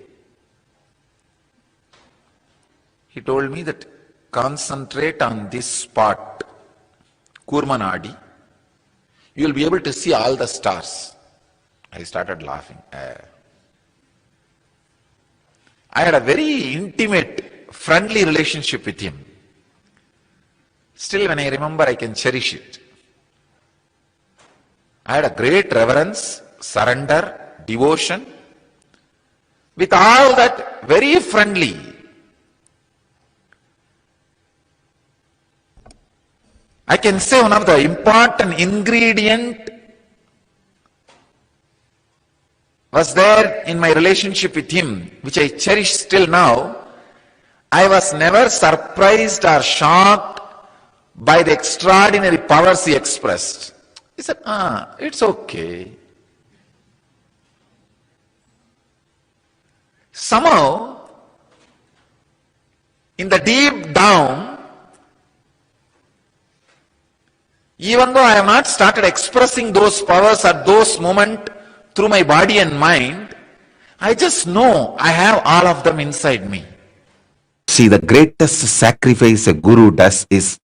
A: he told me that concentrate on this spot, Kurmanadi, you will be able to see all the stars. I started laughing. I had a very intimate, friendly relationship with him. Still, when I remember, I can cherish it. I had a great reverence, surrender, devotion. With all that, very friendly. I can say one of the important ingredient was there in my relationship with him, which I cherish still now. I was never surprised or shocked by the extraordinary powers he expressed. He said, it's okay. Somehow, in the deep down, even though I have not started expressing those powers at those moments through my body and mind, I just know I have all of them inside me. See, the greatest sacrifice a guru does is,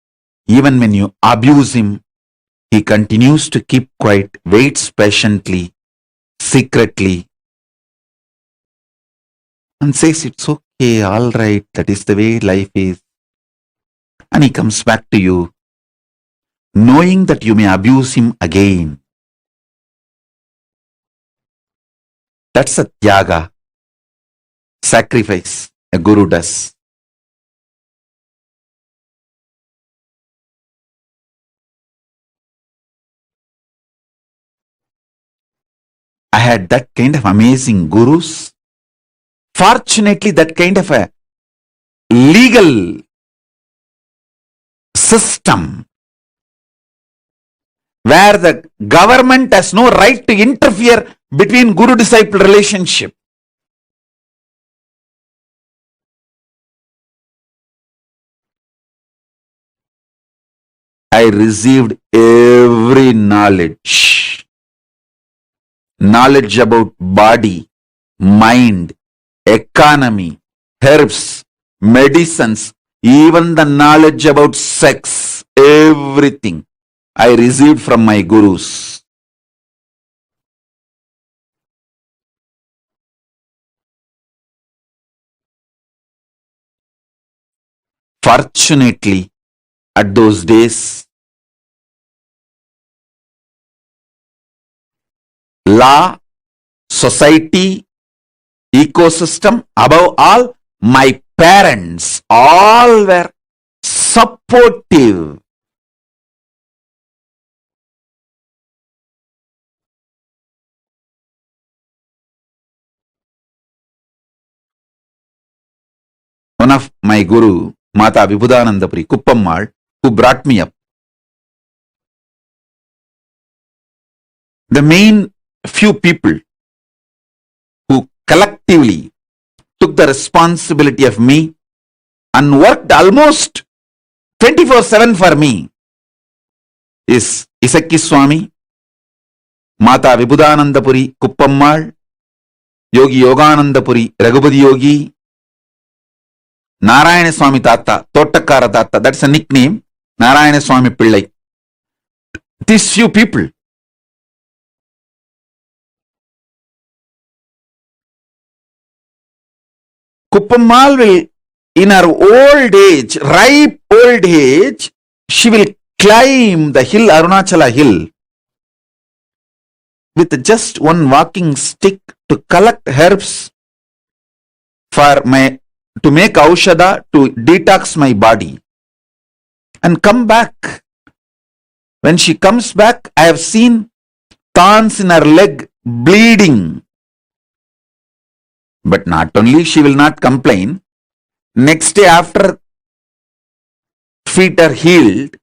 A: even when you abuse him, he continues to keep quiet, waits patiently, secretly, and says, it's okay, all right, that is the way life is. And he comes back to you, knowing that you may abuse him again. That's a tyaga, sacrifice a guru does. I had that kind of amazing gurus. Fortunately, that kind of a legal system where the government has no right to interfere between guru-disciple relationship. I received every knowledge. Knowledge about body, mind, economy, herbs, medicines, even the knowledge about sex, everything I received from my gurus. Fortunately, at those days, law, society, ecosystem, above all, my parents, all were supportive. One of my guru, Mata Vibhudanandapuri Kuppammal, who brought me up, the main few people who collectively took the responsibility of me and worked almost 24/7 for me is Isakki Swami, Mata Vibhudanandapuri Kuppammal, Yogi Yoganandapuri Raghupati Yogi, Narayana Swami Tata, Tottakara Tata, that's a nickname, Narayana Swami Pillai. These few people. Kuppammal will, in her old age, ripe old age, she will climb the hill, Arunachala hill, with just one walking stick to collect herbs to make aushadha, to detox my body, and come back. When she comes back, I have seen thorns in her leg, bleeding. But not only she will not complain, next day after feet are healed,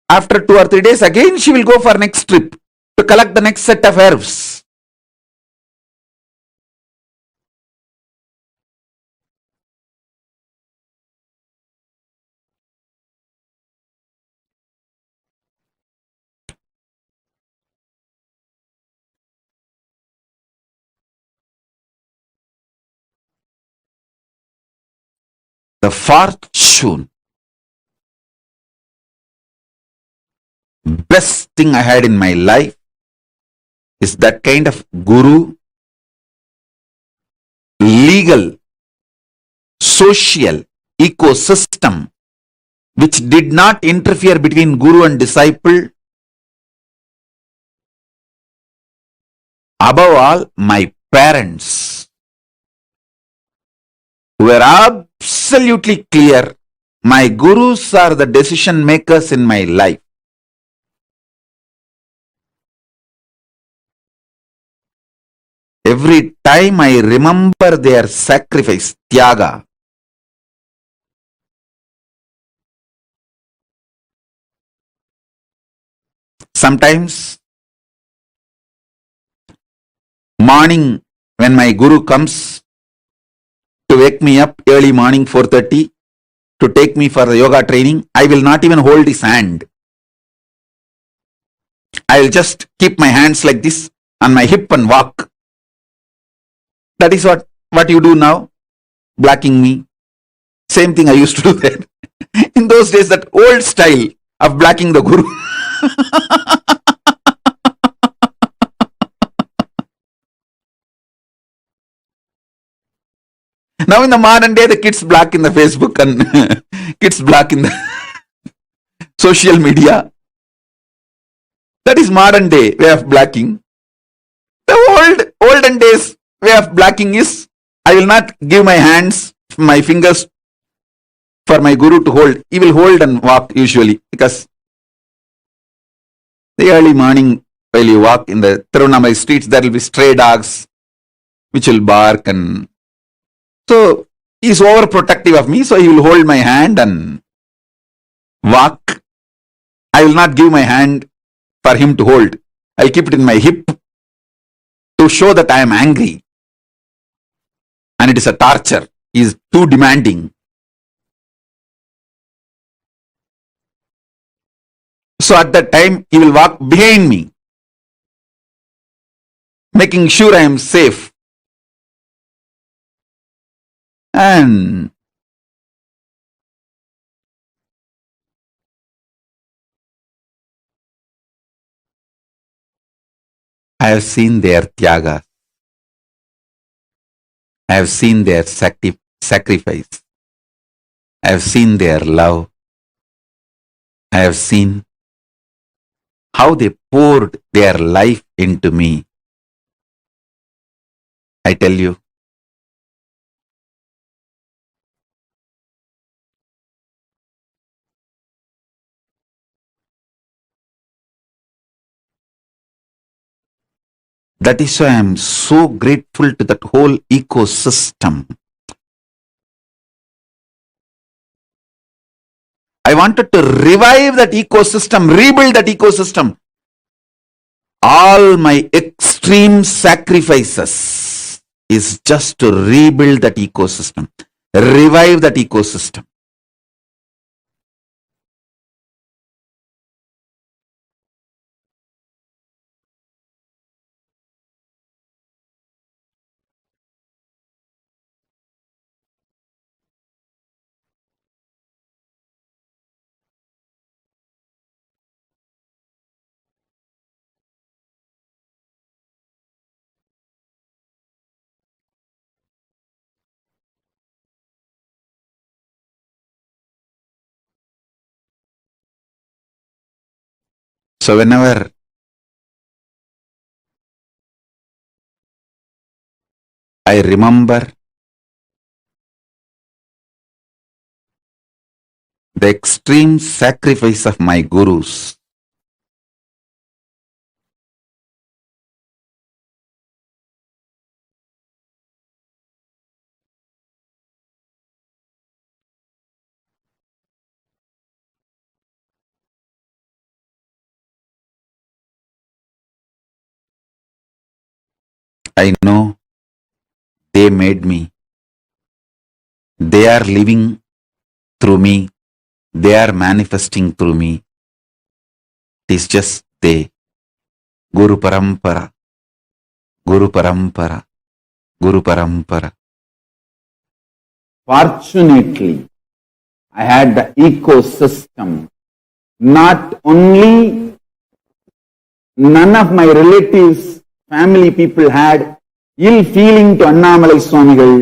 A: after 2 or 3 days, again she will go for next trip to collect the next set of herbs. The fortune, best thing I had in my life is that kind of guru, legal, social ecosystem which did not interfere between guru and disciple. Above all, my parents were absolutely clear. My gurus are the decision makers in my life. Every time I remember their sacrifice, tyaga, sometimes morning when my guru comes to wake me up early morning 4:30 to take me for the yoga training, I will not even hold his hand. I will just keep my hands like this on my hip and walk. That is what you do now, blocking me. Same thing I used to do then. In those days, that old style of blocking the guru. Now in the modern day, the kids block in the Facebook and kids block in the social media. That is modern day way of blocking. The olden days way of blocking is, I will not give my hands, my fingers for my guru to hold. He will hold and walk usually, because the early morning while you walk in the Tiruvannamalai streets, there will be stray dogs which will bark, and so he is overprotective of me, so he will hold my hand and walk. I will not give my hand for him to hold. I'll keep it in my hip to show that I am angry. And it is a torture. He is too demanding. So at that time, he will walk behind me, making sure I am safe. And I have seen their tyaga. I have seen their sacrifice. I have seen their love. I have seen how they poured their life into me. I tell you, that is why I am so grateful to that whole ecosystem. I wanted to revive that ecosystem, rebuild that ecosystem. All my extreme sacrifices is just to rebuild that ecosystem, revive that ecosystem. So whenever I remember the extreme sacrifice of my gurus, I know they made me. They are living through me. They are manifesting through me. It is just they. Guru Parampara. Guru Parampara. Guru Parampara.
I: Fortunately, I had the ecosystem. Not only none of my relatives, family people had ill feeling to Annamalai Swamigal.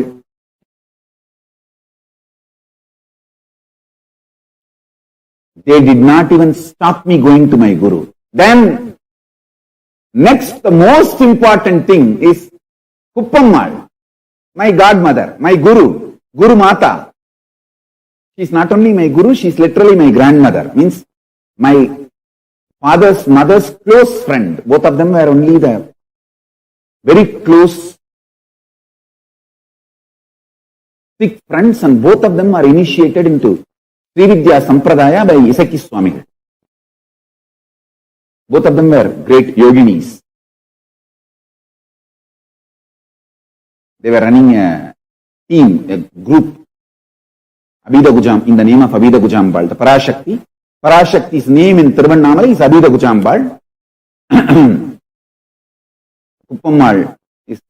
I: They did not even stop me going to my Guru. Then, next, the most important thing is Kuppammal, my godmother, my Guru, Guru Mata. She is not only my Guru, she is literally my grandmother. Means my father's mother's close friend. Both of them were only the very close, thick friends, and both of them are initiated into Srividya Sampradaya by Isaki Swamigal. Both of them were great yoginis. They were running a team, a group, Abhida Gujam, in the name of Abhida Gujambal, the Parashakti. Parashakti's name in Tiruvannamalai is Abhida Gujambal. Kuppammal is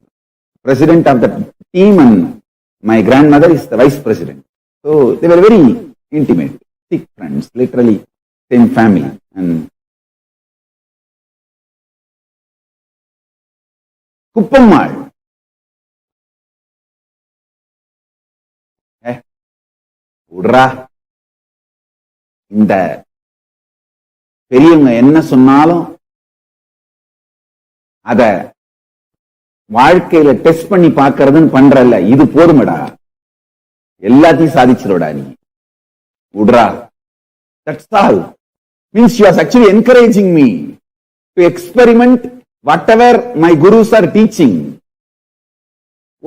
I: president of the team and my grandmother is the vice president. So they were very intimate, thick friends, literally same family. And Kuppammal, விட்றா, இந்த பெரியவங்க என்ன சொன்னாலும் அத வாழ்க்கையில test பண்ணி பார்க்கறதுன்னு பண்றல்ல, இது போதுமடா, எல்லாத்தையும் சாதிச்சிருடா நீ, விட்றா. That's all. Means she was actually encouraging me to experiment whatever my gurus are teaching.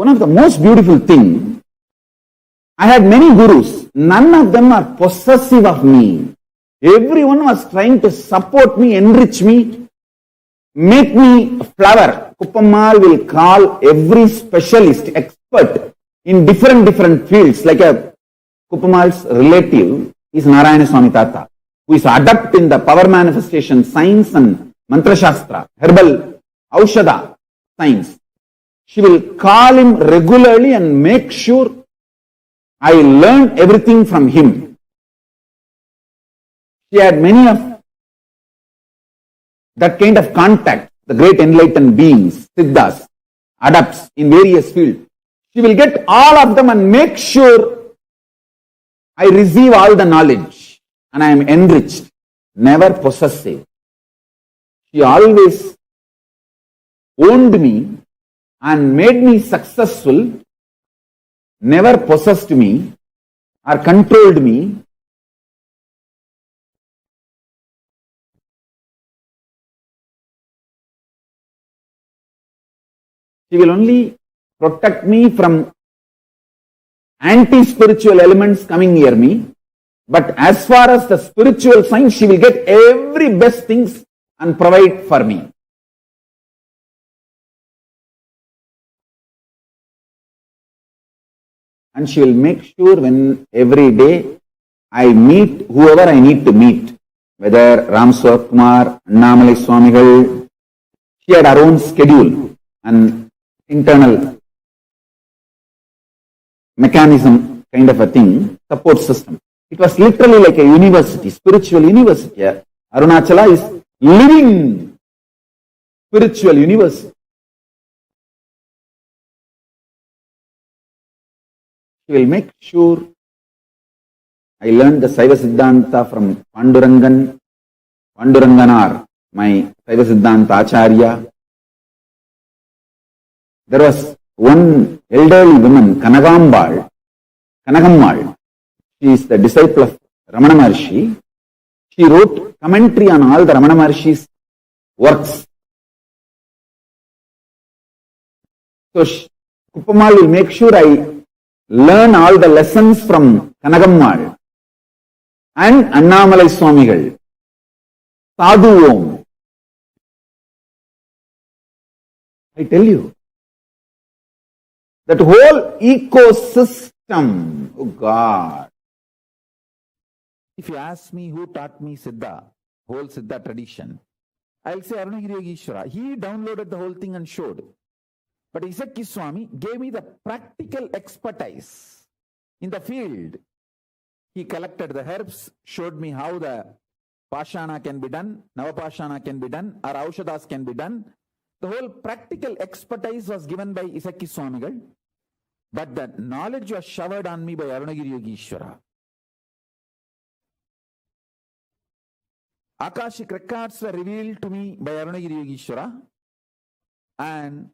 I: One of the most beautiful thing, I had many gurus. None of them are possessive of me. Everyone was trying to support me, enrich me, make me a flower. Kuppammal will call every specialist, expert in different fields. Like a Kuppammal's relative is Narayana Swami Tata, who is adept in the power manifestation science and mantra shastra, herbal aushada science. She will call him regularly and make sure I learned everything from him. She had many of that kind of contact, the great enlightened beings, siddhas, adepts in various fields. She will get all of them and make sure I receive all the knowledge and I am enriched, never possessive. She always owned me and made me successful, never possessed me or controlled me. She will only protect me from anti-spiritual elements coming near me. But as far as the spiritual side, she will get every best things and provide for me. And she will make sure when every day I meet whoever I need to meet, whether Ram Kumar, Annamalai Swamigal, she had her own schedule and internal mechanism kind of a thing, support system. It was literally like a university, spiritual university. Arunachala is living spiritual university. She will make sure I learned the Saiva Siddhanta from Panduranganar, my Saiva Siddhanta Acharya. There was one elderly woman, Kanagammal. She is the disciple of Ramana Maharshi. She wrote commentary on all the Ramana Maharshi's works. So Kuppammal will make sure I learn all the lessons from Kanagammal and Annamalai Swamigal. Sadhu Om. I tell you, That whole ecosystem, oh God. If you ask me who taught me Siddha, whole Siddha tradition, I'll say Arunagiri Yogeshwara. He downloaded the whole thing and showed. But Isakki Swami gave me the practical expertise in the field. He collected the herbs, showed me how the Pashana can be done, Navapashana can be done, or Aushadas can be done. The whole practical expertise was given by Isakki Swamigal, but the knowledge was showered on me by Arunagiri Yogeshwara. Akashic records were revealed to me by Arunagiri Yogeshwara, and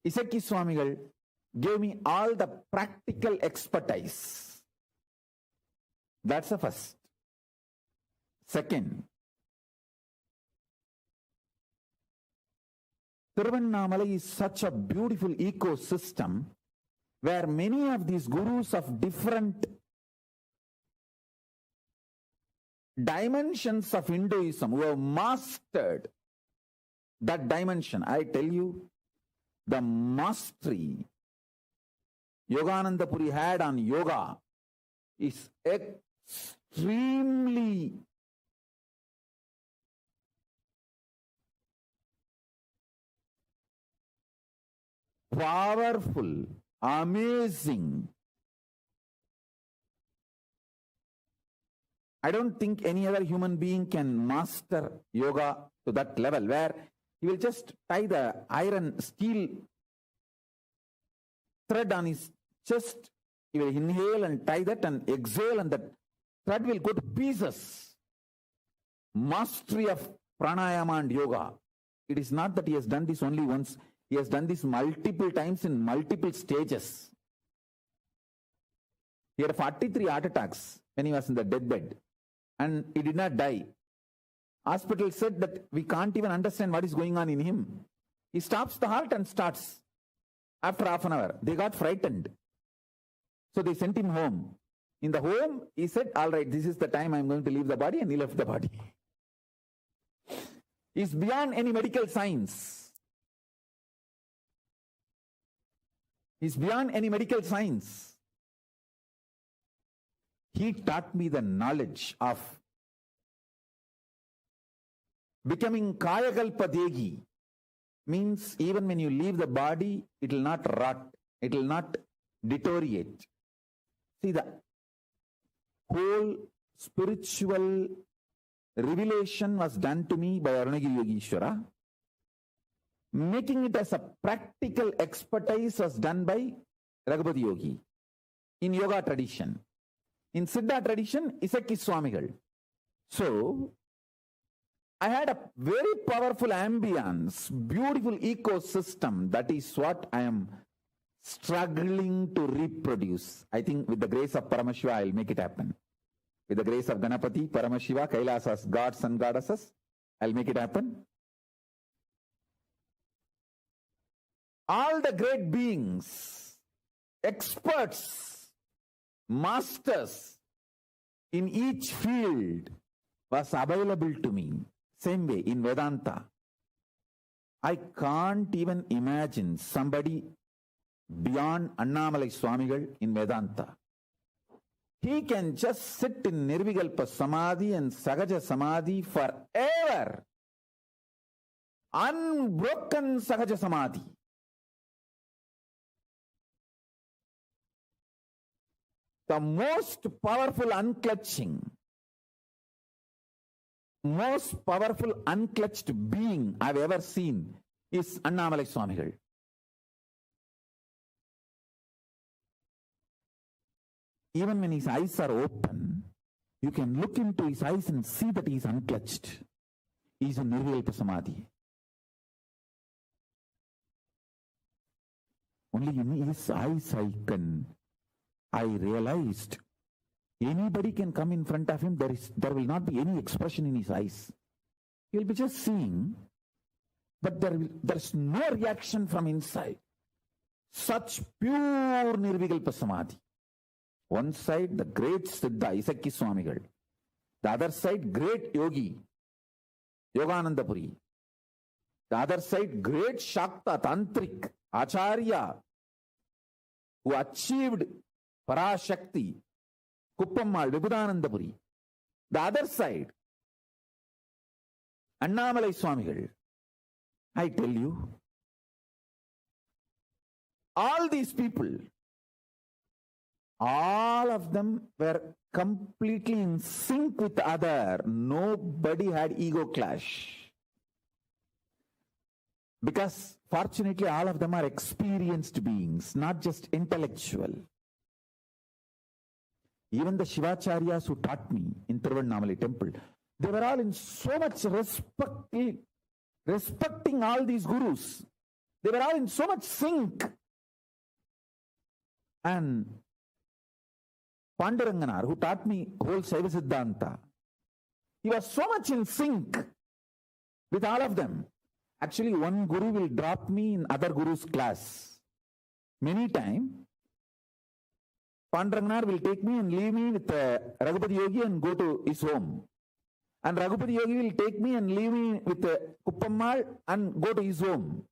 I: Isakki Swamigal gave me all the practical expertise. That's the first. Second, Tiruvannamalai is such a beautiful ecosystem where many of these gurus of different dimensions of Hinduism who have mastered that dimension. I tell you, the mastery Yogananda Puri had on yoga is extremely powerful, amazing. I don't think any other human being can master yoga to that level where he will just tie the iron steel thread on his chest. He will inhale and tie that and exhale, and that thread will go to pieces. Mastery of pranayama and yoga. It is not that he has done this only once. He has done this multiple times in multiple stages. He had 43 heart attacks when he was in the deathbed, and he did not die. Hospital said that we can't even understand what is going on in him. He stops the heart and starts. After half an hour, they got frightened. So they sent him home. In the home, he said, all right, this is the time I'm going to leave the body, and he left the body. He's beyond any medical science. He's beyond any medical science. He taught me the knowledge of becoming Kayakalpa Degi. Means even when you leave the body, it will not rot, it will not deteriorate. See, the whole spiritual revelation was done to me by Arunagiri Yogeshwara. Making it as a practical expertise was done by Raghupati Yogi in yoga tradition. In Siddha tradition, Isakki Swamigal. So, I had a very powerful ambience, beautiful ecosystem. That is what I am struggling to reproduce. I think with the grace of Paramashiva, I will make it happen. With the grace of Ganapati, Paramashiva, Kailasas, gods and goddesses, I will make it happen. All the great beings, experts, masters in each field was available to me. Same way in Vedanta. I can't even imagine somebody beyond Annamalai Swamigal in Vedanta. He can just sit in Nirvikalpa Samadhi and Sahaja Samadhi forever. Unbroken Sahaja Samadhi. The most powerful unclutching, most powerful unclutched being I've ever seen is Annamalai Swamigal. Even when his eyes are open, you can look into his eyes and see that he is unclutched. He is in Nirvikalpa Samadhi. Only in his eyes I realized anybody can come in front of him, there will not be any expression in his eyes. He will be just seeing, but there's no reaction from inside. Such pure Nirvikalpa Samadhi. One side, the great Siddha, Isakki Swamigal. The other side, great yogi, Yoganandapuri. The other side, great Shakta, Tantric, Acharya, who achieved Parashakti, Kuppammal, Vibhudanandapuri. The other side, Annamalai Swamigal. I tell you, all these people, all of them were completely in sync with other. Nobody had ego clash. Because fortunately, all of them are experienced beings, not just intellectual. Even the Shivacharyas who taught me in Tiruvannamalai temple, they were all in so much respecting all these gurus. They were all in so much sync. And Panduranganar, who taught me whole Saiva Siddhanta, he was so much in sync with all of them. Actually, one guru will drop me in other guru's class. Many times, Panduranganar will take me and leave me with Raghupati Yogi and go to his home. And Raghupati Yogi will take me and leave me with Kuppammal and go to his home.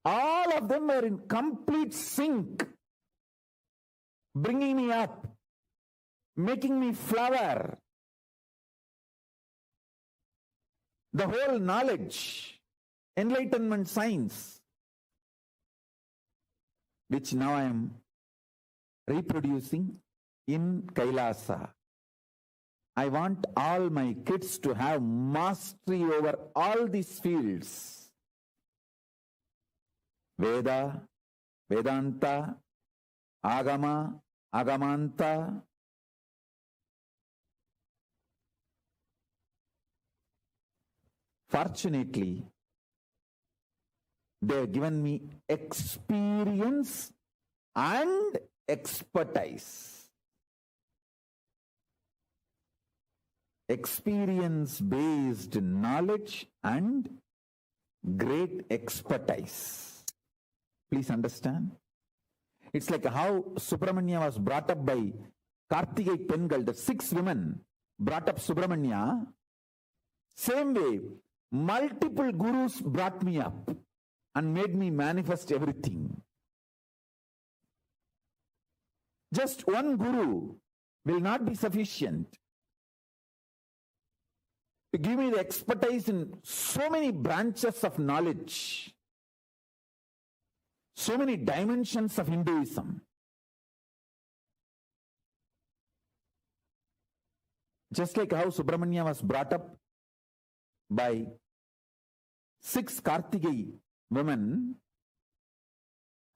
I: All of them were in complete sync, bringing me up, making me flower. The whole knowledge, enlightenment science, which now I am reproducing in KAILASA. I want all my kids to have mastery over all these fields. Veda, Vedanta, Agama, Agamanta. Fortunately, they have given me experience and expertise. Experience-based knowledge and great expertise. Please understand. It's like how Subramanya was brought up by Kartigai Pengal, the 6 women brought up Subramanya. Same way, multiple gurus brought me up and made me manifest everything. Just one guru will not be sufficient to give me the expertise in so many branches of knowledge, so many dimensions of Hinduism. Just like how Subramanya was brought up by 6 Kartigai women,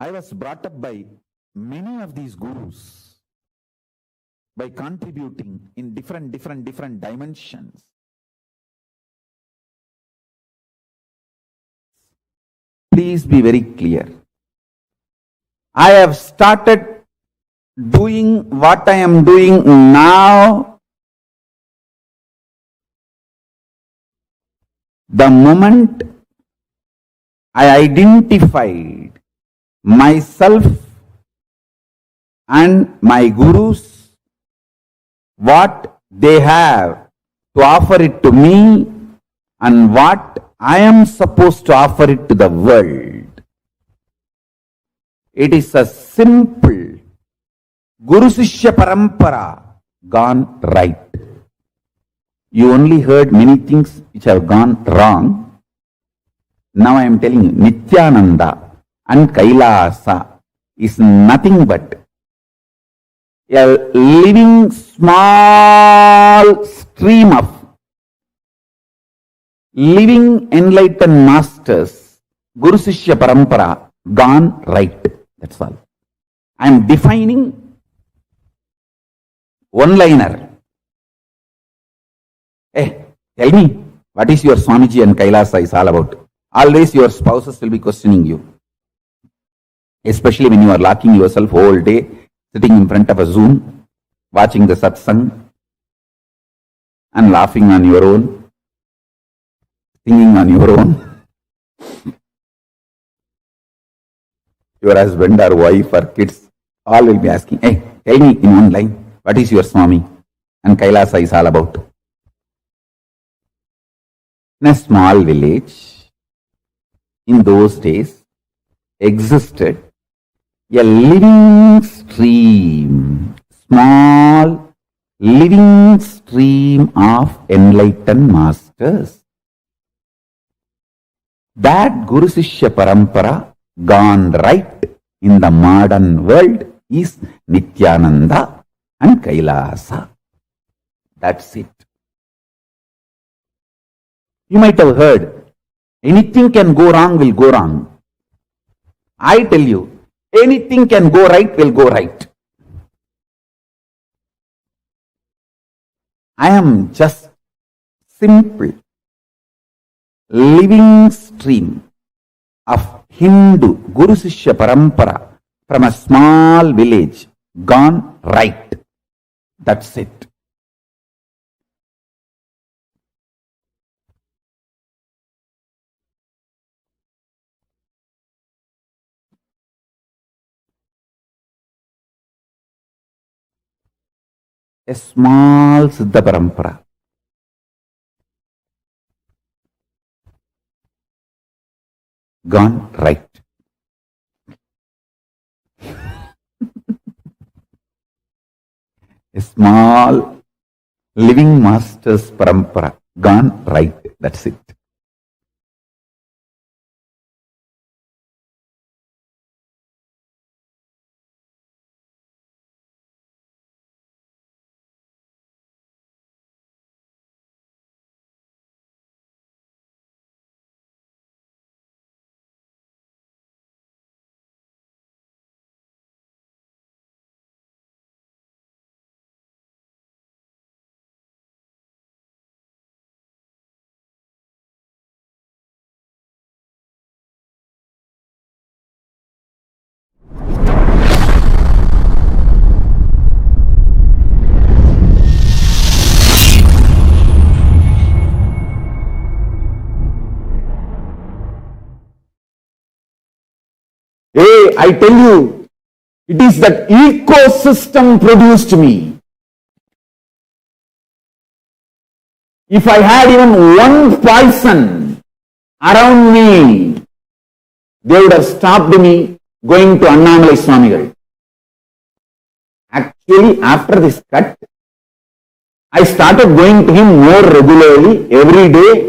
I: I was brought up by many of these gurus by contributing in different dimensions. Please be very clear. I have started doing what I am doing now the moment I identified myself and my gurus, what they have to offer it to me and what I am supposed to offer it to the world. It is a simple Guru Sishya Parampara gone right. You only heard many things which have gone wrong. Now I am telling you, Nithyananda and KAILASA is nothing but a living small stream of living enlightened masters, Guru Sishya Parampara gone right. That's all. I am defining one-liner. Tell me, what is your Swamiji and KAILASA is all about? Always your spouses will be questioning you. Especially when you are locking yourself whole day, sitting in front of a Zoom, watching the satsang, and laughing on your own, singing on your own. Your husband or wife or kids, all will be asking, hey, tell me in one line, what is your Swami and KAILASA is all about? in a small village, in those days, existed a living stream, small living stream of enlightened masters. That Guru Sishya Parampara gone right in the modern world is Nithyananda and KAILASA. That's it. You might have heard, anything can go wrong will go wrong. I tell you, anything can go right will go right. I am just simple living stream of Hindu Guru Sishya Parampara from a small village gone right. That's it. A small Siddha Parampara. Gone right. A small living master's parampara gone right. That's it. Hey, I tell you, it is that ecosystem produced me. If I had even one poison around me, they would have stopped me going to Annamalai Swamigal. Actually, after this cut, I started going to him more regularly, every day.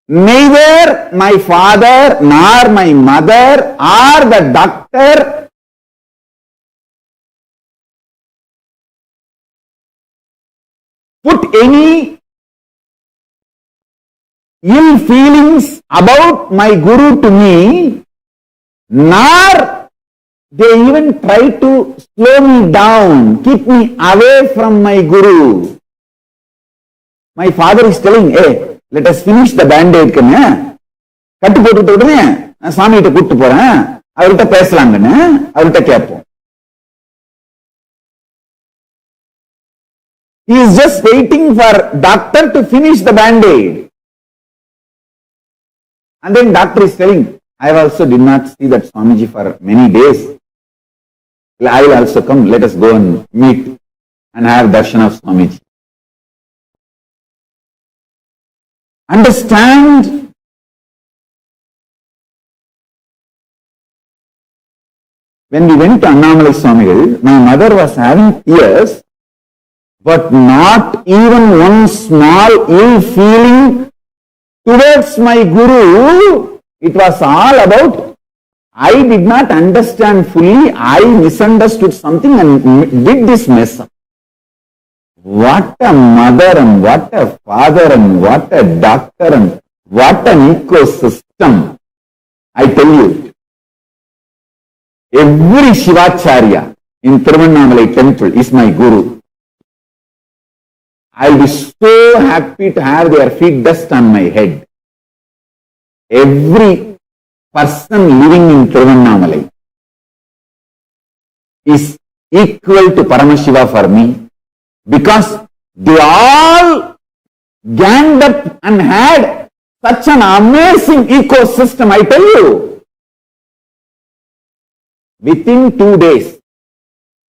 I: Neither my father nor my mother or the doctor put any ill feelings about my guru to me, nor they even try to slow me down, keep me away from my guru. My father is telling, hey, let us finish the band-aid. கட்டு போட்டுட்டு உடனே நான் சாமி கிட்ட கூப்பிட்டு போறேன், அவர்கிட்ட பேசலாங்கன்னு அவர்கிட்ட கேட்போம். He is just waiting for doctor to finish the band-aid. And then doctor is telling, I also did not see that Swamiji for many days. I will also come, let us go and meet and have darshan of Swamiji. Understand? When we went to Annamalai Swamigal, my mother was having tears, but not even one small ill feeling towards my guru. It was all about, I did not understand fully, I misunderstood something and did this mess up. What a mother and what a father and what a doctor and what an ecosystem. I tell you, every Shivacharya in Tiruvannamalai temple is my guru. I'll be so happy to have their feet dust on my head. Every person living in Tiruvannamalai is equal to Paramashiva for me, because they all ganged up and had such an amazing ecosystem, I tell you. Within 2 days,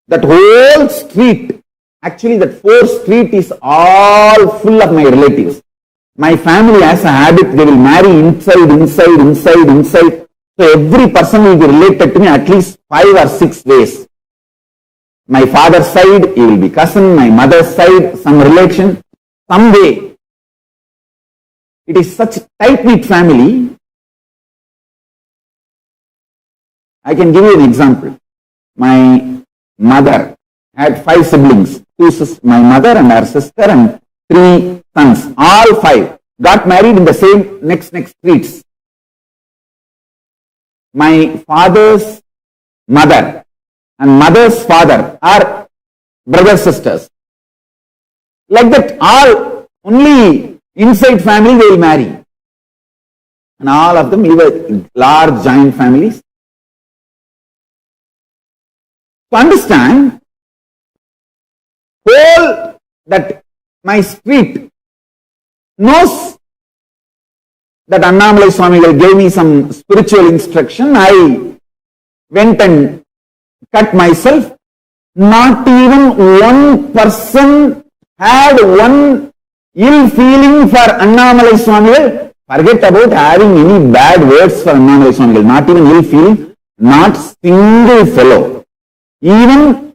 I: That whole street, actually that 4th street is all full of my relatives. My family has a habit, they will marry inside. So every person will be related to me at least 5 or 6 ways. My father's side, he will be cousin. My mother's side, some relation, some way. It is such a tight-knit family. I can give you an example. My mother had 5 siblings. My mother and her sister and 3 sons. All 5 got married in the same next streets. My father's mother and mother's father are brothers, sisters. Like that, all only inside family they will marry. And all of them, we were large joint families. To understand, whole that my street knows that Annamalai Swamigal gave me some spiritual instruction. I went and cut myself. Not even one person had one ill feeling for Annamalai Swamigal. Forget about having any bad words for Annamalai Swamigal. Not even ill feeling. Not single fellow. Even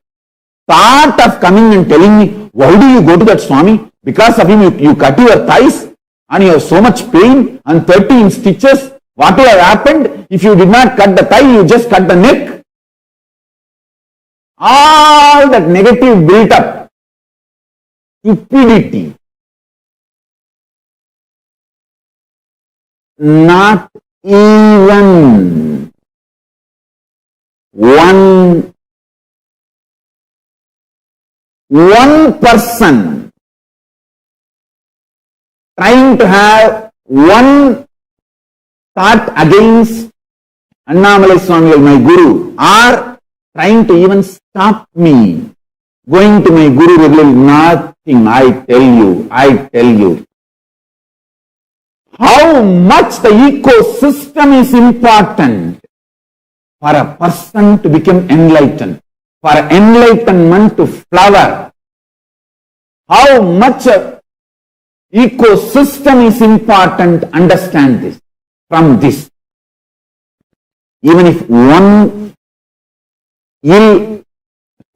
I: thought of coming and telling me, why do you go to that Swami? Because of him you cut your thighs and you have so much pain and 13 stitches. What will have happened if you did not cut the thigh, you just cut the neck? All that negative built up. Stupidity. Not even one person trying to have one thought against Annamalai Swamigal, my Guru, or trying to even stop me going to my Guru regularly. Nothing. I tell you. How much the ecosystem is important for a person to become enlightened, for enlightenment to flower. How much ecosystem is important, understand this. From this, even if one ill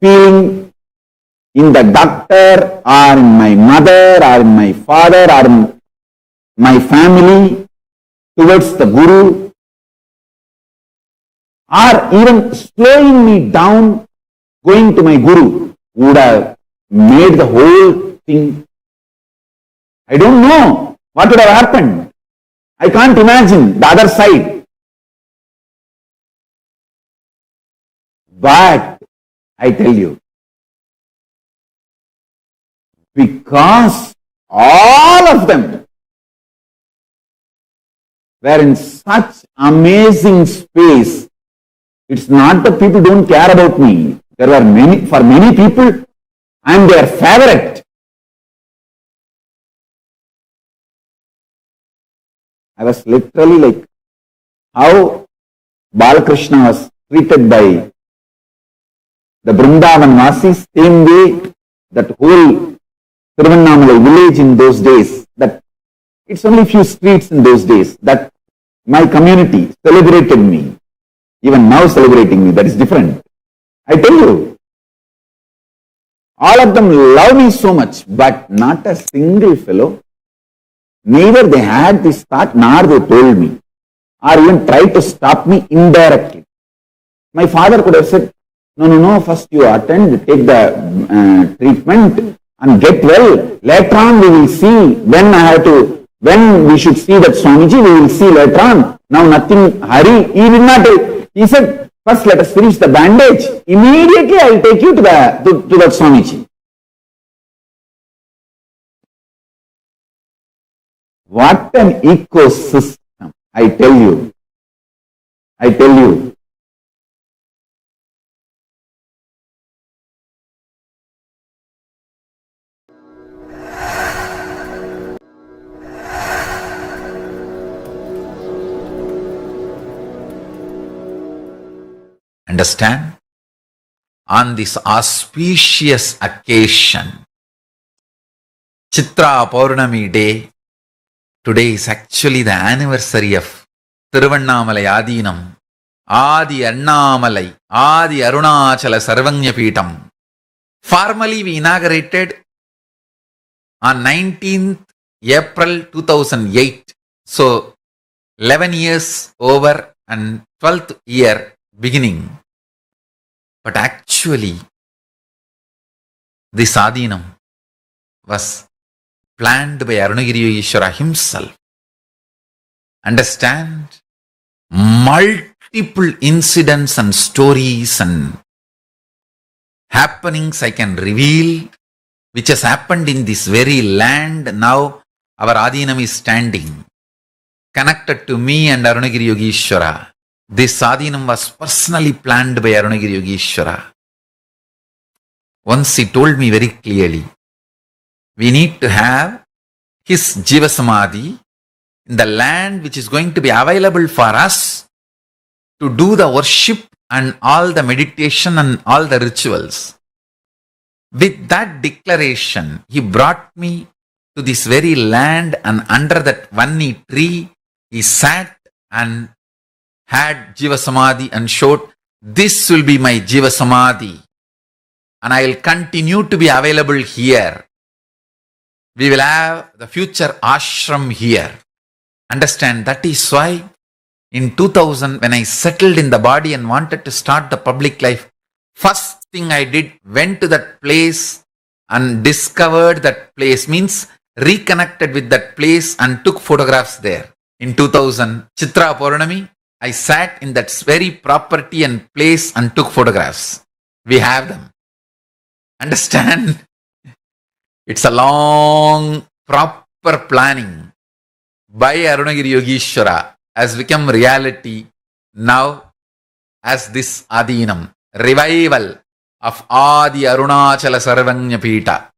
I: feeling in the doctor or in my mother or in my father or in my family towards the Guru, or even slowing me down going to my Guru, would have made the whole thing. I don't know what would have happened. I can't imagine the other side. But I tell you, because all of them were in such amazing space, it's not that people don't care about me. There were many, for many people, I am their favorite. I was literally like how Balakrishna was treated by the Vrindavan Vasis, same way that whole Tiruvannamalai village in those days, that it's only few streets in those days, that my community celebrated me, even now celebrating me, that is different. I tell you, all of them love me so much, but not a single fellow, neither they had this thought, nor they told me, or even tried to stop me indirectly. My father could have said, no, first you attend, take the treatment and get well. Later on we will see when we should see that Swamiji, we will see later on. Now nothing, hurry. He did not, he said, first let us finish the bandage. Immediately I will take you to that Swamiji. What an ecosystem, I tell you.
A: Understand? on this auspicious occasion, Chitra Paurnami day. Today is actually the anniversary of Tiruvannamalai Adinam, Adi Annamalai, Adi Arunachala Sarvagnapeetam. Formally we inaugurated on 19th April 2008. So 11 years over and 12th year beginning. But actually this Adinam was planned by Arunagiri Ishvara himself. Understand? Multiple incidents and stories and happenings I can reveal, which has happened in this very land. Now our Adinam is standing, connected to me and Arunagiri Yogeshwara. This Adinam was personally planned by Arunagiri Yogeshwara. Once he told me very clearly, we need to have his Jiva Samadhi in the land which is going to be available for us to do the worship and all the meditation and all the rituals. With that declaration, he brought me to this very land, and under that Vanni tree, he sat and had Jiva Samadhi and showed, this will be my Jiva Samadhi and I will continue to be available here. We will have the future ashram here. Understand? That is why in 2000, when I settled in the body and wanted to start the public life, first thing I did, went to that place and discovered that place, means reconnected with that place and took photographs there. In 2000, Chitra Paurnami, I sat in that very property and place and took photographs. We have them. Understand? It's a long, proper planning by Arunagiri Yogeshwara has become reality now as this Adinam, revival of Adi Arunachala Sarvagnapeeta.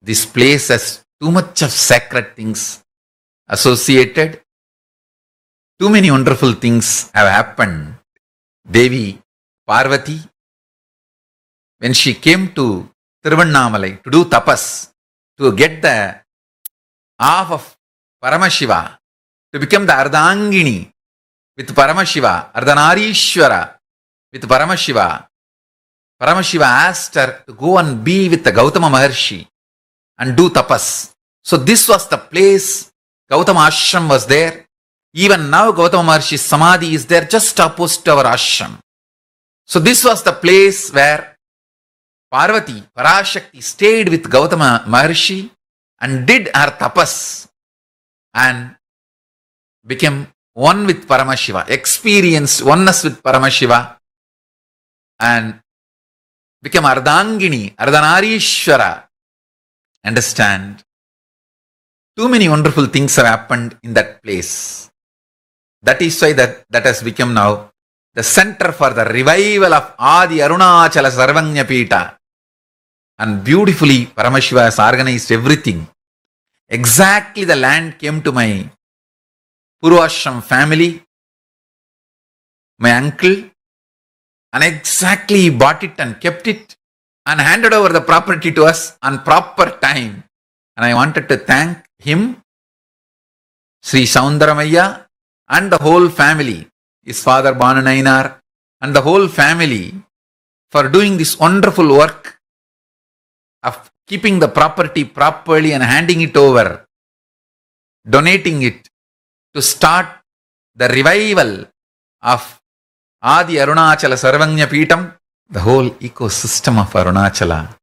A: This place has too much of sacred things associated. Too many wonderful things have happened. Devi Parvati, when she came to Tiruvannamalai to do tapas, to get the half of Paramashiva, to become the Ardhangini with Paramashiva, Ardhanarishwara with Paramashiva. Paramashiva asked her to go and be with the Gautama Maharshi and do tapas. So this was the place. Gautama Ashram was there. Even now Gautama Maharshi's Samadhi is there just opposite to our ashram. So this was the place where Parvati, Parashakti stayed with Gautama Maharshi and did her tapas and became one with Paramashiva, experienced oneness with Paramashiva and became Ardhangini, Ardhanarishwara. Understand? Too many wonderful things have happened in that place. That is why that has become now the center for the revival of Adi Arunachala Sarvagnapeeta. And beautifully Paramashiva has organized everything. Exactly the land came to my Purvashram family, my uncle, and exactly he bought it and kept it and handed over the property to us on proper time. And I wanted to thank him, Sri Saundaramaya, and the whole family, his father Banu Nainar, and the whole family for doing this wonderful work of keeping the property properly and handing it over, donating it to start the revival of Adi Arunachala Sarvagnapeetam. The whole ecosystem of Arunachala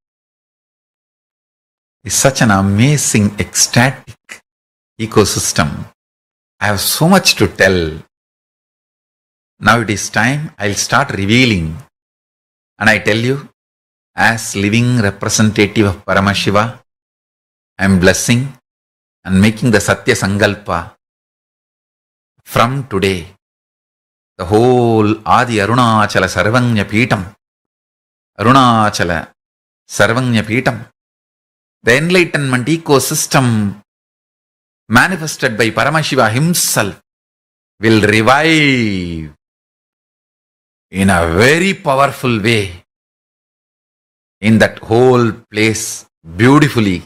A: is such an amazing, ecstatic ecosystem. I have so much to tell. Now it is time I'll start revealing. And I tell you, as living representative of Paramashiva, I am blessing and making the Satya Sankalpa. From today, the whole Adi Arunachala Sarvagnapeetam, Arunachala Sarvagnapeetam, the enlightenment ecosystem manifested by Paramashiva himself will revive in a very powerful way. in that whole place beautifully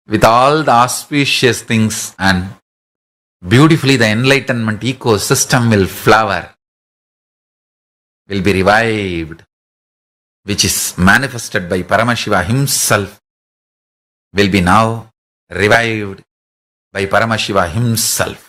A: with all the auspicious things, and beautifully the enlightenment ecosystem will flower, will be revived, which is manifested by Paramashiva himself, will be now revived by Paramashiva himself.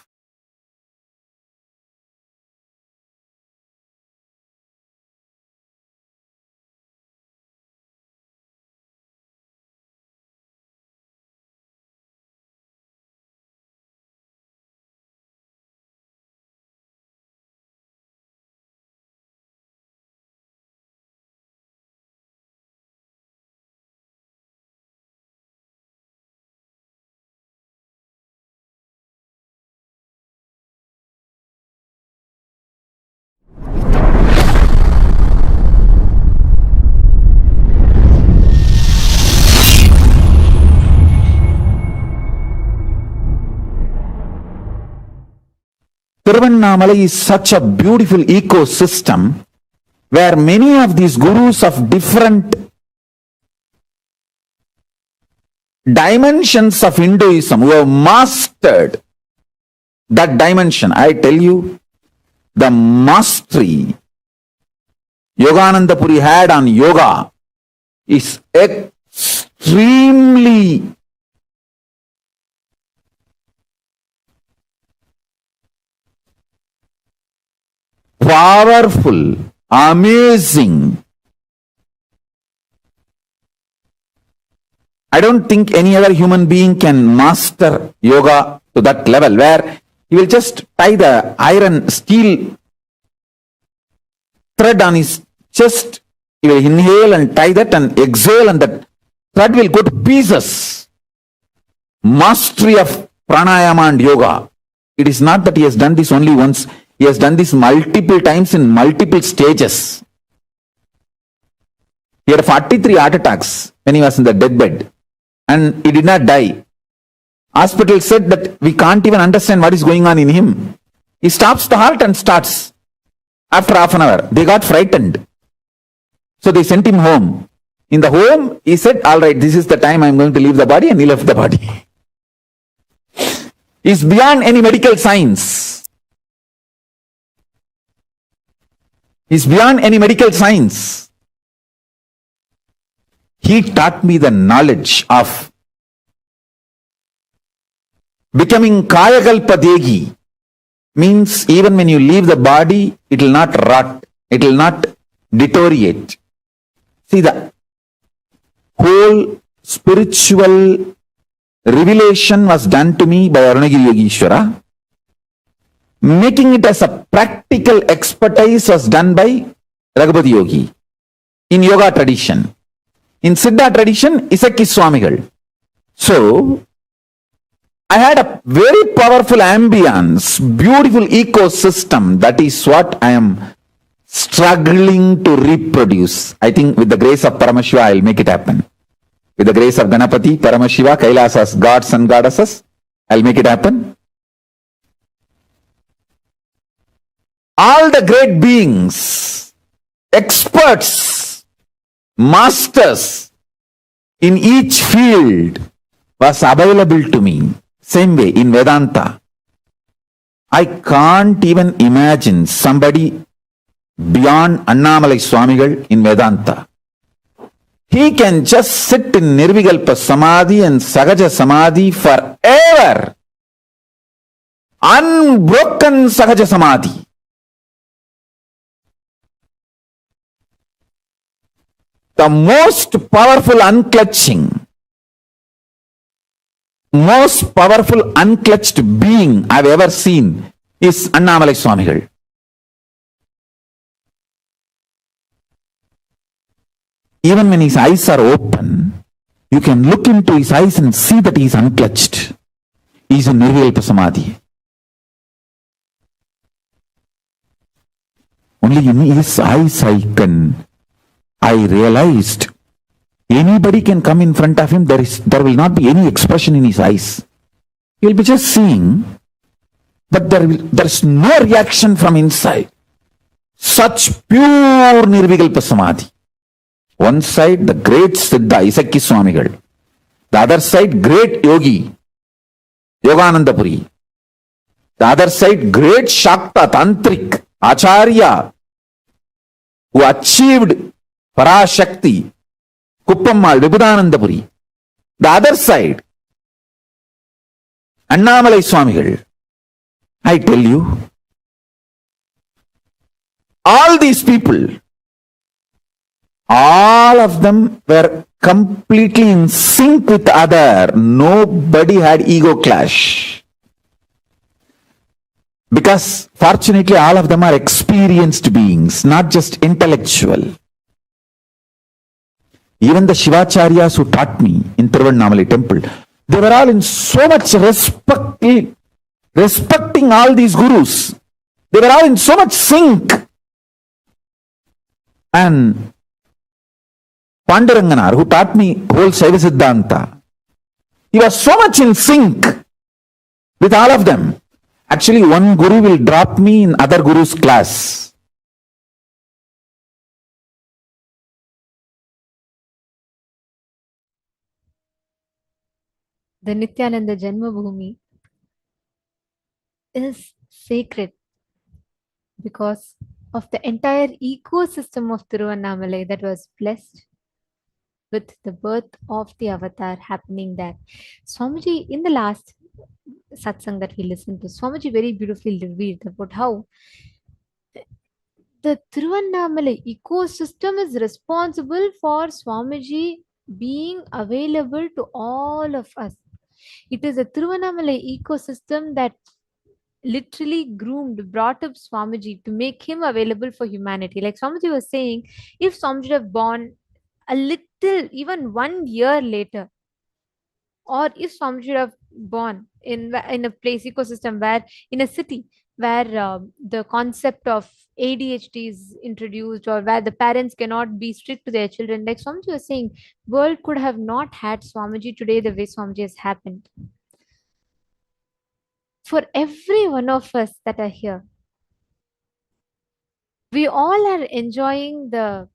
A: Tiruvannamalai is such a beautiful ecosystem where many of these gurus of different dimensions of Hinduism who have mastered that dimension. I tell you, the mastery Yogananda Puri had on yoga is extremely powerful, amazing. I don't think any other human being can master yoga to that level where he will just tie the iron steel thread on his chest. He will inhale and tie that and exhale, and that thread will go to pieces. Mastery of pranayama and yoga. It is not that he has done this only once. He has done this multiple times in multiple stages. He had 43 heart attacks when he was in the deathbed, and he did not die. Hospital said that we can't even understand what is going on in him. He stops the heart and starts. After half an hour, they got frightened. So they sent him home. In the home, he said, all right, this is the time I'm going to leave the body, and he left the body. He's beyond any medical science. He's beyond any medical science. He taught me the knowledge of becoming Kayakalpa Degi. Means even when you leave the body, it will not rot, it will not deteriorate. See, the whole spiritual revelation was done to me by Arunagiri Yogeshwara. Making it as a practical expertise was done by Raghupati Yogi in yoga tradition. In Siddha tradition, Isaki Swamigal. So, I had a very powerful ambience, beautiful ecosystem. That is what I am struggling to reproduce. I think with the grace of Paramashiva, I will make it happen. With the grace of Ganapati, Paramashiva, Kailasas, gods and goddesses, I will make it happen. All the great beings, experts, masters in each field was available to me. Same way in Vedanta. I can't even imagine somebody beyond Annamalai Swamigal in Vedanta. He can just sit in Nirvikalpa Samadhi and Sahaja Samadhi forever. Unbroken Sahaja Samadhi. The most powerful unclutching, most powerful unclutched being I've ever seen is Annamalai Swamigal. Even when his eyes are open, you can look into his eyes and see that he is unclutched. He is in Nirvikalpa Samadhi. Only in his eyes I realized anybody can come in front of him, there will not be any expression in his eyes. He will be just seeing, but there is no reaction from inside. Such pure Nirvikalpa Samadhi. One side, the great Siddha, Isakki Swamigal. The other side, great yogi, Yogananda Puri. The other side, great Shakta, Tantrik, Acharya, who achieved Parashakti, Kuppammal, Vibhudananda Puri. The other side, Annamalai Swamigal. I tell you, all these people, all of them were completely in sync with other. Nobody had ego clash. Because fortunately all of them are experienced beings, not just intellectual. Even the Shivacharyas who taught me in Tiruvannamalai temple, they were all in so much respecting all these gurus. They were all in so much sync. And Panduranganar, who taught me whole Shaiva Siddhanta, he was so much in sync with all of them. Actually, one guru will drop me in other guru's class.
B: The Nithyananda Janmabhoomi is sacred because of the entire ecosystem of Tiruvannamalai that was blessed with the birth of the avatar happening there. Swamiji, in the last satsang that we listened to, Swamiji very beautifully revealed about how the Tiruvannamalai ecosystem is responsible for Swamiji being available to all of us. It is a Tiruvannamalai ecosystem that literally groomed, brought up Swamiji to make him available for humanity. Like Swamiji was saying, if Swamiji had born a little, even 1 year later, or if Swamiji should have born in a place ecosystem where, in a city where the concept of ADHD is introduced, or where the parents cannot be strict to their children, like Swamiji was saying, world could have not had Swamiji today the way Swamiji has happened. For every one of us that are here, we all are enjoying the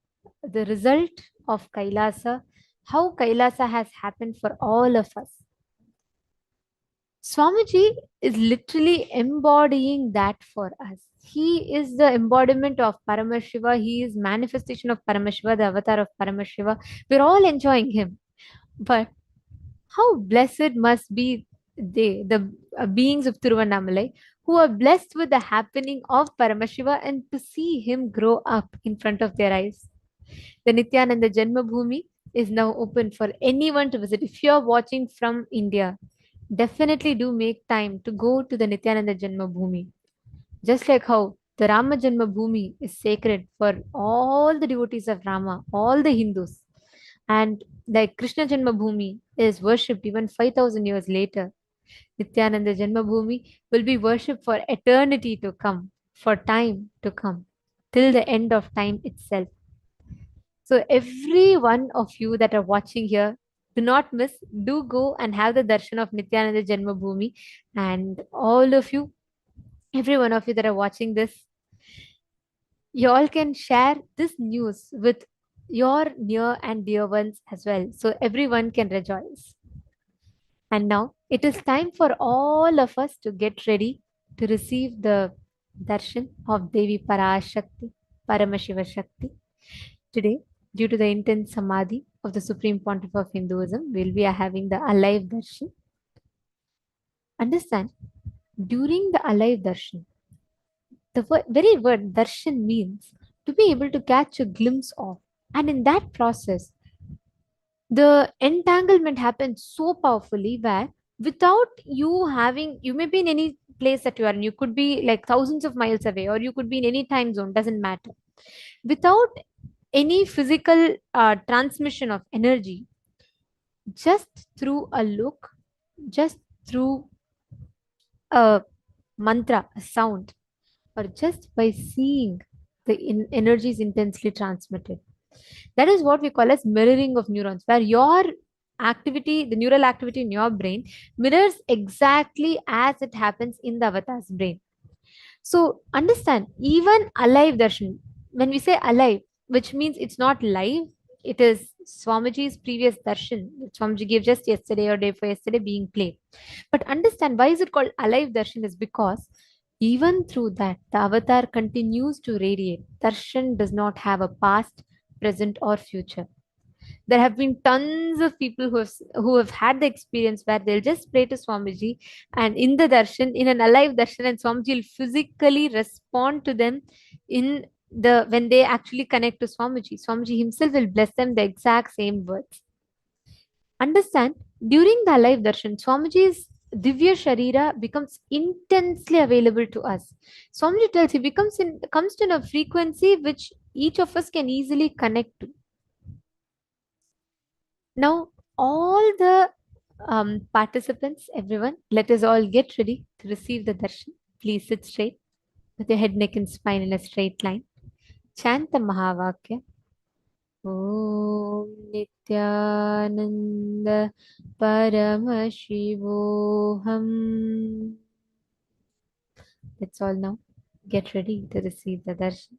B: result of Kailasa, how Kailasa has happened for all of us. Swamiji is literally embodying that for us. He is the embodiment of Paramashiva. He is manifestation of Paramashiva, the avatar of Paramashiva. We're all enjoying him. But how blessed must be they, the beings of Tiruvannamalai, who are blessed with the happening of Paramashiva and to see him grow up in front of their eyes. The Nithyananda Janmabhoomi is now open for anyone to visit. If you're watching from India, definitely do make time to go to the Nithyananda Janmabhoomi. Just like how the Rama Janmabhoomi is sacred for all the devotees of Rama, all the Hindus, and like Krishna Janmabhoomi is worshipped even 5,000 years later, Nithyananda Janmabhoomi will be worshipped for eternity to come, for time to come, till the end of time itself. So every one of you that are watching here, do not miss, do go and have the darshan of Nithyananda Janmabhoomi. And all of you, every one of you that are watching this, you all can share this news with your near and dear ones as well. So everyone can rejoice. And now it is time for all of us to get ready to receive the darshan of Devi Parashakti, Paramashiva Shakti. Today, due to the intense samadhi of the Supreme Pontiff of Hinduism, we'll be having the alive darshan. Understand, during the alive darshan, the very word darshan means to be able to catch a glimpse of. And in that process, the entanglement happens so powerfully where without you having, you may be in any place that you are in, you could be like thousands of miles away, or you could be in any time zone, doesn't matter. Without any physical transmission of energy, just through a look, just through a mantra, a sound, or just by seeing, the energy is intensely transmitted. That is what we call as mirroring of neurons, where your activity, the neural activity in your brain, mirrors exactly as it happens in the avatar's brain. So understand, even alive darshan, when we say alive, which means it's not live, it is Swamiji's previous darshan that Swamiji gave just yesterday or day before yesterday being played. But understand why is it called alive darshan is because even through that, the avatar continues to radiate. Darshan does not have a past, present, or future. There have been tons of people who have had the experience where they'll just pray to Swamiji, and in the darshan, in an alive darshan, and Swamiji will physically respond to them in the when they actually connect to Swamiji. Swamiji himself will bless them the exact same words. Understand, during the alive darshan, Swamiji's Divya Sharira becomes intensely available to us. Swamiji tells he comes to a frequency which each of us can easily connect to. Now, all the participants, everyone, let us all get ready to receive the darshan. Please sit straight with your head, neck, and spine in a straight line. Chant the Mahavakya. Om Nithyananda Paramashivoham. That's all now. Get ready to receive the darshan.